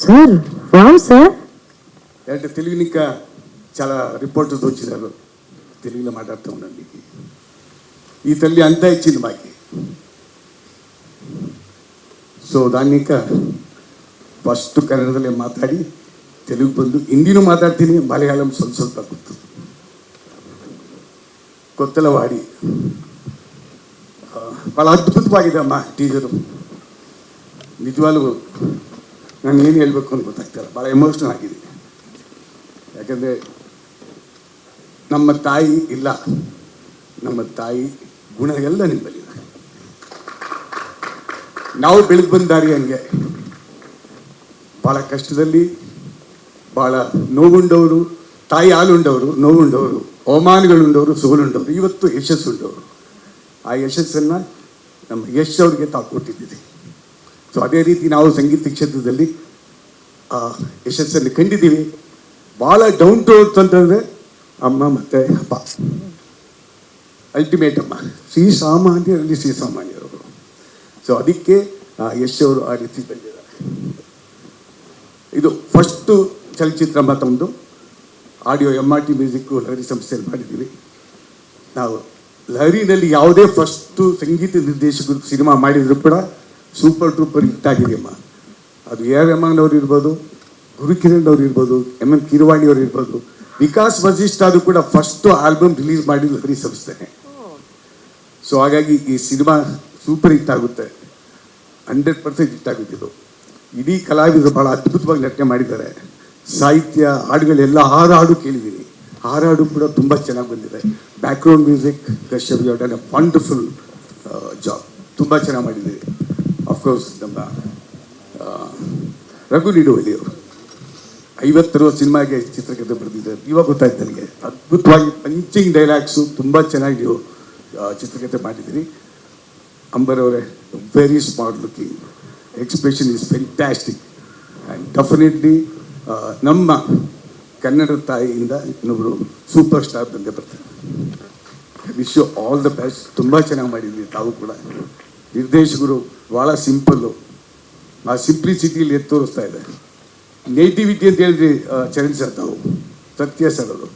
సార్. Wow sir. అంటే తెలుగుని ఇంకా చాలా రిపోర్టర్స్ వచ్చినారు, తెలుగులో మాట్లాడుతూ ఉండండి. ఈ తల్లి అంతా ఇచ్చింది మాకి. ಸೊ దాన్ని ఇంకా ಫಸ್ಟ್ ಕನ್ನಡದಲ್ಲೇ ಮಾತಾಡಿ ತೆಲುಗು ಬಂದು ಹಿಂದಿನೂ ಮಾತಾಡ್ತೀನಿ, ಮಲಯಾಳಂ ಸ್ವಲ್ಪ ಸ್ವಲ್ಪ ಗೊತ್ತು. కొత్తలో వాడి ಭಾಳ ಅದ್ಭುತವಾಗಿದೆ ಅಮ್ಮ ಟೀಚರು. ನಿಜವಾಗ್ಲೂ ನಾನು ಏನು ಹೇಳ್ಬೇಕು ಅಂತ ಗೊತ್ತಾಗ್ತಾಯಿಲ್ಲ, ಭಾಳ ಎಮೋಷ್ನಲ್ ಆಗಿದೆ. ಯಾಕಂದರೆ ನಮ್ಮ ತಾಯಿ ಇಲ್ಲ, ನಮ್ಮ ತಾಯಿ ಗುಣ ಎಲ್ಲ ನಿಮ್ಮಲ್ಲಿ. ನಾವು ಬೆಳೆದು ಬಂದ ದಾರಿ ಹಂಗೆ ಭಾಳ ಕಷ್ಟದಲ್ಲಿ, ಭಾಳ ನೋವುಂಡವರು, ತಾಯಿ ಹಾಲುಂಡವರು, ನೋವುಂಡವರು, ಅವಮಾನಗಳುಂಡವರು, ಸೋಲುಂಡವರು, ಇವತ್ತು ಯಶಸ್ಸುಂಡವರು. ಆ ಯಶಸ್ಸನ್ನು ನಮ್ಮ ಯಶ್ ಅವ್ರಿಗೆ ತಾವು ಕೊಟ್ಟಿದ್ದೀವಿ. ಸೊ ಅದೇ ರೀತಿ ನಾವು ಸಂಗೀತ ಕ್ಷೇತ್ರದಲ್ಲಿ ಯಶಸ್ಸನ್ನು ಕಂಡಿದ್ದೀವಿ. ಭಾಳ ಡೌನ್ ಟು ಅರ್ತ್ ಅಂತಂದರೆ ಅಮ್ಮ ಮತ್ತು ಅಪ್ಪ, ಅಲ್ಟಿಮೇಟ್ ಅಮ್ಮ, ಶ್ರೀಸಾಮಾನ್ಯರಲ್ಲಿ ಶ್ರೀಸಾಮಾನ್ಯರವರು. ಸೊ ಅದಕ್ಕೆ ಯಶ್ ಅವರು ಆ ರೀತಿ ಬಂದಿದ್ದಾರೆ. ಇದು ಫಸ್ಟು ಚಲನಚಿತ್ರ ತಮ್ಮದು. ಆಡಿಯೋ MRT ಮ್ಯೂಸಿಕ್ಕು ಲಹರಿ ಸಂಸ್ಥೆಯಲ್ಲಿ ಮಾಡಿದ್ದೀವಿ ನಾವು. ಲಹರಿನಲ್ಲಿ ಯಾವುದೇ ಫಸ್ಟು ಸಂಗೀತ ನಿರ್ದೇಶಕರು ಸಿನಿಮಾ ಮಾಡಿದ್ರು ಕೂಡ ಸೂಪರ್ ಟ್ರೂಪರ್ ಹಿಟ್ ಆಗಿದೆಯಮ್ಮ. ಅದು AR ರೆಹಮಾನ್ ಅವರು ಇರ್ಬೋದು, ಗುರುಕಿರಣ್ ಅವ್ರು ಇರ್ಬೋದು, MM ಕೀರವಾಣಿ ಅವರು ಇರ್ಬೋದು, ವಿಕಾಸ್ ವಸಿಷ್ಠ ಅದು ಕೂಡ ಫಸ್ಟು ಆಲ್ಬಮ್ ರಿಲೀಸ್ ಮಾಡಿದ್ದು ಲಹರಿ ಸಂಸ್ಥೆನೆ. ಸೊ ಹಾಗಾಗಿ ಈ ಸಿನಿಮಾ ಸೂಪರ್ ಹಿಟ್ ಆಗುತ್ತೆ, 100% ಹಿಟ್ ಆಗುತ್ತಿದ್ದು. ಇಡೀ ಕಲಾವಿದರು ಭಾಳ ಅದ್ಭುತವಾಗಿ ನಟನೆ ಮಾಡಿದ್ದಾರೆ. ಸಾಹಿತ್ಯ, ಹಾಡುಗಳೆಲ್ಲ 6 ಹಾಡು ಕೇಳಿದ್ದೀನಿ. 6 ಹಾಡು ಕೂಡ ತುಂಬ ಚೆನ್ನಾಗಿ ಬಂದಿದೆ. Background music Kashyap you have done a wonderful job, ತುಂಬ ಚೆನ್ನಾಗಿ ಮಾಡಿದ್ದೀವಿ. ಅಫ್ಕೋರ್ಸ್ ನಮ್ಮ ರಘು ನಿಡುವಳ್ಳಿ ಅವರು 50 ಸಿನಿಮಾಗೆ ಚಿತ್ರಕಥೆ ಬರೆದಿದ್ದಾರೆ. ಇವಾಗ ಗೊತ್ತಾಯ್ತು ನನಗೆ. ಅದ್ಭುತವಾಗಿ ಪಂಚಿಂಗ್ ಡೈಲಾಗ್ಸು ತುಂಬ ಚೆನ್ನಾಗಿ ನೀವು ಚಿತ್ರಕಥೆ ಮಾಡಿದ್ದೀರಿ. ಅಂಬರ್ ಅವರೇ, very smart looking, expression is fantastic and definitely ನಮ್ಮ ಕನ್ನಡ ತಾಯಿಯಿಂದ ಇನ್ನೊಬ್ಬರು ಸೂಪರ್ ಸ್ಟಾರ್ ಬಂದೇ ಬರ್ತಾರೆ. Wish you all the best. ತುಂಬ ಚೆನ್ನಾಗಿ ಮಾಡಿದ್ವಿ. ತಾವು ಕೂಡ ನಿರ್ದೇಶಕರು ಭಾಳ ಸಿಂಪಲ್ಲು, ಆ ಸಿಂಪ್ಲಿಸಿಟಿಯಲ್ಲಿ ಎತ್ತು ತೋರಿಸ್ತಾ ಇದೆ. ನೇಟಿವಿಟಿ ಅಂತ ಹೇಳಿದ್ರಿ ಚರಣ್ ಸರ್, ತಾವು ಸತ್ಯ ಸರ್ ಅದು.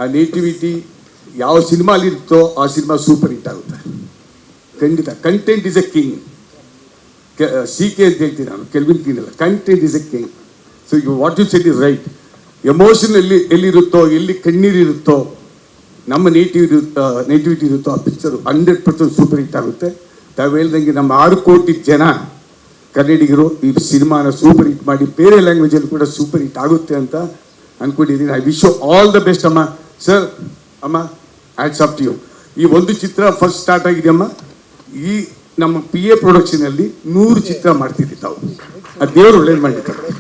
ಆ ನೇಟಿವಿಟಿ ಯಾವ ಸಿನಿಮಾಲಿರುತ್ತೋ ಆ ಸಿನಿಮಾ ಸೂಪರ್ ಹಿಟ್ ಆಗುತ್ತೆ ಖಂಡಿತ. Content is a king. CK ಅಂತ ಹೇಳ್ತೀನಿ ನಾನು, ಕೆಲ್ವಿನ್ ಕಿಂಗ್ ಅಲ್ಲ. Content is a king. So you what you said is right. Emotion ಎಲ್ಲಿರುತ್ತೋ, ಎಲ್ಲಿ ಕಣ್ಣೀರಿರುತ್ತೋ, ನಮ್ಮ ನೇಟಿವಿಟಿ ಇರುತ್ತೋ ಆ ಪಿಕ್ಚರು 100% ಸೂಪರ್ ಹಿಟ್ ಆಗುತ್ತೆ. ತಾವು ಹೇಳ್ದಂಗೆ ನಮ್ಮ 6 ಕೋಟಿ ಜನ ಕನ್ನಡಿಗರು ಈ ಸಿನಿಮಾನ ಸೂಪರ್ ಹಿಟ್ ಮಾಡಿ ಬೇರೆ ಲ್ಯಾಂಗ್ವೇಜಲ್ಲಿ ಕೂಡ ಸೂಪರ್ ಹಿಟ್ ಆಗುತ್ತೆ ಅಂತ ಅಂದ್ಕೊಂಡಿದ್ದೀನಿ. I wish you all the best ಅಮ್ಮ. ಸರ್, ಅಮ್ಮ, ಹ್ಯಾಟ್ಸ್ ಆಫ್ ಟು ಯು. ಈ ಒಂದು ಚಿತ್ರ ಫಸ್ಟ್ ಸ್ಟಾರ್ಟ್ ಆಗಿದೆಯಮ್ಮ. ಈ ನಮ್ಮ PA ಪ್ರೊಡಕ್ಷನಲ್ಲಿ 100 ಚಿತ್ರ ಮಾಡ್ತಿದ್ವಿ ತಾವು. ಆ ದೇವರು ಒಳ್ಳೇದು ಮಾಡಿರ್ತಾರೆ.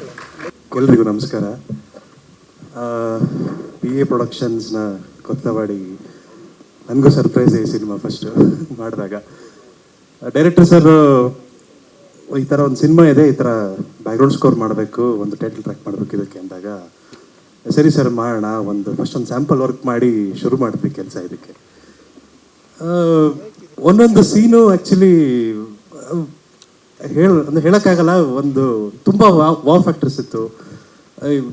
ಎಲ್ರಿಗೂ ನಮಸ್ಕಾರ. PA ಪ್ರೊಡಕ್ಷನ್ಸ್ನ ಕೊತ್ತವಾಡಿ ನನಗೂ ಸರ್ಪ್ರೈಸ್ ಈ ಸಿನಿಮಾ ಫಸ್ಟ್ ಮಾಡಿದಾಗ. ಡೈರೆಕ್ಟರ್ ಸರ್ ಈ ಥರ ಒಂದು ಸಿನಿಮಾ ಇದೆ, ಈ ಥರ ಬ್ಯಾಕ್ಗ್ರೌಂಡ್ ಸ್ಕೋರ್ ಮಾಡಬೇಕು, ಒಂದು ಟೈಟಲ್ ಟ್ರ್ಯಾಕ್ ಮಾಡಬೇಕು ಇದಕ್ಕೆ ಅಂದಾಗ, ಸರಿ ಸರ್ ಮಾಡೋಣ, ಫಸ್ಟ್ ಒಂದು ಸ್ಯಾಂಪಲ್ ವರ್ಕ್ ಮಾಡಿ ಶುರು ಮಾಡಿದ್ವಿ ಕೆಲಸ ಇದಕ್ಕೆ. ಒಂದೊಂದು ಸೀನು ಆ್ಯಕ್ಚುಲಿ ಹೇಳೋಕ್ಕಾಗಲ್ಲ, ಒಂದು ತುಂಬ ವಾವ್ ಫ್ಯಾಕ್ಟರ್ಸ್ ಇತ್ತು.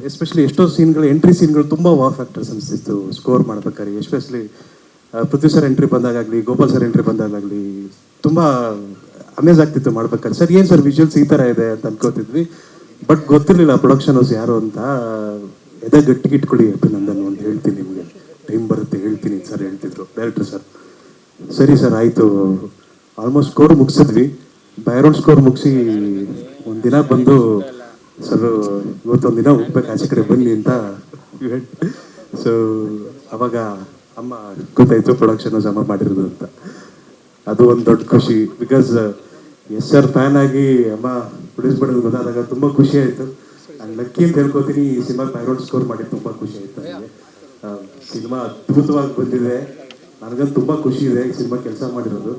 ಎಸ್ಪೆಷಲಿ ಎಷ್ಟೋ ಸೀನ್ಗಳು, ಎಂಟ್ರಿ ಸೀನ್ಗಳು ತುಂಬ ವಾವ್ ಫ್ಯಾಕ್ಟರ್ಸ್ ಅನಿಸ್ತಿತ್ತು ಸ್ಕೋರ್ ಮಾಡ್ಬೇಕಾದ್ರೆ. ಎಸ್ಪೆಷಲಿ ಪೃಥ್ವಿ ಸರ್ ಎಂಟ್ರಿ ಬಂದಾಗಲಿ, ಗೋಪಾಲ್ ಸರ್ ಎಂಟ್ರಿ ಬಂದಾಗಲಿ ತುಂಬ ಅಮೇಜ್ ಆಗ್ತಿತ್ತು ಮಾಡ್ಬೇಕಾದ್ರೆ. ಸರ್ ಏನು ಸರ್ ವಿಜುವಲ್ಸ್ ಈ ಥರ ಇದೆ ಅಂತ ಅನ್ಕೋತಿದ್ವಿ. ಬಟ್ ಗೊತ್ತಿರಲಿಲ್ಲ ಪ್ರೊಡಕ್ಷನ್ ಹೌಸ್ ಯಾರು ಅಂತ. ಎದೆ ಗಟ್ಟಿಗೆ ಇಟ್ಕೊಳ್ಳಿ ಅಭಿನಂದನ್ ಅಂತ ಹೇಳ್ತೀನಿ, ನಿಮಗೆ ಟೈಮ್ ಬರುತ್ತೆ ಹೇಳ್ತೀನಿ ಸರ್ ಹೇಳ್ತಿದ್ರು ಡೈರೆಕ್ಟರ್ ಸರ್. ಸರಿ ಸರ್ ಆಯಿತು. ಆಲ್ಮೋಸ್ಟ್ ಸ್ಕೋರ್ ಮುಗಿಸಿದ್ವಿ. ಬ್ಯಾಕ್ಗ್ರೌಂಡ್ ಸ್ಕೋರ್ ಮುಗಿಸಿ ಒಂದಿನ ಬಂದು, ಸರ್ ಇವತ್ತೊಂದು ದಿನ ಹೋಗ್ಬೇಕು ಆಚೆ ಕಡೆ ಬನ್ನಿ ಅಂತ. ಸೊ ಅವಾಗ ಅಮ್ಮ ಗೊತ್ತಾಯ್ತು ಪ್ರೊಡಕ್ಷನ್ ಹೌಸ್ ಅಮ್ಮ ಮಾಡಿರೋದು ಅಂತ. ಅದು ಒಂದು ದೊಡ್ಡ ಖುಷಿ. ಬಿಕಾಸ್ ಎಸ್ ಸರ್ ಫ್ಯಾನ್ ಆಗಿ ಅಮ್ಮ ಪ್ರೊಡ್ಯೂಸ್ ಮಾಡೋದು ಗೊತ್ತಾದಾಗ ತುಂಬ ಖುಷಿ ಆಯಿತು. ನಾನು ಲಕ್ಕಿ ಅಂತ ಹೇಳ್ಕೊತೀನಿ. ಈ ಸಿನಿಮಾ ಬ್ಯಾಕ್ಗ್ರೌಂಡ್ ಸ್ಕೋರ್ ಮಾಡಿ ತುಂಬ ಖುಷಿ ಆಯಿತು ನನಗೆ. ಸಿನಿಮಾ ಅದ್ಭುತವಾಗಿ ಬಂದಿದೆ. ನನಗಂತೂ ತುಂಬ ಖುಷಿ ಇದೆ ಈ ಸಿನಿಮಾ ಕೆಲಸ ಮಾಡಿರೋದು.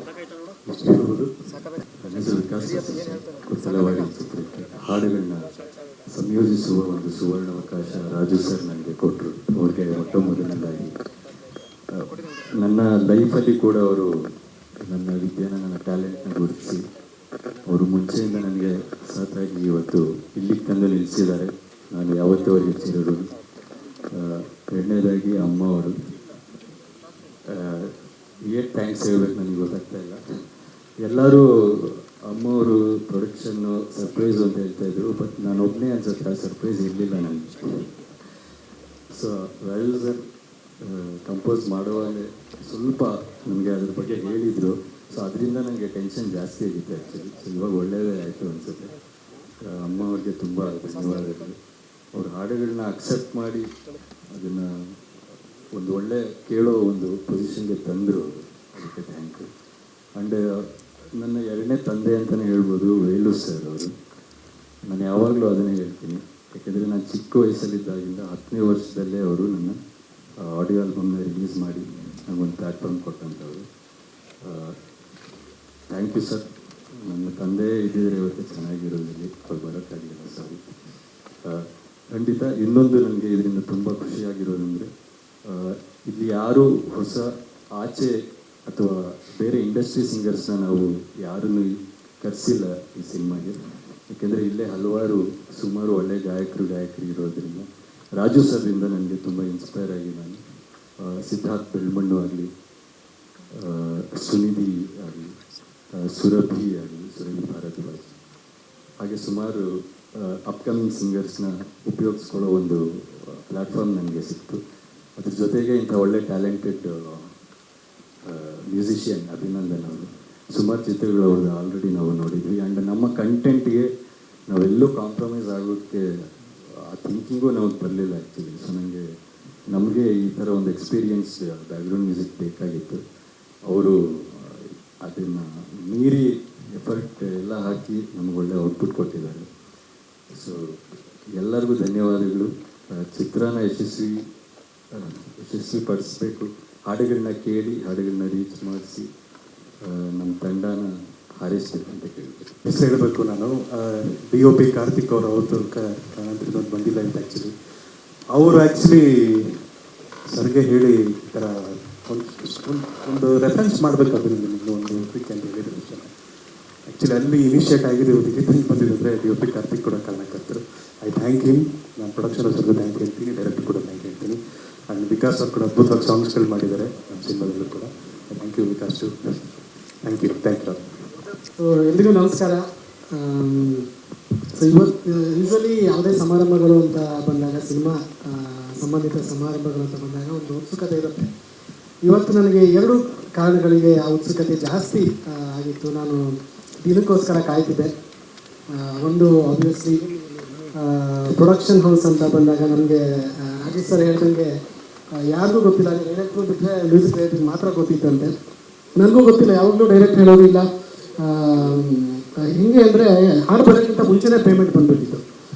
ಎಷ್ಟು ಹೇಳ್ಬೋದು. ಕೊತ್ತಲವಾಡಿ ಚಿತ್ರಕ್ಕೆ ಹಾಡುಗಳನ್ನ ಸಂಯೋಜಿಸುವ ಒಂದು ಸುವರ್ಣಾವಕಾಶ ರಾಜು ಸರ್ ನನಗೆ ಕೊಟ್ಟರು. ಅವ್ರಿಗೆ ಮೊಟ್ಟ ಮೊದಲನೇದಾಗಿ ನನ್ನ ಲೈಫಲ್ಲಿ ಕೂಡ ಅವರು ನನ್ನ ವಿದ್ಯೆನ, ನನ್ನ ಟ್ಯಾಲೆಂಟ್ನ ಗುರುತಿಸಿ ಅವರು ಮುಂಚೆಯಿಂದ ನನಗೆ ಸಾಥಾಗಿ ಇವತ್ತು ಇಲ್ಲಿಗೆ ತಂದು ನಿಲ್ಲಿಸಿದ್ದಾರೆ. ನಾನು ಯಾವತ್ತೂ ಅವರಿಗೆ ಚಿರರು. ಎರಡನೇದಾಗಿ ಅಮ್ಮ ಅವರು, ಏನು ಥ್ಯಾಂಕ್ಸ್ ಹೇಳ್ಬೇಕು ನನಗೆ ಗೊತ್ತಾಗ್ತಾ ಇಲ್ಲ. ಎಲ್ಲರೂ ಅಮ್ಮವರು ಪ್ರೊಡಕ್ಷನ್ನು ಸರ್ಪ್ರೈಸು ಅಂತ ಹೇಳ್ತಾ ಇದ್ರು. ಬಟ್ ನಾನು ಒಬ್ಬನೇ ಅನ್ಸುತ್ತೆ ಆ ಸರ್ಪ್ರೈಸ್ ಇರಲಿಲ್ಲ ನನಗೆ. ಸೊ ರಾಜು ಸರ್ ಕಂಪೋಸ್ ಮಾಡುವಾಗ ಸ್ವಲ್ಪ ನಮಗೆ ಅದ್ರ ಬಗ್ಗೆ ಹೇಳಿದರು. ಸೊ ಅದರಿಂದ ನನಗೆ ಟೆನ್ಷನ್ ಜಾಸ್ತಿ ಆಗಿತ್ತು ಆ್ಯಕ್ಚುಲಿ. ಸೊ ಇವಾಗ ಒಳ್ಳೆಯದೇ ಆಯಿತು ಅನಿಸುತ್ತೆ. ಅಮ್ಮ ಅವ್ರಿಗೆ ತುಂಬ ಧನ್ಯವಾದಗಳು. ಅವ್ರ ಹಾಡುಗಳನ್ನ ಅಕ್ಸೆಪ್ಟ್ ಮಾಡಿ ಅದನ್ನು ಒಂದು ಒಳ್ಳೆ ಕೇಳೋ ಒಂದು ಪೊಸಿಷನ್ಗೆ ತಂದರು. ಅದಕ್ಕೆ ಥ್ಯಾಂಕ್ ಯು. ಆ್ಯಂಡ್ ನನ್ನ ಎರಡನೇ ತಂದೆ ಅಂತಲೇ ಹೇಳ್ಬೋದು ವೇಲು ಸರ್ ಅವರು. ನಾನು ಯಾವಾಗಲೂ ಅದನ್ನೇ ಹೇಳ್ತೀನಿ. ಯಾಕೆಂದರೆ ನಾನು ಚಿಕ್ಕ ವಯಸ್ಸಲ್ಲಿದ್ದಾಗಿಂದ 10ನೇ ವರ್ಷದಲ್ಲೇ ಅವರು ನನ್ನ ಆಡಿಯೋ ಆಲ್ಬಮ್ನ ರಿಲೀಸ್ ಮಾಡಿ ನನಗೊಂದು ಪ್ಲ್ಯಾಟ್ಫಾರ್ಮ್ ಕೊಟ್ಟಂಥವ್ರು. Thank you sir. ನನ್ನ ತಂದೆ ಇದ್ದಿದ್ರೆ ಇವತ್ತು ಚೆನ್ನಾಗಿರೋದಿಲ್ಲ, ಅವ್ರು ಬರೋಕ್ಕಾಗಲಿಲ್ಲ, ಸಾರಿ. ಖಂಡಿತ. ಇನ್ನೊಂದು ನನಗೆ ಇದರಿಂದ ತುಂಬ ಖುಷಿಯಾಗಿರೋದಂದರೆ ಇಲ್ಲಿ ಯಾರು ಹೊಸ ಆಚೆ ಅಥವಾ ಬೇರೆ ಇಂಡಸ್ಟ್ರಿ ಸಿಂಗರ್ಸ್ನ ನಾವು ಯಾರನ್ನು ಕರೆಸಿಲ್ಲ ಈ ಸಿನಿಮಾಗೆ. ಯಾಕೆಂದರೆ ಇಲ್ಲೇ ಸುಮಾರು ಒಳ್ಳೆ ಗಾಯಕರು ಇರೋದ್ರಿಂದ ರಾಜು ಸರ್ರಿಂದ ನನಗೆ ತುಂಬ ಇನ್ಸ್ಪೈರ್ ಆಗಿ ನಾನು ಸಿದ್ಧಾರ್ಥ್ ಬೆಳ್ಮಣ್ಣು ಆಗಲಿ, ಸುನಿಧಿ ಆಗಲಿ, ಸುರಭಿ ಆಗಲಿ, ಸುರಭಿ ಭಾರದ್ವಾಜ್, ಹಾಗೆ ಸುಮಾರು ಅಪ್ಕಮಿಂಗ್ ಸಿಂಗರ್ಸ್ನ ಉಪಯೋಗಿಸ್ಕೊಳ್ಳೋ ಒಂದು ಪ್ಲ್ಯಾಟ್ಫಾರ್ಮ್ ನನಗೆ ಸಿಕ್ತು. ಅದ್ರ ಜೊತೆಗೆ ಇಂಥ ಒಳ್ಳೆ ಟ್ಯಾಲೆಂಟೆಡ್ ಮ್ಯೂಸಿಷಿಯನ್ ಅಭಿನಂದನ್ ಅವರು ಸುಮಾರು ಚಿತ್ರಗಳು ಅವ್ರದ್ದು ಆಲ್ರೆಡಿ ನಾವು ನೋಡಿದ್ವಿ. ಆ್ಯಂಡ್ ನಮ್ಮ ಕಂಟೆಂಟ್ಗೆ ನಾವೆಲ್ಲೂ ಕಾಂಪ್ರಮೈಸ್ ಆಗೋಕ್ಕೆ ಆ ಥಿಂಕಿಂಗು ನಮಗೆ ಬರಲಿಲ್ಲ ಆ್ಯಕ್ಚುಲಿ. ಸೊ ನಮಗೆ ಈ ಥರ ಒಂದು ಎಕ್ಸ್ಪೀರಿಯನ್ಸ್ ಬ್ಯಾಕ್ಗ್ರೌಂಡ್ ಮ್ಯೂಸಿಕ್ ಬೇಕಾಗಿತ್ತು. ಅವರು ಅದನ್ನು ಮೀರಿ ಎಫರ್ಟ್ ಎಲ್ಲ ಹಾಕಿ ನಮ್ಗೆ ಒಳ್ಳೆ ಔಟ್ಪುಟ್ ಕೊಟ್ಟಿದ್ದಾರೆ. ಸೊ ಎಲ್ಲರಿಗೂ ಧನ್ಯವಾದಗಳು. ಚಿತ್ರನ ಯಶಸ್ವಿ ಪಡಿಸ್ಬೇಕು, ಹಾಡುಗಳನ್ನ ಕೇಳಿ ಹಾಡುಗಳನ್ನ ರೀಚ್ ಮಾಡಿಸಿ ನಮ್ಮ ತಂಡನ ಹಾರೈಸ್ಬೇಕು ಅಂತ ಕೇಳ್ಬೇಕು. ಹೆಸರು ಹೇಳಬೇಕು ನಾನು. DOP ಕಾರ್ತಿಕ್ ಅವರು ಅವತ್ತು ಕಾರಣದಿಂದ ಬಂದಿಲ್ಲ ಅಂತ ಆ್ಯಕ್ಚುಲಿ. ಅವರು ಆ್ಯಕ್ಚುಲಿ ಸರ್ಗೆ ಹೇಳಿ ಈ ಥರ ಒಂದು ರೆಫರೆನ್ಸ್ ಮಾಡಬೇಕು ಅದರಿಂದ ನಿಮಗೆ ಒಂದು ವೀಕ್ ಅಂತ ಹೇಳಿದ್ರು ವಿಷಯ. ಆ್ಯಕ್ಚುಲಿ ಅಲ್ಲಿ ಇನಿಷಿಯೇಟ್ ಆಗಿದೆ ಇದಕ್ಕೆ ಬಂದಿದೆ ಅಂದರೆ DOP ಕಾರ್ತಿಕ್ ಕೂಡ ಕಾರಣಕರ್ತರು. I thank him. ನಾನು ಪ್ರೊಡಕ್ಷನ್ ಅವ್ರಿಗೂ ಥ್ಯಾಂಕ್ ಹೇಳ್ತೀನಿ, ಡೈರೆಕ್ಟರ್ ಕೂಡ ಥ್ಯಾಂಕ್ ಹೇಳ್ತೀನಿ. ಆ್ಯಂಡ್ ವಿಕಾಸ್ ಅವ್ರು ಕೂಡ ಅದ್ಭುತವಾಗಿ ಸಾಂಗ್ಸ್ಗಳು ಮಾಡಿದ್ದಾರೆ ನಮ್ಮ ಸಿನಿಮಾದಲ್ಲೂ ಕೂಡ. Thank you Vikas. Thank you. So ಎಲ್ರಿಗೂ ನಮಸ್ಕಾರ. ಸೊ ಇವತ್ತು ಯೂಶ್ವಲಿ ಯಾವುದೇ ಸಮಾರಂಭಗಳು ಅಂತ ಬಂದಾಗ, ಸಿನಿಮಾ ಸಂಬಂಧಿತ ಸಮಾರಂಭಗಳು ಅಂತ ಬಂದಾಗ ಒಂದು ಉತ್ಸುಕತೆ ಇರುತ್ತೆ. ಇವತ್ತು ನನಗೆ 2 ಕಾರಣಗಳಿಗೆ ಆ ಉತ್ಸುಕತೆ ಜಾಸ್ತಿ ಆಗಿತ್ತು. ನಾನು ದಿನಕ್ಕೋಸ್ಕರ ಕಾಯ್ತಿದ್ದೆ. ಒಂದು ಆಬ್ವಿಯಸ್ಲಿ ಪ್ರೊಡಕ್ಷನ್ ಹೌಸ್ ಅಂತ ಬಂದಾಗ ನಮಗೆ ರಾಜೇಶ್ ಸರ್ ಹೇಳ್ದಂಗೆ ಯಾರಿಗೂ ಗೊತ್ತಿಲ್ಲ, ಡೈರೆಕ್ಟ್ರು ಬಿಟ್ಟರೆ ಮ್ಯೂಸಿಕ್ ಡೈರೆಕ್ಟ್ರಿಗೆ ಮಾತ್ರ ಗೊತ್ತಿತ್ತಂತೆ. ನನಗೂ ಗೊತ್ತಿಲ್ಲ, ಯಾವಾಗಲೂ ಡೈರೆಕ್ಟ್ ಹೇಳೋದಿಲ್ಲ. ಹಿಂಗೆ ಅಂದರೆ ಹಾಡು ಬರೋಕ್ಕಿಂತ ಮುಂಚೆನೇ ಪೇಮೆಂಟ್ ಬಂದುಬಿಟ್ಟಿತ್ತು.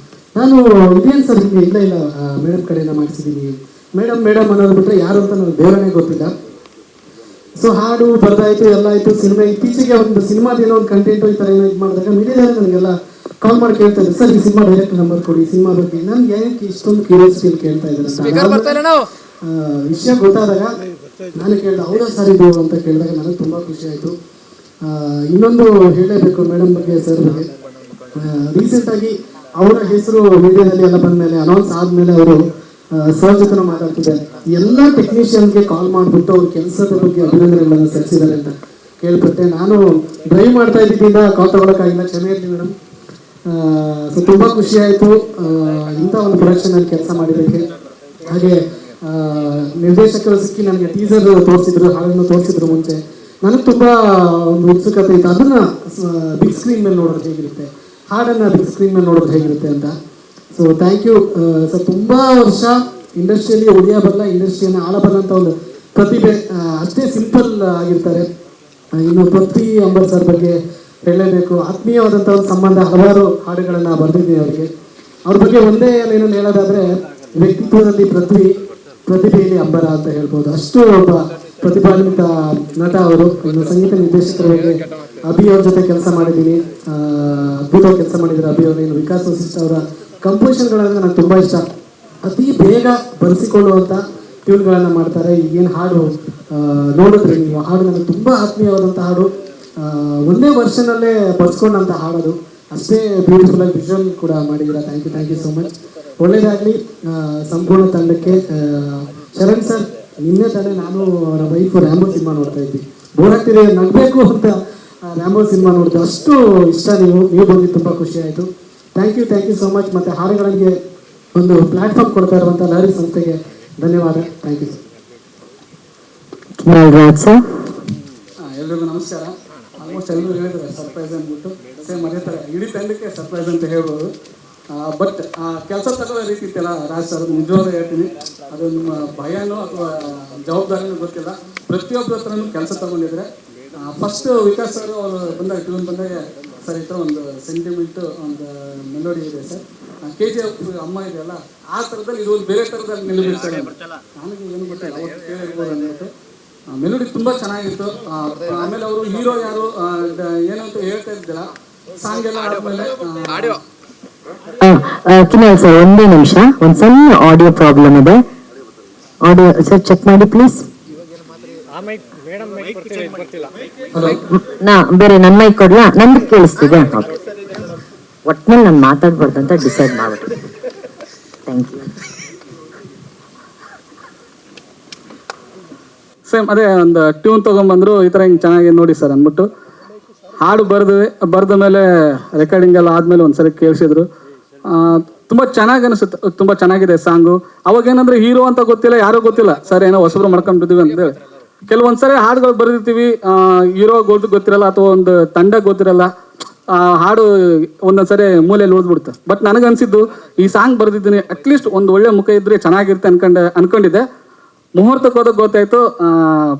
ನಾನು ಇದೇನು ಸರ್ ಹಿಂಗೆ, ಇಲ್ಲ ಮೇಡಮ್ ಕಡೆಯಿಂದ ಮಾಡಿಸಿದ್ದೀನಿ, ಮೇಡಮ್ ಅನ್ನೋದು ಬಿಟ್ಟರೆ ಯಾರು ಅಂತ ನನಗೆ ಬೇರೆನೇ ಗೊತ್ತಿಲ್ಲ. ಸೊ ಹಾಡು ಬರ್ದಾಯಿತು, ಎಲ್ಲ ಆಯಿತು. ಸಿನಿಮಾ ಇತ್ತೀಚೆಗೆ ಒಂದು ಸಿನಿಮಾದೇನೋ ಒಂದು ಕಂಟೆಂಟು ಈ ಥರ ಏನೋ ಇದು ಮಾಡಿದಾಗ ಮೀಡಿಯಾದಲ್ಲಿ ನನಗೆಲ್ಲ ಕಾಲ್ ಮಾಡಿ ಕೇಳ್ತಾ ಇದ್ದಾರೆ, ಸರ್ ಈ ಸಿನಿಮಾ ಡೈರೆಕ್ಟ್ ನಂಬರ್ ಕೊಡಿ, ಸಿನಿಮಾ ಬಗ್ಗೆ. ನನಗೆ ಏನಕ್ಕೆ ಇಷ್ಟೊಂದು ಕ್ಯೂರಿಯಾಸಿಟಿ ಕೇಳ್ತಾ ಇದ್ದಾರೆ. ವಿಷಯ ಗೊತ್ತಾದಾಗ ನಾನು ಕೇಳಿದೆ, ಹೌದಾ ಸರ್ ಇದು ಅಂತ ಕೇಳಿದಾಗ ನನಗೆ ತುಂಬ ಖುಷಿ ಆಯಿತು. ಇನ್ನೊಂದು ಹೇಳಲೇಬೇಕು ಮೇಡಮ್ ಬಗ್ಗೆ, ಸರ್ ಬಗ್ಗೆ. ರೀಸೆಂಟಾಗಿ ಅವರ ಹೆಸರು ಮೀಡಿಯಾದಲ್ಲಿ ಎಲ್ಲ ಬಂದಮೇಲೆ, ಅನೌನ್ಸ್ ಆದಮೇಲೆ ಅವರು ಸರ್ ಜೊತೆ ಮಾತಾಡ್ತಿದ್ದಾರೆ. ಎಲ್ಲ ಟೆಕ್ನಿಷಿಯನ್ಗೆ ಕಾಲ್ ಮಾಡಿಬಿಟ್ಟು ಅವ್ರ ಕೆಲಸದ ಬಗ್ಗೆ ಅಭಿನಂದನೆಗಳನ್ನು ಸಲ್ಲಿಸಿದ್ದಾರೆ ಅಂತ ಕೇಳ್ಪಟ್ಟೆ. ನಾನು ಡ್ರೈವ್ ಮಾಡ್ತಾ ಇದ್ದಿದ್ದರಿಂದ ಕಾಲ್ ತಗೊಳಕ್ಕಾಗಿಲ್ಲ, ಕ್ಷಮೆ ಇರಲಿ ಮೇಡಮ್. ಸೊ ತುಂಬ ಖುಷಿ ಆಯಿತು ಇಂಥ ಒಂದು ಪ್ರೊಡಕ್ಷನಲ್ಲಿ ಕೆಲಸ ಮಾಡಿದ್ದಕ್ಕೆ. ಹಾಗೆ ನಿರ್ದೇಶಕರು ಸಿಕ್ಕಿ ನನಗೆ ಟೀಸರ್ ತೋರಿಸಿದ್ರು, ಹಾಡನ್ನು ತೋರಿಸಿದ್ರು ಮುಂಚೆ. ನನಗೆ ತುಂಬ ಒಂದು ಉತ್ಸುಕತೆ ಇತ್ತು, ಅದನ್ನು ಬಿಗ್ ಸ್ಕ್ರೀನ್ ಮೇಲೆ ನೋಡೋದು ಹೇಗಿರುತ್ತೆ, ಹಾಡನ್ನು ಬಿಗ್ ಸ್ಕ್ರೀನ್ ಮೇಲೆ ನೋಡೋದು ಹೇಗಿರುತ್ತೆ ಅಂತ. So thank you sir. ತುಂಬ ವರ್ಷ ಇಂಡಸ್ಟ್ರಿಯಲ್ಲಿ ಉಳಿಯ ಬರಲ್ಲ, ಇಂಡಸ್ಟ್ರಿಯನ್ನು ಆಳಬಲ್ಲ ಒಂದು ಪ್ರತಿಭೆ, ಅಷ್ಟೇ ಸಿಂಪಲ್ ಆಗಿರ್ತಾರೆ. ಇನ್ನು ಪೃಥ್ವಿ ಅಂಬರ್ ಸರ್ ಬಗ್ಗೆ ಹೇಳಲೇಬೇಕು. ಆತ್ಮೀಯವಾದಂಥ ಒಂದು ಸಂಬಂಧ, ಹಲವಾರು ಹಾಡುಗಳನ್ನು ಬರೆದಿದ್ದೀನಿ ಅವರಿಗೆ. ಅವ್ರ ಬಗ್ಗೆ ಒಂದೇ ಏನನ್ನು ಹೇಳೋದಾದರೆ, ವ್ಯಕ್ತಿತ್ವದಲ್ಲಿ ಪ್ರತಿಭೆಯಲ್ಲಿ ಅಂಬರ ಅಂತ ಹೇಳ್ಬೋದು. ಅಷ್ಟು ಒಬ್ಬ ಪ್ರತಿಭಾನ್ವಿತ ನಟ ಅವರು. ಇನ್ನು ಸಂಗೀತ ನಿರ್ದೇಶಕರ ಬಗ್ಗೆ ಅಭಿ ಅವ್ರ ಜೊತೆ ಕೆಲಸ ಮಾಡಿದ್ದೀನಿ, ಅದ್ಭುತವಾಗಿ ಕೆಲಸ ಮಾಡಿದ್ದಾರೆ ಅಭಿ ಅವರು. ಇನ್ನು ವಿಕಾಸ್ ವಸಿಷ್ಠ ಅವರ ಕಂಪೋಸಿಷನ್ಗಳಂದ್ರೆ ನನಗೆ ತುಂಬ ಇಷ್ಟ. ಅತಿ ಬೇಗ ಬರೆಸಿಕೊಳ್ಳುವಂಥ ಟ್ಯೂನ್ಗಳನ್ನು ಮಾಡ್ತಾರೆ. ಈಗೇನು ಹಾಡು ನೋಡಿದ್ರಿ ನೀವು, ಹಾಡು ನನಗೆ ತುಂಬ ಆತ್ಮೀಯವಾದಂಥ ಹಾಡು, ಒಂದೇ ವರ್ಷನಲ್ಲೇ ಬರ್ಸ್ಕೊಂಡಂಥ ಹಾಡೋದು, ಅಷ್ಟೇ ಬ್ಯೂಟಿಫುಲ್ಲಾಗಿ ವಿಜುವಲ್ ಕೂಡ ಮಾಡಿದ್ದೀರಾ. Thank you so much. ಒಳ್ಳೇದಾಗಲಿ ಸಂಪೂರ್ಣ ತಂಡಕ್ಕೆ. ಶರಣ್ ಸರ್, ನಿನ್ನೆ ತಾನೇ ನಾನು ನಮ್ಮ ವೈಫು ರ್ಯಾಂಬೋ ಸಿನಿಮಾ ನೋಡ್ತಾ ಇದ್ವಿ, ಬೋರ್ ಆಗ್ತಿದೆ, ನಗಬೇಕು ಅಂತ ರ್ಯಾಂಬೋ ಸಿನಿಮಾ ನೋಡ್ತೀವಿ. ಅಷ್ಟು ಇಷ್ಟ ನೀವು ಬಂದು ತುಂಬ ಖುಷಿ ಆಯಿತು. Thank you so much. ಮತ್ತು ಹಾಡುಗಳಿಗೆ ಒಂದು ಪ್ಲ್ಯಾಟ್ಫಾರ್ಮ್ ಕೊಡ್ತಾ ಇರುವಂಥ ಲಹರಿ ಸಂಸ್ಥೆಗೆ ಧನ್ಯವಾದ. Thank you sir. ಎಲ್ರಿಗೂ ನಮಸ್ಕಾರ. ಆಲ್ಮೋಸ್ಟ್ ಎಲ್ಲರೂ ಹೇಳಿದ್ದಾರೆ ಸರ್ಪ್ರೈಸ್ ಅಂದ್ಬಿಟ್ಟು, ಸೇಮ್ ಅದೇ ಥರ ಇಡೀ ತಂಡಕ್ಕೆ ಸರ್ಪ್ರೈಸ್ ಅಂತ ಹೇಳ್ಬೋದು. ಬಟ್ ಕೆಲಸ ತಗೊಳ್ಳೋ ರೀತಿ ಇತ್ತಲ್ಲ ರಾಜ್ ಸರ್, ನಿಜವಾಗ್ಲೂ ಹೇಳ್ತೀನಿ, ಅದು ನಿಮ್ಮ ಭಯನೋ ಅಥವಾ ಜವಾಬ್ದಾರಿನೂ ಗೊತ್ತಿಲ್ಲ. ಪ್ರತಿಯೊಬ್ಬರ ಹತ್ರನೂ ಕೆಲಸ ತಗೊಂಡಿದ್ರೆ, ಫಸ್ಟ್ ವಿಕಾಸ್ ಸರ್ ಅವರು ಬಂದಾಗ ಟ್ಯೂನ್ ಬಂದಾಗ, ಸರ್ ಈ ಥರ ಒಂದು ಸೆಂಟಿಮೆಂಟು ಒಂದು ಮೆಲೋಡಿ ಇದೆ ಸರ್, KGF ಅಮ್ಮ ಇದೆಯಲ್ಲ ಆ ಥರದಲ್ಲಿ ಇದು ಒಂದು ಬೇರೆ ಥರದಲ್ಲಿ ಮೆಲೋಡಿ ಸರ್, ನನಗೆ ಏನು ಗೊತ್ತಿಲ್ಲ ಅವತ್ತು ಕೇಳಿರ್ಬೋದು ಅಂದ್ಬಿಟ್ಟು. ಮೆಲೋಡಿ ತುಂಬ ಚೆನ್ನಾಗಿತ್ತು. ಆಮೇಲೆ ಅವರು ಹೀರೋ ಯಾರು ಏನಂತ ಹೇಳ್ತಾ ಇದ್ದಿಲ್ಲ, ಸಾಂಗ್ ಎಲ್ಲ ಆದಮೇಲೆ ಕಿನಾಲ್ ಸರ್ ಒಂದೇ ನಿಮಿಷ, ಒಂದು ಸಣ್ಣ ಆಡಿಯೋ ಪ್ರಾಬ್ಲಮ್ ಇದೆ. ಆಡಿಯೋ ಸರ್ ಚೆಕ್ ಮಾಡಿ ಪ್ಲೀಸ್. ಬೇರೆ ನನ್ನ ಮೈಕ್ ಕೊಡ್ಲಾ? ನಂದು ಕೇಳಿಸ್ತಿದೆ. ಒಟ್ನಲ್ಲಿ ನಾನು ಮಾತಾಡ್ಬಾರ್ದು ಅಂತ ಡಿಸೈಡ್ ಮಾಡ್ಬಿಟ್ಟು. Thank you. ಸೇಮ್ ಅದೇ ಒಂದು ಟ್ಯೂನ್ ತೊಗೊಂಬಂದ್ರು, ಈ ಥರ ಹಿಂಗೆ ಚೆನ್ನಾಗಿ ನೋಡಿ ಸರ್ ಅಂದ್ಬಿಟ್ಟು ಹಾಡು ಬರೆದ ಮೇಲೆ ರೆಕಾರ್ಡಿಂಗ್ ಎಲ್ಲ ಆದಮೇಲೆ ಒಂದ್ಸರಿ ಕೇಳಿಸಿದ್ರು. ತುಂಬ ಚೆನ್ನಾಗಿ ಅನಿಸುತ್ತೆ, ತುಂಬ ಚೆನ್ನಾಗಿದೆ ಸಾಂಗು. ಅವಾಗೇನಂದ್ರೆ ಹೀರೋ ಅಂತ ಗೊತ್ತಿಲ್ಲ, ಯಾರೂ ಗೊತ್ತಿಲ್ಲ, ಸರ್ ಏನೋ ಹೊಸಬ್ರು ಮಾಡ್ಕೊಂಡಿದ್ದೀವಿ ಅಂತೇಳಿ. ಕೆಲವೊಂದ್ಸರಿ ಹಾಡುಗಳು ಬರೆದಿರ್ತೀವಿ, ಹೀರೋ ಗೊತ್ತಿರಲ್ಲ ಅಥವಾ ಒಂದು ತಂಡ ಗೊತ್ತಿರಲ್ಲ, ಹಾಡು ಒಂದೊಂದ್ಸರಿ ಮೂಲೆಯಲ್ಲಿ ಉಳಿದ್ಬಿಡುತ್ತೆ. ಬಟ್ ನನಗನ್ಸಿದ್ದು ಈ ಸಾಂಗ್ ಬರೆದಿದ್ದೀನಿ, ಅಟ್ಲೀಸ್ಟ್ ಒಂದು ಒಳ್ಳೆ ಮುಖ ಇದ್ರೆ ಚೆನ್ನಾಗಿರುತ್ತೆ ಅನ್ಕೊಂಡಿದ್ದೆ. ಮುಹೂರ್ತಕ್ಕೆ ಹೋದಾಗ ಗೊತ್ತಾಯ್ತು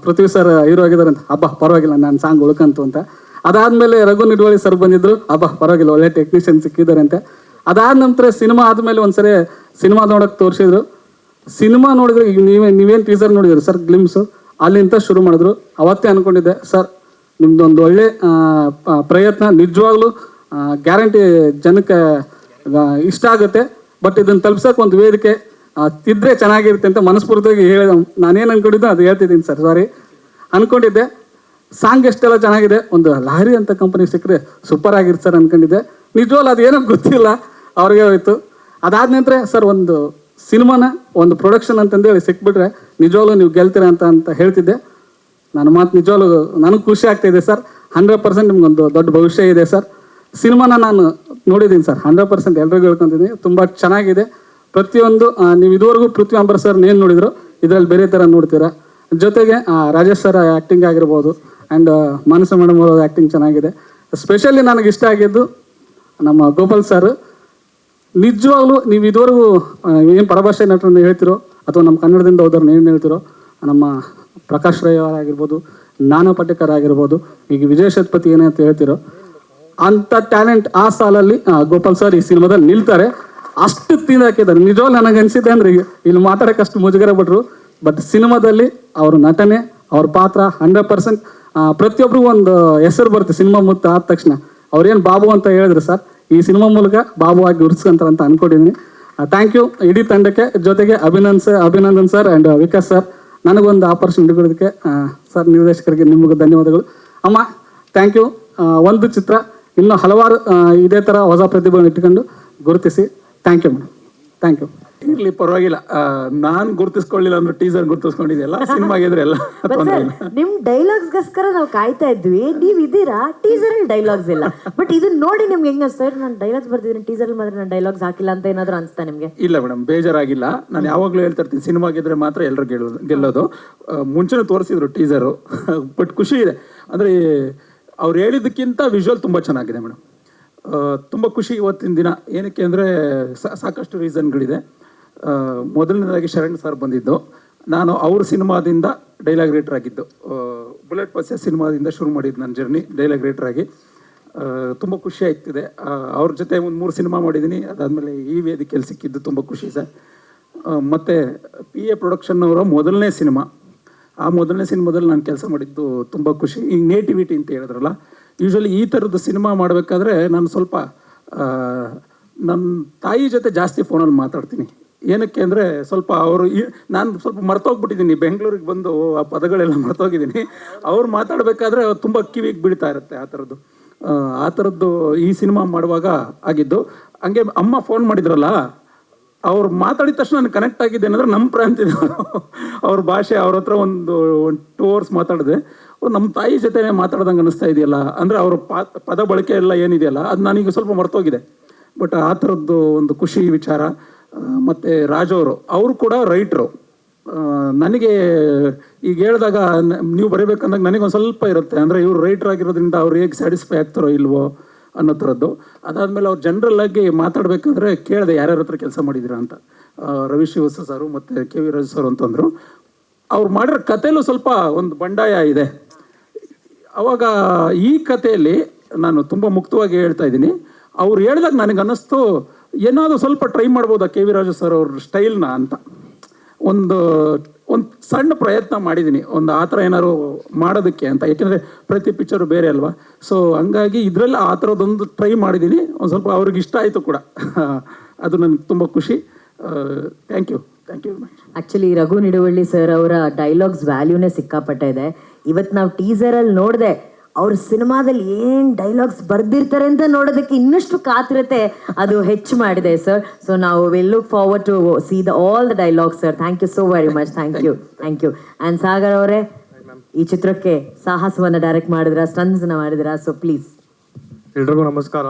ಪೃಥ್ವಿ ಸರ್ ಹೀರೋ ಆಗಿದ್ದಾರೆ ಅಂತ. ಹಬ್ಬ ಪರವಾಗಿಲ್ಲ, ನಾನು ಸಾಂಗ್ ಉಳ್ಕಂತು ಅಂತ. ಅದಾದ್ಮೇಲೆ ರಘು ನಿಡ್ವಳಿ ಸರ್ ಬಂದಿದ್ರು, ಹಬ್ಬ ಪರವಾಗಿಲ್ಲ, ಒಳ್ಳೆ ಟೆಕ್ನಿಷಿಯನ್ ಸಿಕ್ಕಿದ್ದಾರೆ ಅಂತ. ಅದಾದ ನಂತರ ಸಿನಿಮಾ ಆದಮೇಲೆ ಒಂದ್ಸರಿ ಸಿನಿಮಾ ನೋಡೋಕೆ ತೋರಿಸಿದ್ರು. ಸಿನಿಮಾ ನೋಡಿದ್ರೆ ನೀವೇನು ಟೀಸರ್ ನೋಡಿದ್ರು ಸರ್, ಗ್ಲಿಮ್ಸು, ಅಲ್ಲಿಂದ ಶುರು ಮಾಡಿದ್ರು. ಅವತ್ತೇ ಅಂದ್ಕೊಂಡಿದ್ದೆ ಸರ್ ನಿಮ್ದೊಂದು ಒಳ್ಳೆ ಪ್ರಯತ್ನ, ನಿಜವಾಗ್ಲೂ ಗ್ಯಾರಂಟಿ ಜನಕ್ಕೆ ಇಷ್ಟ ಆಗುತ್ತೆ. ಬಟ್ ಇದನ್ನು ತಲುಪ್ಸೋಕೆ ಒಂದು ವೇದಿಕೆ ಇದ್ರೆ ಚೆನ್ನಾಗಿರುತ್ತೆ ಅಂತ ಮನಸ್ಫೂರ್ತಿಯಾಗಿ ಹೇಳಿದ. ನಾನೇನು ಅಂದ್ಕೊಂಡಿದ್ದೆ ಅದು ಹೇಳ್ತಿದ್ದೀನಿ ಸರ್, ಸಾರಿ. ಅಂದ್ಕೊಂಡಿದ್ದೆ ಸಾಂಗ್ ಎಷ್ಟೆಲ್ಲ ಚೆನ್ನಾಗಿದೆ, ಒಂದು ಲಾರಿ ಅಂತ ಕಂಪನಿ ಸಿಕ್ಕರೆ ಸೂಪರ್ ಆಗಿರುತ್ತೆ ಸರ್ ಅಂದ್ಕೊಂಡಿದ್ದೆ. ನಿಜವಾಗ್ಲೂ ಅದೇನೋ ಗೊತ್ತಿಲ್ಲ, ಅವ್ರಿಗೆ ಹೋಯ್ತು. ಅದಾದ ನಂತರ ಸರ್ ಒಂದು ಸಿನಿಮಾನ ಒಂದು ಪ್ರೊಡಕ್ಷನ್ ಅಂತಂದೇಳಿ ಸಿಕ್ಬಿಟ್ರೆ ನಿಜವಾಗ್ಲೂ ನೀವು ಗೆಲ್ತೀರ ಅಂತ ಹೇಳ್ತಿದ್ದೆ. ನನ್ನ ಮಾತು ನಿಜವಾಗ್ಲೂ ನನಗೆ ಖುಷಿ ಆಗ್ತಾಯಿದೆ ಸರ್. 100% ನಿಮ್ಗೊಂದು ದೊಡ್ಡ ಭವಿಷ್ಯ ಇದೆ ಸರ್. ಸಿನಿಮಾನ ನಾನು ನೋಡಿದ್ದೀನಿ ಸರ್, 100% ಎಲ್ರಿಗೂ ಹೇಳ್ಕೊತಿದ್ದೀನಿ, ತುಂಬ ಚೆನ್ನಾಗಿದೆ. ಪ್ರತಿಯೊಂದು ನೀವು ಇದುವರೆಗೂ ಪೃಥ್ವಿ ಅಂಬರ್ ಸರ್ ಏನು ನೋಡಿದ್ರು ಇದರಲ್ಲಿ ಬೇರೆ ಥರ ನೋಡ್ತೀರಾ. ಜೊತೆಗೆ ರಾಜೇಶ್ ಸರ್ ಆ್ಯಕ್ಟಿಂಗ್ ಆಗಿರ್ಬೋದು ಆ್ಯಂಡ್ ಮಾನಸ ಮೇಡಮ್ ಅವರ ಆ್ಯಕ್ಟಿಂಗ್ ಚೆನ್ನಾಗಿದೆ. ಸ್ಪೆಷಲಿ ನನಗೆ ಇಷ್ಟ ಆಗಿದ್ದು ನಮ್ಮ ಗೋಪಾಲ್ ಸರ್. ನಿಜವಾಗ್ಲೂ ನೀವು ಇದುವರೆಗೂ ಏನು ಪರಭಾಷೆ ನಟರನ್ನು ಹೇಳ್ತಿರೋ ಅಥವಾ ನಮ್ಮ ಕನ್ನಡದಿಂದ ಹೋದವ್ರನ್ನ ಏನು ಹೇಳ್ತಿರೋ, ನಮ್ಮ ಪ್ರಕಾಶ್ ರೈ ಅವರಾಗಿರ್ಬೋದು, ನಾನಾ ಪಾಟೇಕರ್ ಆಗಿರ್ಬೋದು, ಈಗ ವಿಜಯ್ ಶತಪಥಿ ಏನಂತ ಹೇಳ್ತಿರೋ ಅಂಥ ಟ್ಯಾಲೆಂಟ್ ಆ ಸಾಲಲ್ಲಿ ಗೋಪಾಲ್ ಸರ್ ಈ ಸಿನಿಮಾದಲ್ಲಿ ನಿಲ್ತಾರೆ. ಅಷ್ಟು ತಿಂದಾಕಿದ್ದಾರೆ. ನಿಜವಾಗ್ಲೂ ನನಗೆ ಅನಿಸಿದೆ ಅಂದರೆ ಇಲ್ಲಿ ಮಾತಾಡೋಕೆ ಅಷ್ಟು ಮುಜುಗರ ಬಿಟ್ರು. ಬಟ್ ಸಿನಿಮಾದಲ್ಲಿ ಅವ್ರ ನಟನೆ, ಅವ್ರ ಪಾತ್ರ 100% ಪ್ರತಿಯೊಬ್ಬರಿಗೂ ಒಂದು ಹೆಸರು ಬರುತ್ತೆ ಸಿನಿಮಾ ಮುತ್ತ ಆದ ತಕ್ಷಣ. ಅವ್ರೇನು ಬಾಬು ಅಂತ ಹೇಳಿದ್ರು ಸರ್, ಈ ಸಿನಿಮಾ ಮೂಲಕ ಬಾಬು ಆಗಿ ಗುರುತಿಸ್ಕೊಂತಾರೆ ಅಂತ ಅಂದ್ಕೊಂಡಿದ್ದೀನಿ. ಥ್ಯಾಂಕ್ ಯು ಇಡೀ ತಂಡಕ್ಕೆ. ಜೊತೆಗೆ Abhinandan sir and Vikas sir ನನಗೊಂದು ಆಪರ್ಚುನಿಟಿ ಕೊಡೋದಕ್ಕೆ ಸರ್, ನಿರ್ದೇಶಕರಿಗೆ ನಿಮಗೂ ಧನ್ಯವಾದಗಳು. ಅಮ್ಮ ಥ್ಯಾಂಕ್ ಯು. ಒಂದು ಚಿತ್ರ ಇನ್ನೂ ಹಲವಾರು ಇದೇ ಥರ ಹೊಸ ಪ್ರತಿಭೆಗಳನ್ನ ಇಟ್ಕೊಂಡು ಗುರುತಿಸಿ. Thank you madam, thank you. ಇರ್ಲಿ ಪರವಾಗಿಲ್ಲ, ನಾನು ಗುರುತಿಸ್ಕೊಳ್ಳಿಲ್ಲ ಅಂದ್ರೆ ಟೀಸರ್ ಗುರುತಿಸ್ಕೊಂಡಿದೆಯಲ್ಲ, ಸಿನಿಮಾಗಿದ್ರೆ ಎಲ್ಲ ನಿಮ್ ಡೈಲಾಗ್ಸ್ಗೋಸ್ಕರ ನಾವು ಕಾಯ್ತಾ ಇದ್ವಿ. ನೀವ್ ಇದೀರಾ, ಟೀಸರ್ ಅಲ್ಲಿ ಡೈಲಾಗ್ಸ್ ಇಲ್ಲ. ಬಟ್ ಇದನ್ನ ನೋಡಿ ನಿಮ್ಗೆ ಹೆಂಗ ಅನ್ಸ್ತಾ? ನಾನು ಡೈಲಾಗ್ಸ್ ಬರ್ತಿದ್ದೀನಿ, ಟೀಸರ್ ಅಲ್ಲಿ ಮಾತ್ರ ನಾನು ಡೈಲಾಗ್ಸ್ ಹಾಕಿಲ್ಲ ಅಂತ ಏನಾದ್ರು ಅನ್ಸ್ತಾ ನಿಮ್ಗೆ? ಇಲ್ಲ ಮೇಡಮ್, ಬೇಜಾರಾಗಿಲ್ಲ. ನಾನು ಯಾವಾಗ್ಲೂ ಹೇಳ್ತಾ ಇರ್ತೀನಿ, ಸಿನಿಮಾಗಿದ್ರೆ ಮಾತ್ರ ಎಲ್ಲರೂ ಗೆಲ್ಲೋದು. ಮುಂಚೆನೇ ತೋರಿಸಿದ್ರು ಟೀಸರು, ಬಟ್ ಖುಷಿ ಇದೆ. ಅಂದ್ರೆ ಅವ್ರು ಹೇಳಿದ್ದಕ್ಕಿಂತ ವಿಜುವಲ್ ತುಂಬಾ ಚೆನ್ನಾಗಿದೆ ಮೇಡಮ್. ತುಂಬ ಖುಷಿ ಇವತ್ತಿನ ದಿನ. ಏನಕ್ಕೆ ಅಂದರೆ ಸಾಕಷ್ಟು ರೀಸನ್ಗಳಿದೆ. ಮೊದಲನೇದಾಗಿ ಶರಣ್ ಸರ್ ಬಂದಿದ್ದು, ನಾನು ಅವ್ರ ಸಿನಿಮಾದಿಂದ ಡೈಲಾಗ್ ರೈಟರ್ ಆಗಿದ್ದು. ಬುಲೆಟ್ ಬಸ್ಸೆ ಸಿನಿಮಾದಿಂದ ಶುರು ಮಾಡಿದ್ದು ನನ್ನ ಜರ್ನಿ ಡೈಲಾಗ್ ರೈಟರ್ ಆಗಿ. ತುಂಬ ಖುಷಿ ಆಗ್ತಿದೆ. ಅವ್ರ ಜೊತೆ ಒಂದು 3 ಸಿನಿಮಾ ಮಾಡಿದ್ದೀನಿ. ಅದಾದಮೇಲೆ ಈ ವೇದಿಕೆಯಲ್ಲಿ ಸಿಕ್ಕಿದ್ದು ತುಂಬ ಖುಷಿ ಸರ್. ಮತ್ತು PA ಪ್ರೊಡಕ್ಷನ್ ಅವರ ಮೊದಲನೇ ಸಿನಿಮಾ, ಆ ಮೊದಲನೇ ಸಿನಿಮಾದಲ್ಲಿ ನಾನು ಕೆಲಸ ಮಾಡಿದ್ದು ತುಂಬ ಖುಷಿ. ಈಗ ನೇಟಿವಿಟಿ ಅಂತ ಹೇಳಿದ್ರಲ್ಲ, ಯೂಶ್ವಲಿ ಈ ಥರದ್ದು ಸಿನಿಮಾ ಮಾಡಬೇಕಾದ್ರೆ ನಾನು ಸ್ವಲ್ಪ ನನ್ನ ತಾಯಿ ಜೊತೆ ಜಾಸ್ತಿ ಫೋನಲ್ಲಿ ಮಾತಾಡ್ತೀನಿ. ಏನಕ್ಕೆ ಅಂದರೆ ಸ್ವಲ್ಪ ನಾನು ಸ್ವಲ್ಪ ಮರ್ತೋಗ್ಬಿಟ್ಟಿದ್ದೀನಿ, ಬೆಂಗಳೂರಿಗೆ ಬಂದು ಆ ಪದಗಳೆಲ್ಲ ಮರ್ತೋಗಿದ್ದೀನಿ. ಅವ್ರು ಮಾತಾಡಬೇಕಾದ್ರೆ ತುಂಬ ಕಿವಿಗೆ ಬೀಳ್ತಾ ಇರುತ್ತೆ. ಆ ಥರದ್ದು ಈ ಸಿನಿಮಾ ಮಾಡುವಾಗ ಆಗಿದ್ದು. ಹಂಗೆ ಅಮ್ಮ ಫೋನ್ ಮಾಡಿದ್ರಲ್ಲ, ಅವ್ರು ಮಾತಾಡಿದ ತಕ್ಷಣ ನಾನು ಕನೆಕ್ಟ್ ಆಗಿದ್ದೆ ಏನಂದ್ರೆ ನಮ್ಮ ಪ್ರಾಂತ್ಯದವರು, ಅವ್ರ ಭಾಷೆ. ಅವ್ರ ಹತ್ರ ಒಂದು 2 hours ಮಾತಾಡಿದೆ. ನಮ್ಮ ತಾಯಿ ಜೊತೆ ಮಾತಾಡ್ದಂಗೆ ಅನ್ನಿಸ್ತಾ ಇದೆಯಲ್ಲ, ಅಂದರೆ ಅವ್ರ ಪದ ಬಳಕೆ ಎಲ್ಲ ಏನಿದೆಯಲ್ಲ ಅದು ನಾನೀಗ ಸ್ವಲ್ಪ ಮರ್ತೋಗಿದೆ. ಬಟ್ ಆ ಥರದ್ದು ಒಂದು ಖುಷಿ ವಿಚಾರ. ಮತ್ತು ಅವರು ಕೂಡ ರೈಟ್ರು. ನನಗೆ ಈಗ ಹೇಳಿದಾಗ ನೀವು ಬರೀಬೇಕಂದಾಗ ನನಗೊಂದು ಸ್ವಲ್ಪ ಇರುತ್ತೆ, ಅಂದರೆ ಇವ್ರು ರೈಟ್ರ್ ಆಗಿರೋದ್ರಿಂದ ಅವ್ರು ಹೇಗೆ ಸ್ಯಾಟಿಸ್ಫೈ ಆಗ್ತಾರೋ ಇಲ್ವೋ ಅನ್ನೋ ಥರದ್ದು. ಅದಾದಮೇಲೆ ಅವ್ರು ಜನರಲ್ ಆಗಿ ಮಾತಾಡಬೇಕಾದ್ರೆ ಕೇಳಿದೆ ಯಾರ್ಯಾರ ಹತ್ರ ಕೆಲಸ ಮಾಡಿದ್ದೀರಾ ಅಂತ. ರವಿ ಶ್ರೀವತ್ಸ ಸರು ಮತ್ತು KV ರಾಜು ಸರ್ ಅಂತಂದರು. ಅವ್ರು ಮಾಡಿರೋ ಕಥೆಯಲ್ಲೂ ಸ್ವಲ್ಪ ಒಂದು ಬಂಡಾಯ ಇದೆ. ಅವಾಗ ಈ ಕಥೆಯಲ್ಲಿ ನಾನು ತುಂಬ ಮುಕ್ತವಾಗಿ ಹೇಳ್ತಾ ಇದ್ದೀನಿ. ಅವ್ರು ಹೇಳಿದಾಗ ನನಗೆ ಅನ್ನಿಸ್ತು ಏನಾದರೂ ಸ್ವಲ್ಪ ಟ್ರೈ ಮಾಡ್ಬೋದಾ KV ರಾಜು ಸರ್ ಅವ್ರ ಸ್ಟೈಲ್ನ ಅಂತ. ಒಂದು ಸಣ್ಣ ಪ್ರಯತ್ನ ಮಾಡಿದ್ದೀನಿ ಒಂದು ಆ ಥರ ಏನಾದ್ರು ಮಾಡೋದಕ್ಕೆ ಅಂತ, ಯಾಕೆಂದರೆ ಪ್ರತಿ ಪಿಕ್ಚರು ಬೇರೆ ಅಲ್ವಾ. ಸೊ ಹಂಗಾಗಿ ಇದರಲ್ಲಿ ಆ ಥರದ್ದೊಂದು ಟ್ರೈ ಮಾಡಿದ್ದೀನಿ. ಒಂದು ಸ್ವಲ್ಪ ಅವ್ರಿಗೆ ಇಷ್ಟ ಆಯಿತು ಕೂಡ. ಅದು ನನಗೆ ತುಂಬ ಖುಷಿ. Thank you very much. Actually Raghu Niduvalli sir ಅವರ ಡೈಲಾಗ್ಸ್ ವ್ಯಾಲ್ಯೂನೇ ಸಿಕ್ಕಾಪಟ್ಟೆ ಇದೆ. ಇವತ್ತು ನಾವು ಟೀಸರಲ್ಲಿ ನೋಡಿದೆ ಅವ್ರ ಸಿನಿಮಾದಲ್ಲಿ ಏನು ಡೈಲಾಗ್ಸ್ ಬರ್ದಿರ್ತಾರೆ ಅಂತ ನೋಡೋದಕ್ಕೆ ಇನ್ನಷ್ಟು ಕಾತುರತೆ ಅದು ಹೆಚ್ಚು ಮಾಡಿದೆ ಸರ್. ಸೊ ನಾವು will look forward to see all the dialogues sir. Thank you so very much. Thank you. And Sagar ಅವರೇ, ಈ ಚಿತ್ರಕ್ಕೆ ಸಾಹಸವನ್ನು ಡೈರೆಕ್ಟ್ ಮಾಡಿದ್ರ, ಸ್ಟನ್ಸ್ನ ಮಾಡಿದ್ರ, ಸೊ ಪ್ಲೀಸ್. ಎಲ್ರಿಗೂ ನಮಸ್ಕಾರ.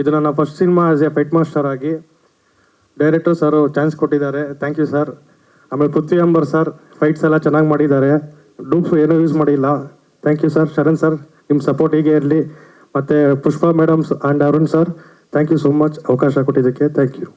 ಇದು ನನ್ನ first cinema as a fight master ಆಗಿ ಡೈರೆಕ್ಟರ್ ಸರ್ ಚಾನ್ಸ್ ಕೊಟ್ಟಿದ್ದಾರೆ. Thank you sir. ಆಮೇಲೆ ಪೃಥ್ವಿ ಅಂಬರ್ ಸರ್ ಫೈಟ್ಸ್ ಎಲ್ಲ ಚೆನ್ನಾಗಿ ಮಾಡಿದ್ದಾರೆ, ಡೂಪ್ಸ್ ಏನೂ ಯೂಸ್ ಮಾಡಿಲ್ಲ. Thank you sir. Sharan sir, ನಿಮ್ಮ ಸಪೋರ್ಟ್ ಹೀಗೆ ಇರಲಿ. ಮತ್ತು Pushpa madams and Arun sir, thank you so much ಅವಕಾಶ ಕೊಟ್ಟಿದ್ದಕ್ಕೆ. Thank you.